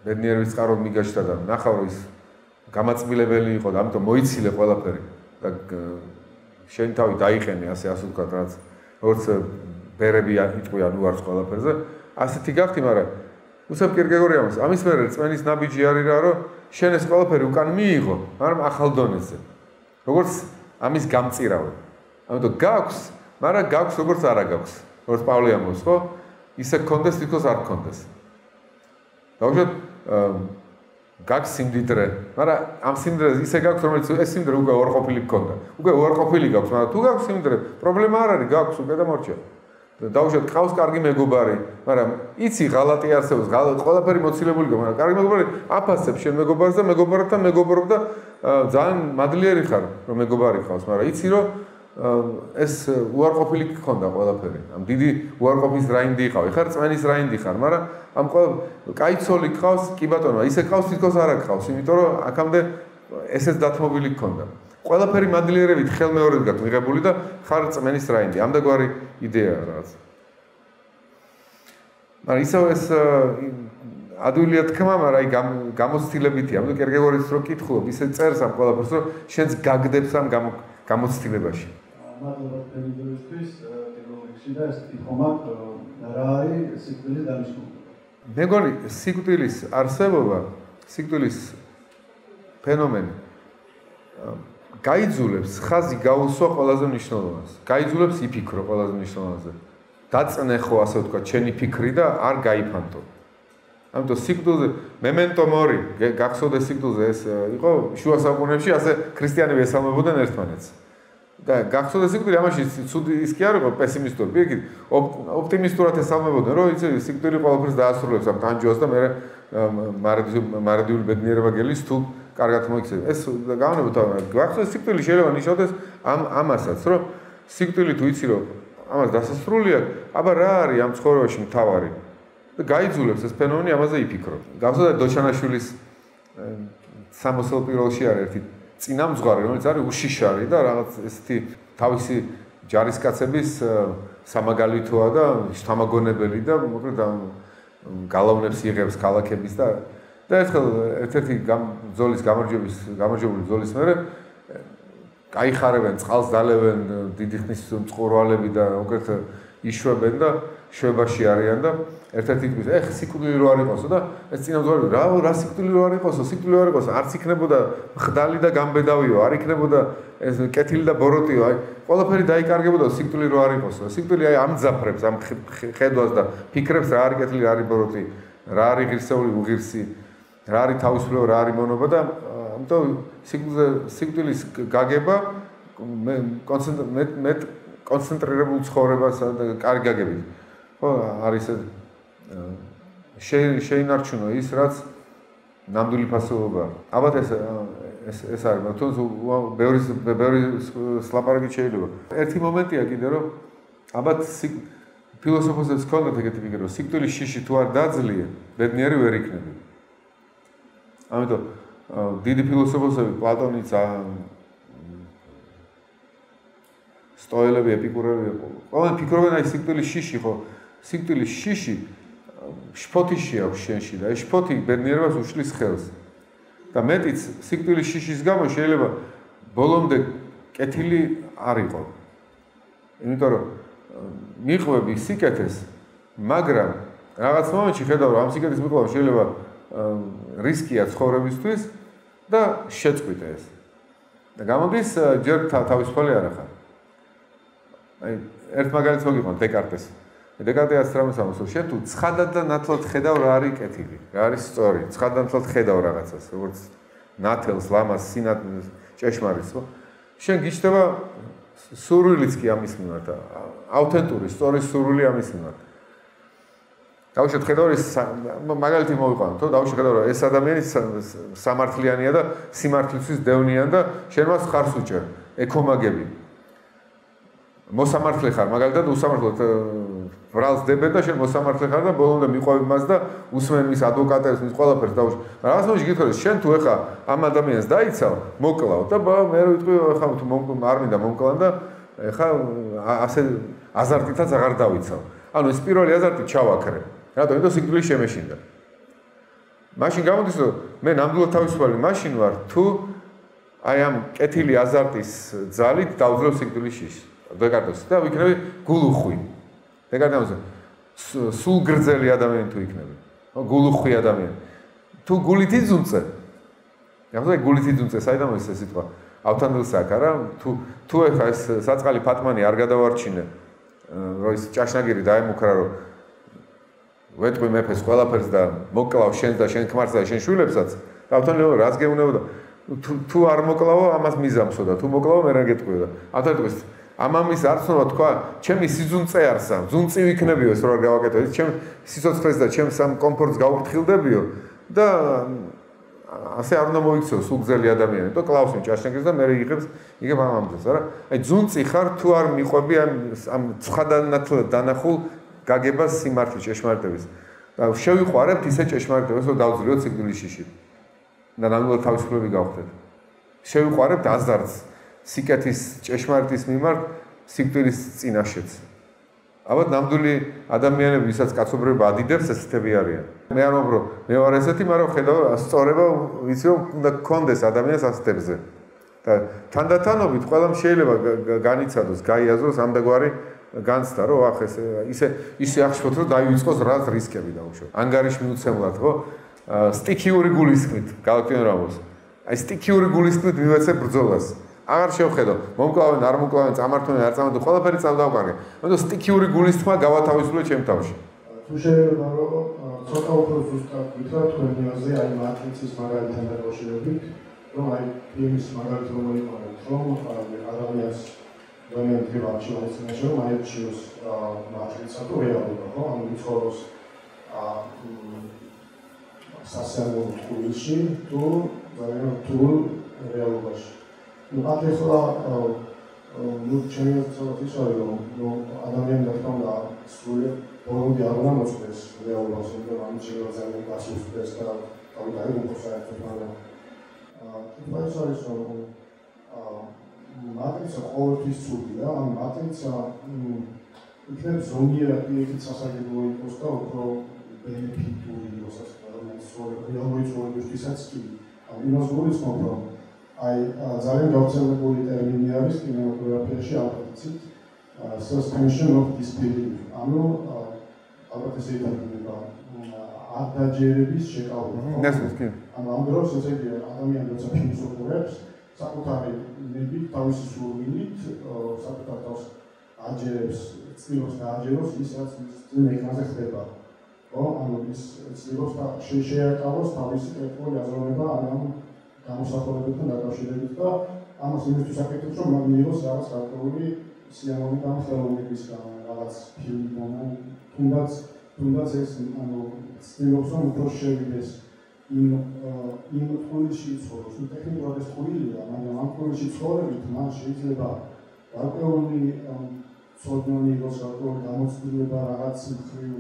ბედნიერების წყარო მიგაშთა და ნახავ ის გამაწმილებელი იყო და ამიტომ მოიცილე ყველაფერი და შენ თავი დაიყენე ასე ვთქვათ რაც როგორც ბერები იტყვიან უარს ყველაფერზე ასეთი გახდი მაგრამ უცებ კირკეგორი ამის მერე რწმენის ნაბიჯი არის რა რომ შენ ეს ყველაფერი უკან მიიღო მაგრამ ახალ დონეზე როგორც ამის გამწირავე ამიტომ გაქვს მაგრამ გაქვს როგორც არა გაქვს როგორც პავლე ამბობს ხო ისე გქონდეს თვითონ არ გქონდეს დავუშვათ გაქვს სიმდიდრე, მაგრამ ამ სიმდიდრეს ისე გაქვს, რომელიც ეს სიმდიდრე უკვე უარყოფილი გქონდა. უკვე უარყოფილი გაქვს, მაგრამ თუ გაქვს სიმდიდრე, პრობლემა არ არის, გაქვს უკვე და მორჩა. დავუშვათ, ყავს კარგი მეგობარი, მაგრამ იცი ღალატი არსებობს, ყველაფერი მოცილებული გქონდა, მაგრამ კარგი მეგობარი აფასებს შენ მეგობარს და მეგობართან მეგობრობ და ძალიან მადლიერი ხარ, რომ მეგობარი ყავს, მაგრამ იცი რომ ეს უარყოფილი გქონდა ყველაფერი. ამ დიდი უარყოფის რაინდი იყავი, ხარ წმენის რაინდი ხარ, მაგრამ ამ კაიცოლი გყავს, კი ბატონო, ისე გყავს, თითქოს არ გყავს, იმიტომ რომ აქამდე ესეც დათმობილი გქონდა. ყველაფერი მადლიერებით ხელმეორედ მიღებული და ხარ წმენის რაინდი. ამდაგვარი იდეაა რაღაც. მაგრამ ისევ ეს ადვილია თქმა, მაგრამ აი გამოცდილებითია. ამიტომ კირკეგორის რო კითხულობ, ისე წერს ამ ყველაფერს, რომ შენს გაგდებს ამ გამოცდილებაში. მადლობა პერიოდისთვის, პირველში და ეს კითხვა რა არის სიკვდილის დანიშნულება? მეგონი სიკვდილის არსებობა, სიკვდილის ფენომენი გაიძულებს ხაზი გაუსვა ყველაზე მნიშვნელოვანს. გაიძულებს იფიქრო ყველაზე მნიშვნელოვანზე. დაწნეხო ასე ვთქვა, ჩემი ფიქრი და არ გაიფანტო. ამიტომ სიკვდილზე memento mori, გახსოვდეს სიკვდილზე ეს იყო შუა საუკუნეებში ასე ქრისტიანები ესალმებოდნენ ერთმანეთს. და გახსოვდეს სიკვდილი ამაში ცუდი ის კი არ იყო პესიმისტური, პირიქით ოპტიმისტურად ესალმებოდნენ, რომ იცი სიკვდილი ყველაფერს დაასრულებს ამ თანჯოას და მე მარადიული ბედნიერება გელის თუ კარგად მოიქცევ. ეს გავანებოთ გახსოვდეს სიკვდილი შეიძლება ნიშნავდეს ამასაც, რომ სიკვდილი თუ იცი რომ ამას დასასრულია, აბა რა არის ამ ცხოვრებაში მთავარი? და გაიძულებს ეს ფენომენი ამაზე იფიქრო. გახსოვდა დოჩანაშვილის სამოსელ პირველში არის ერთი წინამძღვარი, რომელიც არის უშიშარი და რაღაც ესეთი თავისი ჯარისკაცების სამაგალითოა და შთამაგონებელი და მოკლედ გალავნებს იღებს ქალაქების და ერთხელ ერთ-ერთი გამარჯვებული ბრძოლის მერე გაიხარებენ, წყალს დალევენ დიდი ხნის მწყურვალები და მოკლედ იშვებენ და შვებაში არიან და ერთ-ერთი თქმის, სიკვდილი რო არ იყოსო და ეს წინამძღვარი რა სიკვდილი რო არ იყოსო, სიკვდილი არ იყოსო, არც იქნებოდა ხდალი და გამბედავიო, არ იქნებოდა ეს კეთილი და ბოროტიო, აი ყველაფერი დაიკარგებოდა სიკვდილი რო არ იყოსო. სიკვდილი აი ამძაფრებს ამ ხედვას და ფიქრებს რა არის კეთილი, რა არის ბოროტი, რა არის ღირსეული, უღირსი, რა არის თავისუფლება, რა არის მონობა და ამიტომ სიკვდილის გაგება მე კონცენტრირებულ ცხოვრებას და კარგი გაგებით. ხო, არის შეინარჩუნო ის, რაც ნამდვილი ფასობაა. ალბათ ეს არის, თუმცა ბევრი სლაპარაკი შეიძლება. ერთი მომენტია კიდე, რომ ალბათ ფილოსოფოსებს ჰქონდათ ეგეთი ფიქრი, რომ სიკვდილის შიში თუ არ დაძლია, ბედნიერი ვერ იქნები. ამიტომ დიდი ფილოსოფოსები, პლატონიც, სტოელები, ეპიკურები, ყველანი ფიქრობენ აი სიკვდილის შიში, ხო? სიკვდილის შიში შფოთი შეაქვს შენში და ეს შფოთი ბედნიერებას უშლის ხელს. და მეტიც სიკვდილის შიშის გამო შეიძლება ბოლომდე კეთილი არ იყო. იმიტომ რომ მიყვები სიკეთეს, მაგრამ რაღაც მომენტში ხედავ რომ ამ სიკეთის მიყოლა შეიძლება რისკია ცხოვრებისთვის და შეწყვიტე ეს. და გამოდის ჯერ თავისუფალი არ ახარ. აი ერთ მაგალითს მოგიყვანთ დეკარტეს. დეკარტე ასე რამეს ამბობს, რომ შენ თუ ცხადად და ნათლად ხედავ რა არის კეთილი, რა არის სწორი, ცხადად და ნათლად ხედავ რაღაცას, როგორც ნათელს, ლამას, სინათლეს, ჭეშმარიტს, ხო? შენ გიჩნდება სურვილიც კი ამის მიმართ, აუთენტური, სწორი სურვილი ამის მიმართ. დავუშვათ ხედავ ის მაგალითი მოვიყვანოთ, ხო? დავუშვათ ხედავ რომ ეს ადამიანი სამართლიანია და სიმართლისთვის დევნიან და შენ მას ხარს უჭერ, ეკომაგები. მოსამართლე ხარ, მაგალითად უსამართლოდ ბრალს დებენ და შენ მოსამართლე ხარ და ბოლომდე მიყვები მას და усმენ მის ადვოკატებს, მის ყველაფერს დავუშვ. რაღაც მომენტში გითხრათ, შენ თუ ეხა ამ ადამიანს დაიცავ, მოკლავ და მე ვიტყვი, ეხა თუ არ მინდა მომკლან და ეხა ასე აზარტითაც აღარ დავიცავ. ანუ ეს პირველი აზარტი ჩავაქრე. რატომ? იმიტომ სიკვდილი შემეშინდა. მაშინ გამოდის, რომ მე ნამდვილად თავისუფალი მაშინ ვარ, თუ აი ამ კეთილი აზარტის ძალით დავძლევ სიკვდილის შიშს. დეკარტეს და ვიქნები გულუხვი. დეკარტეს სულ გრძელი ადამიანი თუ იქნები. გულუხვი ადამიანი. თუ გულით იზუნწე. ახლა გულით იზუნწე, საიდან მოდის ეს სიტყვა? ავთანდილს აქ არა? თუ ეხა ეს საწყალი ფატმანი არ გადავარჩინე, რომ ის ჭაშნაგირი დაემუქრა, რომ ვეტყვი მეფეს ყველაფერს და მოკლავ შენს და შენ ქმარს და შენ შვილებსაც, ავთანდილო რას გეუნებოდა? თუ არ მოკლავო, ამას მიზამსო და თუ მოკლავო, მე რა გეტყვიო და ავთანდილოს ამამის არცნობა თქვა, ჩემი სიძუნწე არსა, ზუნწი ვიქნებიო ეს რო არ გავაკეთო, ეს ჩემ სიცოცხლეს და ჩემს ამ კომფორტს გავუფრთხილდებიო და ასე არ უნდა მოიქცეო სულგზელი ადამიანი, და კლავს იმ ჭაშნაგირს და მე იღებს ამამდენს, არა? აი ზუნწი ხარ თუ არ მიყვები ამ ცხადანათლად დანახულ გაგებას სიმართლის ჭეშმარიტების. და შევიყვარებთ ისე ჭეშმარიტებას, რომ დავძლიოთ სიკვდილის შიში. და ნამდვილად თავისუფლები გავხდეთ. შევიყვარებთ აზარტს სიკეთის ჭეშმარიტის მიმართ სიკვდილის წინაშეც. ალბათ ნამდვილი ადამიანები, ვისაც კაცობრიობა ადიდებს, ესეთები არიან. მე არ მომბრო, მე ვარ ესეთი, მაგრამ ხედავ სწორება, ვიცი რომ უნდა გქონდეს ადამიანს ასეთებზე. და თანდათანობით ყველამ შეიძლება განიცადოს, გაიაზროს ამდაგვარი განცდა, რომ ახ ისე აღშფოთო, რომ დაივიწყოს რაც რისკები დაუშვათ. ანგარიში მიუცემლად, ხო? სტიქიური გულისხმით, გავაკეთე რამოს. აი სტიქიური გულისხმით მივეცე ბრძოლას. აღარ შევხედო, მომკლავენ, არ მომკლავენ, წამართვენ, არ წამართვენ, ყველაფერი წავდავყარე. მაგრამ სტიქიური გულისხმა გავათავისუფლე ჩემ თავში. თუ შეიძლება რომ ცოტა უფრო ზუსტად ვთქვა თქვენზე აი მატრიცის მაგალითთან დაკავშირებით, რომ აი ფილმის მაგალითი რომ მოიყვანოთ, რომ ადამიანს ძალიან ძირაში მოიცნეს, რომ აი ჩიოს მატრიცა თუ რეალობა, ხო? ანუ იცხოვოს სასიამოვნო თბილისში თუ ძალიან რთულ რეალობაში. მათ ახლა ჩემი ცოტა ისაა რომ ადამიანი რა თქმა უნდა სრულად ბოლომდე არ უნდა მოწდეს რეალობას, იმიტომ რომ ამით შეიძლება ძალიან გასუსტდეს და თავი დაიღოს საერთოდ, მაგრამ თუმცა არის რომ მატრიცა ყოველთვის ცუდია, ან მატრიცა იქნებ ზომიერად ერთი სასაგებო იყოს და უფრო ბენეფიტური იყოს ასე რეალური ცხოვრებისთვისაც კი. იმას გულისხმობ, რომ აი ძალიან გავრცელებული ტერმინი არის კინემატოგრაფიაში ავტოცით suspension of disbelief. ანუ ალბათ ესე ითარგმნება ადაჯერების შეკავება. ანუ ამ დროს ესე იგი ადამიანი როცა ფილმს უყურებს, საკუთარი ნებით თავისი სურვილით საკუთარ თავს აჯერებს, ცდილობს დააჯეროს ის რაც წინ ეკრანზე ხდება. ანუ ის ცდილობს შეერკავოს თავისი კეთილი აზროვნება ამ გამოსახულებებთან დაკავშირებით და ამას იმისთვის აკეთებს, რომ მიიღოს რაღაც გარკვეული სიამოვნებანი და ხელოვნებისგან რაღაც ფილმი, თუნდაც ეს ცდილობს, რომ უფრო შევიდეს იმ ტყუილში ცხოვროს. ტექნიკურად ეს ტყუილია, მაგრამ ამ ტყუილში ცხოვრებით მან შეიძლება გარკვეული ცოდნა მიიღოს, გარკვეული გამოცდილება რაღაც მხრივ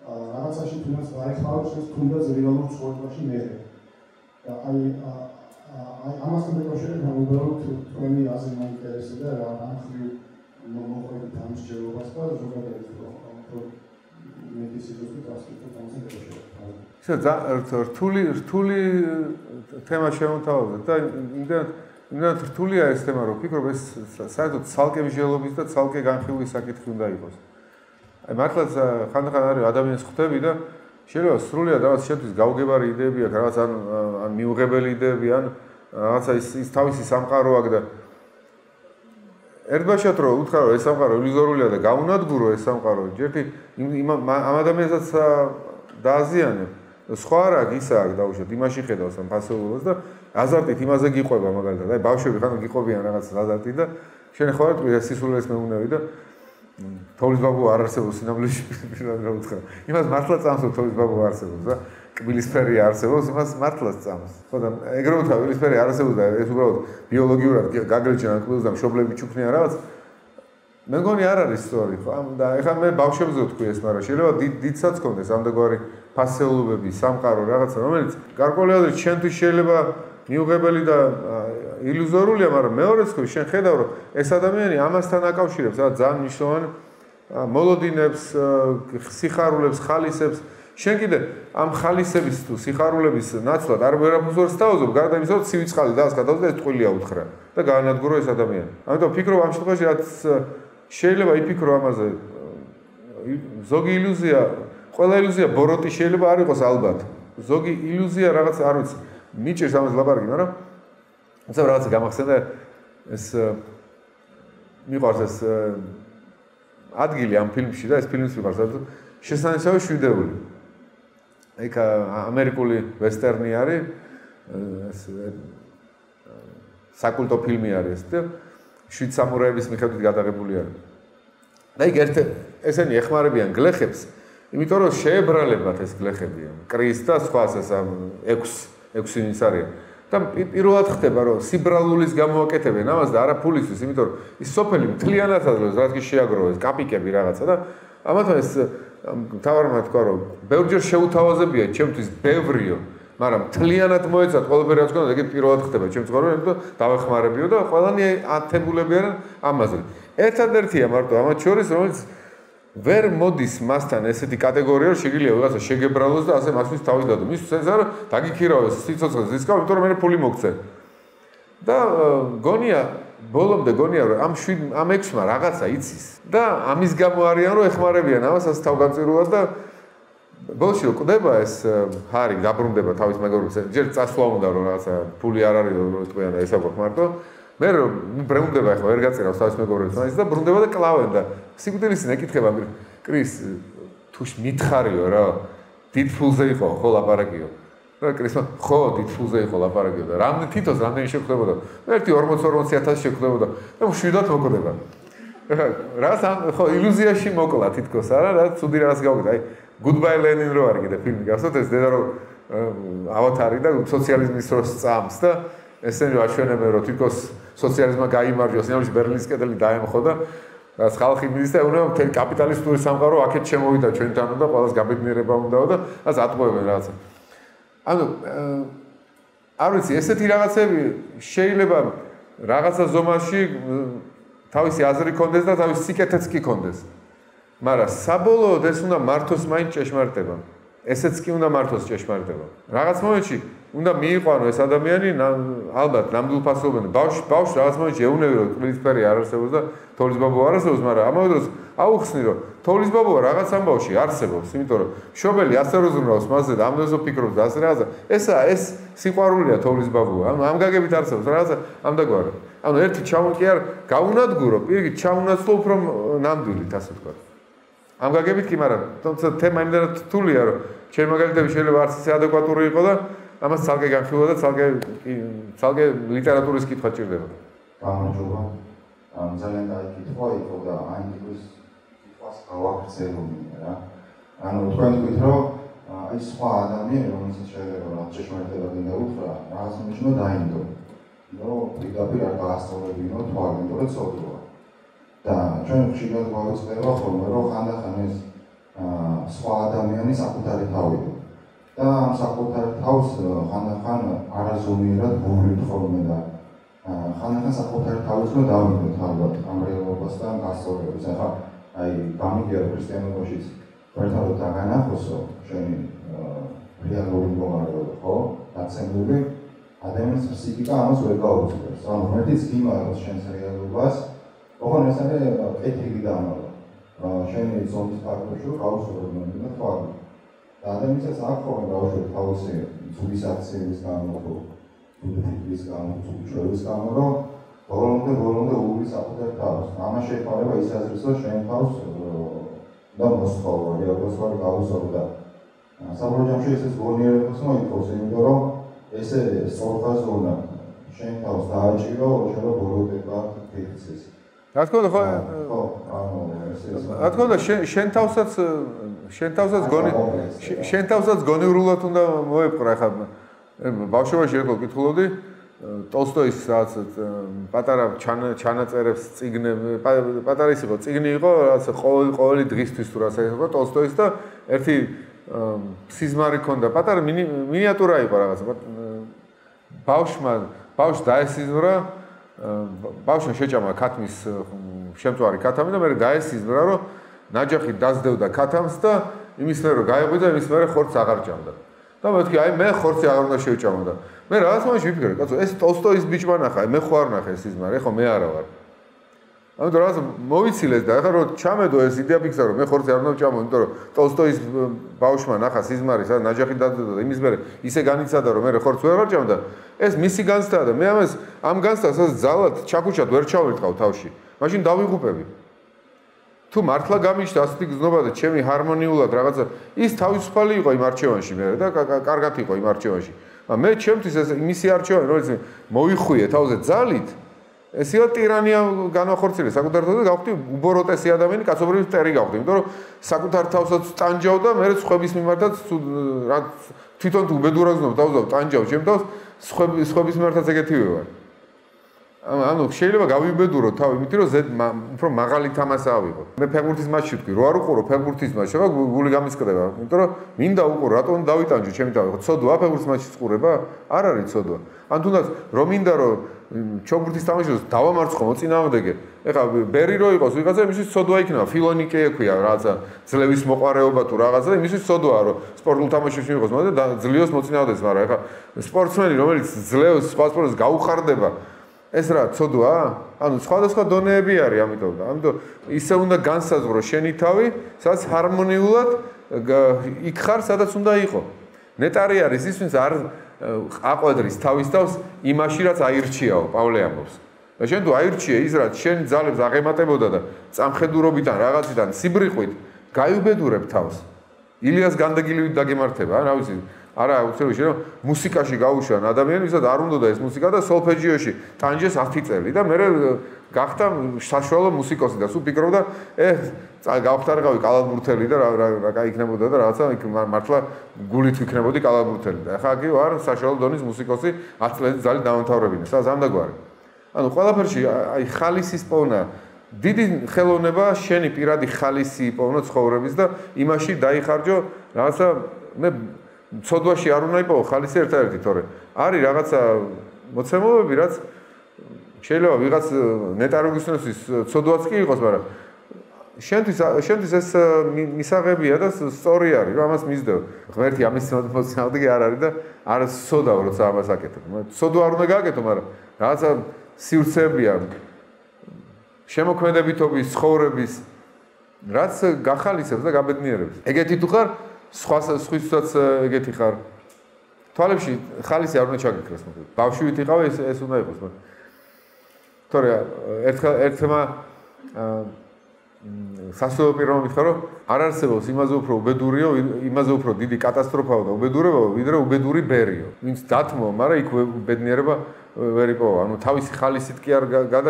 რაღაცაში თუნდაც დაეხმაროს ეს თუნდაც რეალურ ცხოვრებაში მერე. და აი ამასთან დაკავშირებით უბრალოდ თქვენი აზრი მაინტერესებდა რა ამ მხრივ მოყვებით ამ შეჯერებას და ზოგადად მედიცინაში დასწრებით განსაკუთრებით. რთული თემა შემოთავაზეთ და იმდენად რთულია ეს თემა, რომ ვფიქრობ ეს საერთოდ ცალკე მსჯელობის და ცალკე განხილვის საკითხი უნდა იყოს. აი მართლაც ხანდახან არის ადამიანს ხვდები და შეიძლება სრულიად რაღაც შეთვის გაუგებარი იდეები აქვს, რაღაც ან მიუღებელი იდეები, ან რაღაცა ის თავისი სამყარო აქვს და ერთბაშად რომ უთხრა რომ ეს სამყარო ილუზორულია და გაუნადგურო ეს სამყარო, ჯერტი ამ ადამიანსაც დააზიანებ. სხვა რა გისა აქვს დაუშვათ, იმაში ხედავს ამ ფასეულობას და აზარტით იმაზე გიყვება მაგალითად. აი ბავშვები ხან გიყვებიან რაღაც აზარტით და შენ ხო არ სისულელს მეუნები და თოვლის ბაბუ არ არსებობს სინამდვილეში პირადად რა უთხრა. იმას მართლა წამს რომ თოვლის ბაბუ არსებობს და კბილისფერი არსებობს, იმას მართლა წამს. ხო და ეგრევე ვთქვა, კბილისფერი არ არსებობს და ეს უბრალოდ ბიოლოგიურად გაგრეჩენ კბილს და მშობლები ჩუქნიან რაღაც. მე მგონი არ არის სწორი, ხო? და ეხლა მე ბავშვებზე ვთქვი ეს, მაგრამ შეიძლება დიდსაც კონდეს ამდაგვარი ფასეულობები, სამყარო რაღაცა, რომელიც გარკვეული აზრით შენთვის შეიძლება მიუღებელი და ილუზორულია, მაგრამ მეორეც ხო შენ ხედავ რომ ეს ადამიანი ამასთან აკავშირებს რა ძალიან მნიშვნელოვან მოლოდინებს, სიხარულებს, ხალისებს. შენ კიდე ამ ხალისების თუ სიხარულების ნაცვლად არ ვერაფერს ვერ სთავაზობ, გარდა იმისა, რომ ცივი წყალი დაასხადავს და ეს ტყუილია უთხრა და გაანადგურო ეს ადამიანი. ამიტომ ვფიქრობ ამ შემთხვევაში რაც შეიძლება იფიქრო ამაზე ზოგი ილუზია, ყველა ილუზია ბოროტი შეიძლება არ იყოს ალბათ. ზოგი ილუზია რაღაც არ ვიცი, მიჭირს ამას ლაპარაკი, მაგრამ თუმცა რაღაცა გამახსენდა ეს მიყვარს ეს ადგილი ამ ფილმში და ეს ფილმს მიყვარს შესანიშნავი შვიდეული. ეგ ამერიკული ვესტერნი არის, ეს საკულტო ფილმი არის და შვიდ სამურაების მიხედვით გადაღებული არის. და იქ ესენი ეხმარებიან გლეხებს, იმიტომ რომ შეებრალებათ ეს გლეხები, კრის და სხვას ეს 6 ის არის. და პირველად ხდება რომ სიბრალულის გამოაკეთებენ ამას და არა ფულისთვის, იმიტომ რომ ის სოფელი მთლიანად აძლევს, რაც კი შეაგროვეს, კაპიკები რაღაცა და ამათო ეს თავარმა თქვა რომ ბევრჯერ შეუთავაზებია ჩემთვის ბევრიო, მაგრამ მთლიანად მოეცათ ყველაფერი რაც გქონდა, ეგ პირველად ხდება ჩემს ცხოვრებაში და დავეხმარებიო და ყველანი ათებულები არიან ამაზე. ერთადერთია მარტო ამათ შორის, რომელიც ვერ მოდის მასთან ესეთი კატეგორია, რომ შეგიძლია ვიღაცა შეგებრალოს და ასე მასთვის თავი დადო. მისთვის ეს არა, დაგიქირავეს სიცოცხლეს ზისკავ, იმიტომ რომ მე ფული მოგცე. და გონია, ბოლომდე გონია, რომ ამ 6-მა რაღაცა იცის. და ამის გამო არიან, რომ ეხმარებიან ამას ასე თავგანწირულად და ბოლოში რო კვდება ეს ჰარი დაბრუნდება თავის მეგობრებს. ჯერ წასვლა უნდა რომ რაღაცა ფული არ არის რომ თქვენ და ესა გვაქვს მარტო. მე რომ ბრუნდება ახლა ვერ გაწირავს თავის მეგობრებს მაინც და ბრუნდება და კლავენ და სიკვდილისინ ეკითხება კრის თუ მითხარიო რა დიდ ფულზე იყო ხო ლაპარაკიო და კრისმა ხო დიდ ფულზე იყო ლაპარაკიო და რამდენი თითოს რამდენი შეხვდებოდა ერთი 40-40000 შეხვდებოდა და შვიდად მოკვდება რას ხო ილუზიაში მოკლა თითქოს არა რა ცუდი რაღაც გავუკეთე აი Goodbye Lenin რო არის კიდე ფილმი გასწოთ ეს დედა რო ავათარი და სოციალიზმის დროს წამს და ესენი აჩვენებენ რომ თითქოს სოციალიზმმა გაიმარჯვეს, ნამდვილად ბერლინის კედელი დაემხო და რაც ხალხი მიდის და უნდა მთელი კაპიტალისტური სამყარო აქეთ შემოვიდა ჩვენთან და ყველას გაბედნიერება უნდაო და რაც ატყუებენ რაღაცა. ანუ არ ვიცი, ესეთი რაღაცები შეიძლება რაღაცა ზომაში თავისი აზრი კონდეს და თავისი სიკეთეც კი კონდეს. მაგრამ საბოლოოდ ეს უნდა მართოს მაინც ჭეშმარიტება. ესეც კი უნდა მართოს ჭეშმარიტება. რაღაც მომენტში უნდა მიიყვანო ეს ადამიანი ალბათ ნამდვილ ფასობენ ბავშვ რაღაც მომენტში ეუნები რომ კბილისფერი არ არსებობს და თოვლის ბაბუ არ არსებობს, მაგრამ ამავე დროს აუხსნი რომ თოვლის ბაბუა რაღაც ამბავში არსებობს, იმიტომ რომ შობელი ასე როზუნავს მასზე და ამდენს ვფიქრობს და ასე რაღაცა. ეს სიყვარულია თოვლის ბაბუა. ანუ ამ გაგებით არსებობს რაღაცა ამდაგვარი. ანუ ერთი ჩამოკი არ გაუნადგურო, პირიქით ჩაუნაცვლო უფრო ნამდვილით ასე თქვა. ამ გაგებით კი, მაგრამ თუმცა თემა იმდენად რთულია, რომ ჩემი მაგალითები შეიძლება არც ისე ადეკვატური იყო და ამას ცალკე განხილვა და ცალკე ლიტერატურის კითხვა ჭირდება. გამარჯობა. ძალიან კარგი კითხვა იყო და ამ კითხვას გავაგრძელებია რა. ანუ თქვენ თქვით, რომ აი სხვა ადამიანი, რომელსაც შეიძლება რა ჭეშმარიტება გინდა უთხრა, რაღაც ნიშნო დაინდო. რომ პირდაპირ არ გაასწორებინო თვალი, იმიტომ რომ ცოდვაა. და ჩვენ ხშირად გვაუწყდება ხოლმე, რომ ხანდახან ეს სხვა ადამიანი საკუთარი თავია. და ამ საკუთარ თავს ხანდახან არაზომიერად გულით ხოლმე და ხანდახან საკუთარ თავს რო დავიდოთ ალბათ ამ რეალობასთან გასწორებას. ახლა აი გამიგია ქრისტიანობაშიც ერთადერთი დაგანახოსო შენი რეალური მდგომარეობა ხო დაცემული ადამიანის ფსიქიკა ამას ვერ გაუძლებს ანუ მეტიც გიმაროს შენს რეალობას ოღონდ ეს არის კეთილი დამალა შენი ზონის ფაქტორში გაუსწორებენ და თვალი და ადამიანსაც არ ხომ გაუშვებს თავისი ზუგის აქციების გამო თუ ფიქრის გამო თუ ჩვეულის გამო რომ ბოლომდე უვლის აფუძარ თავს ამას შეეხმარება ის აზრიც რომ შენ თავს და მოსხოვა რეალობას ვარ გაუსწორო და საბოლოო ჯამში ეს გონიერებას მოიწევს იმიტომ რომ ესე სწორხაზოვნა შენ თავს დააჭირო შეიძლება ბოლოდება ფიქრს რა თქმა უნდა ხო ანუ რა თქმა უნდა შენ თავსაც გონივრულად უნდა მოეპყრა ხა ბავშვობაში ერთხელ კითხულობდი ტოლსტოის რაღაც პატარა ჩანაწერებს წიგნები პატარა ის იყო წიგნი იყო რაღაც ყოველი დღისთვის თუ რასაც იყო ტოლსტოის და ერთი სიზმარი ქონდა პატარა მინიატურა იყო რაღაცა ბავშვს დაესიზმრა ბავშვმა შეჭამა ქათმის შემწვარი ქათამი და მე გაესიზმრა რომ ნაჯახი დასდევდა ქათამს და იმის მერე რომ გაეღვიძა იმის მერე ხორცს აღარ ჭამდა და მეთქი აი მე ხორცი აღარ უნდა შევჭამა და მე რაღაც მომენტში ვიფიქრე კაცო ეს ტოლსტოის ბიჭმა ნახა მე ხო არ ნახე სიზმარი ხო მე არა ვარ ამიტომ რაღაც მოვიცილეს და ახლა რომ ჩამედო ეს იდეა ფიქსა რომ მე ხორცი არ უნდა ვჭამო იმიტომ რომ ტოლსტოის ბავშვმა ნახა სიზმარი სადაც ნაჯახი დასდევდა და იმის მერე ისე განიცადა რომ მე ხორცს ვერ ჭამდა ეს მისი განცდაა და მე ამ განცდას ძალად ჩაკუჩად ვერ ჩავირტყავ თავში მაშინ დავიღუპები თუ მართლა გამიშთა ასეთი გზნობა და ჩემი ჰარმონიულად რაღაცა ის თავისუფალი იყო იმ არჩევანში მე და კარგად იყო იმ არჩევანში მე ჩემთვის ეს მისი არჩევანი რომელიც მოიხუიე თავზე ძალით ეს იყო ტირანია განახორციელე საკუთარ თავზე გავხდი უბოროტესი ადამიანი კაცობრიობის წერი გავხდი იმიტომ რომ საკუთარ თავსაც ტანჯავ და მე სხვების მიმართაც თვითონ თუ უბედურად გზნობ თავზე ტანჯავ ჩემ თავს სხვების მიმართაც ეგეთივე ვარ ანუ შეიძლება გავიბედურო თავი იმიტომ რომ უფრო მაღალი თამასა ავიღო მე ფეხბურთის მატჩში ვთქვი რო არ უყურო ფეხბურთის მატჩი რა გული გამისკრება იმიტომ რომ მინდა უყურო რატომ დავიტანჯო ჩემი თავი ხო ცოდვა ფეხბურთის მატჩის ყურება არ არის ცოდვა ან თუნდაც რომ მინდა რომ ჩოგბურთის თამაშს დავამარცხო მოწინააღმდეგე ეხლა ბერი რო იყოს ვიღაცა იმისთვის ცოდვა იქნება ფილონიკე ექვია რაღაცა ძლევის მოყარეობა თუ რაღაცა და იმისთვის ცოდვაა რომ სპორტულ თამაშებში მიიღოს მაგრამ და ძლიოს მოწინააღმდეგეს მაგრამ ეხლა სპორტსმენი რომელიც ძლევს სხვა სპორტს გაუხარდება ეს რა ცოდვაა? ანუ სხვადასხვა დონეები არის ამიტომ ისე უნდა განსაზღვრო შენი თავი, სადაც ჰარმონიულად იქ ხარ, სადაც უნდა იყო. ნეტარი არის ის, ვინც არ აყვედრის თავის თავს იმაში, რაც აირჩიაო, პავლე ამბობს. და შენ თუ აირჩიე ის, რაც შენ ძალებს აღემატებოდა და წამხედურობიდან რაღაციდან სიბრიყვით გაიუბედურებ თავს. ილიას განდეგილივით დაგემართება, რა ვიცი. არა, უცებია რომ მუსიკაში გაუშვან ადამიანი, ვისაც არ უნდა ეს მუსიკა და სოლფეჯიოში ტანჯეს 10 წელი და მე გახდა საშუალო მუსიკოსი და სულ ფიქრობდა, გავხტარიყავი კალათბურთელი და რა გაიქნებოდა და რაღაცა მართლა გულით ვიქნებოდი კალათბურთელი და ახლა კი ვარ საშუალო დონის მუსიკოსი 10 წელი ძალით დამთავრებინე, სადაც ამდაგვარი. ანუ ყველაფერში აი ხალისის პოვნა დიდი ხელოვნება შენი პირადი ხალისი იპოვნო ცხოვრების და იმაში დაიხარჯო რაღაცა მე ცოდვაში არ უნდა იპოვო ხალისი ერთ-ერთი თორე არის რაღაცა მოცემულობები რაც შეიძლება ვიღაც ნეტაროგისნოსის ცოდვაც კი იყოს მაგრამ შენთვის ეს მისაღებია და სწორი არის რომ ამას მისდევ ღმერთი ამის მოწინააღმდეგე არ არის და არ სოდავ როცა ამას აკეთებ ცოდვა არ უნდა გააკეთო მაგრამ რაღაცა სივრცეებია შემოქმედებითობის ცხოვრების რაც გახალისებს და გაბედნიერებს ეგეთი თუ ხარ სხვისთვისაც ეგეთი ხარ თვალებში ხალისი არ უნდა ჩაგიქრას მოკლედ ბავშვით იყავ ეს უნდა იყოს თორე ერთხმა სასწავლო პირმა მითხრა რომ არ არსებობს იმაზე უფრო უბედურიო იმაზე უფრო დიდი კატასტროფაო და უბედურებაა ვიდრე უბედური ბერიო ვინც დათმო მაგრამ იქ უბედნიერება ვერ იპოვა ანუ თავისი ხალისით კი არ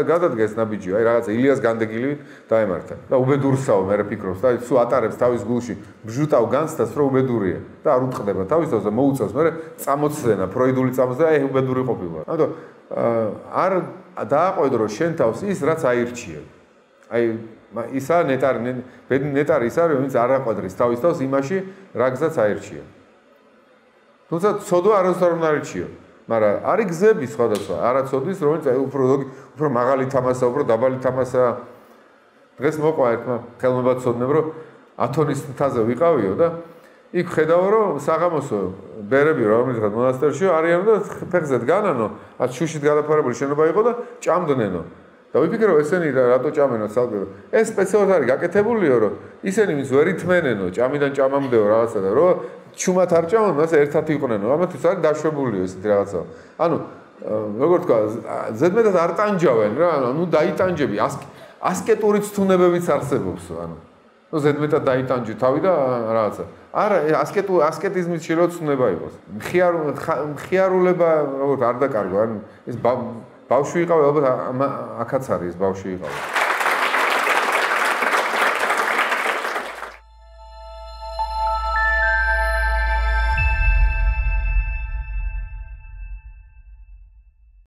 გადადგეს ნაბიჯი აი რაღაცა ილიას განდეგილივით დაემართა და უბედურსაო მე ფიქრობს და სულ ატარებს თავის გულში ბჟუტავ განცდას რომ უბედურია და არ უტყდება თავის თავს და მოუწევს მე წამოცდენა ფროიდული წამოცდენა აი უბედური ყოფილა ანუ არ დააყვედრო შენ თავს ის რაც აირჩიე აი ისა ნეტარი ის არის ვინც არ აყვედრის თავის თავს იმაში რა გზაც აირჩია თუმცა ცოდვა არასდროს არ არჩიო მაგრამ არის გზები სხვადასხვა არა ცოდვის რომელიც უფრო მაღალი თამასა უფრო დაბალი თამასა დღეს მოყვა ერთმა ხელმებად ცოდნებ რომ ათონის მთაზე ვიყავიო და იქ ხედავ რომ საღამოსო ბერები რომელიღაც მონასტერში არიან და ფეხზე დგანანო, რაც შუშით გადაფარებული შენობა იყო და ჭამდნენო. და ვიფიქრე რომ ესენი რატო ჭამენო ცალკე. ეს სპეციალურად არის გაკეთებულიო რომ ისინი ვინც ვერ ითმენენო, ჭამიდან ჭამამდეო რაღაცა და რომ ჩუმად არ ჭამონ, მას ერთად იყვნენო. ამათთვის არის დაშვებულიო ესეთი რაღაცა. ანუ როგორ თქვა, ზედმეტად არ ტანჯავენ რა, ანუ დაიტანჯები, ასკეტური ცნებებიც არსებობსო, ანუ. ნუ ზედმეტად დაიტანჯი თავი და რაღაცა. არა, ასკეტიზმის შეიძლება ცნება იყოს. მხიარულება როგორ არ დაკარგვა, ანუ ეს ბავშვი იყავი, ალბათ აქაც არის ეს ბავშვი იყავი.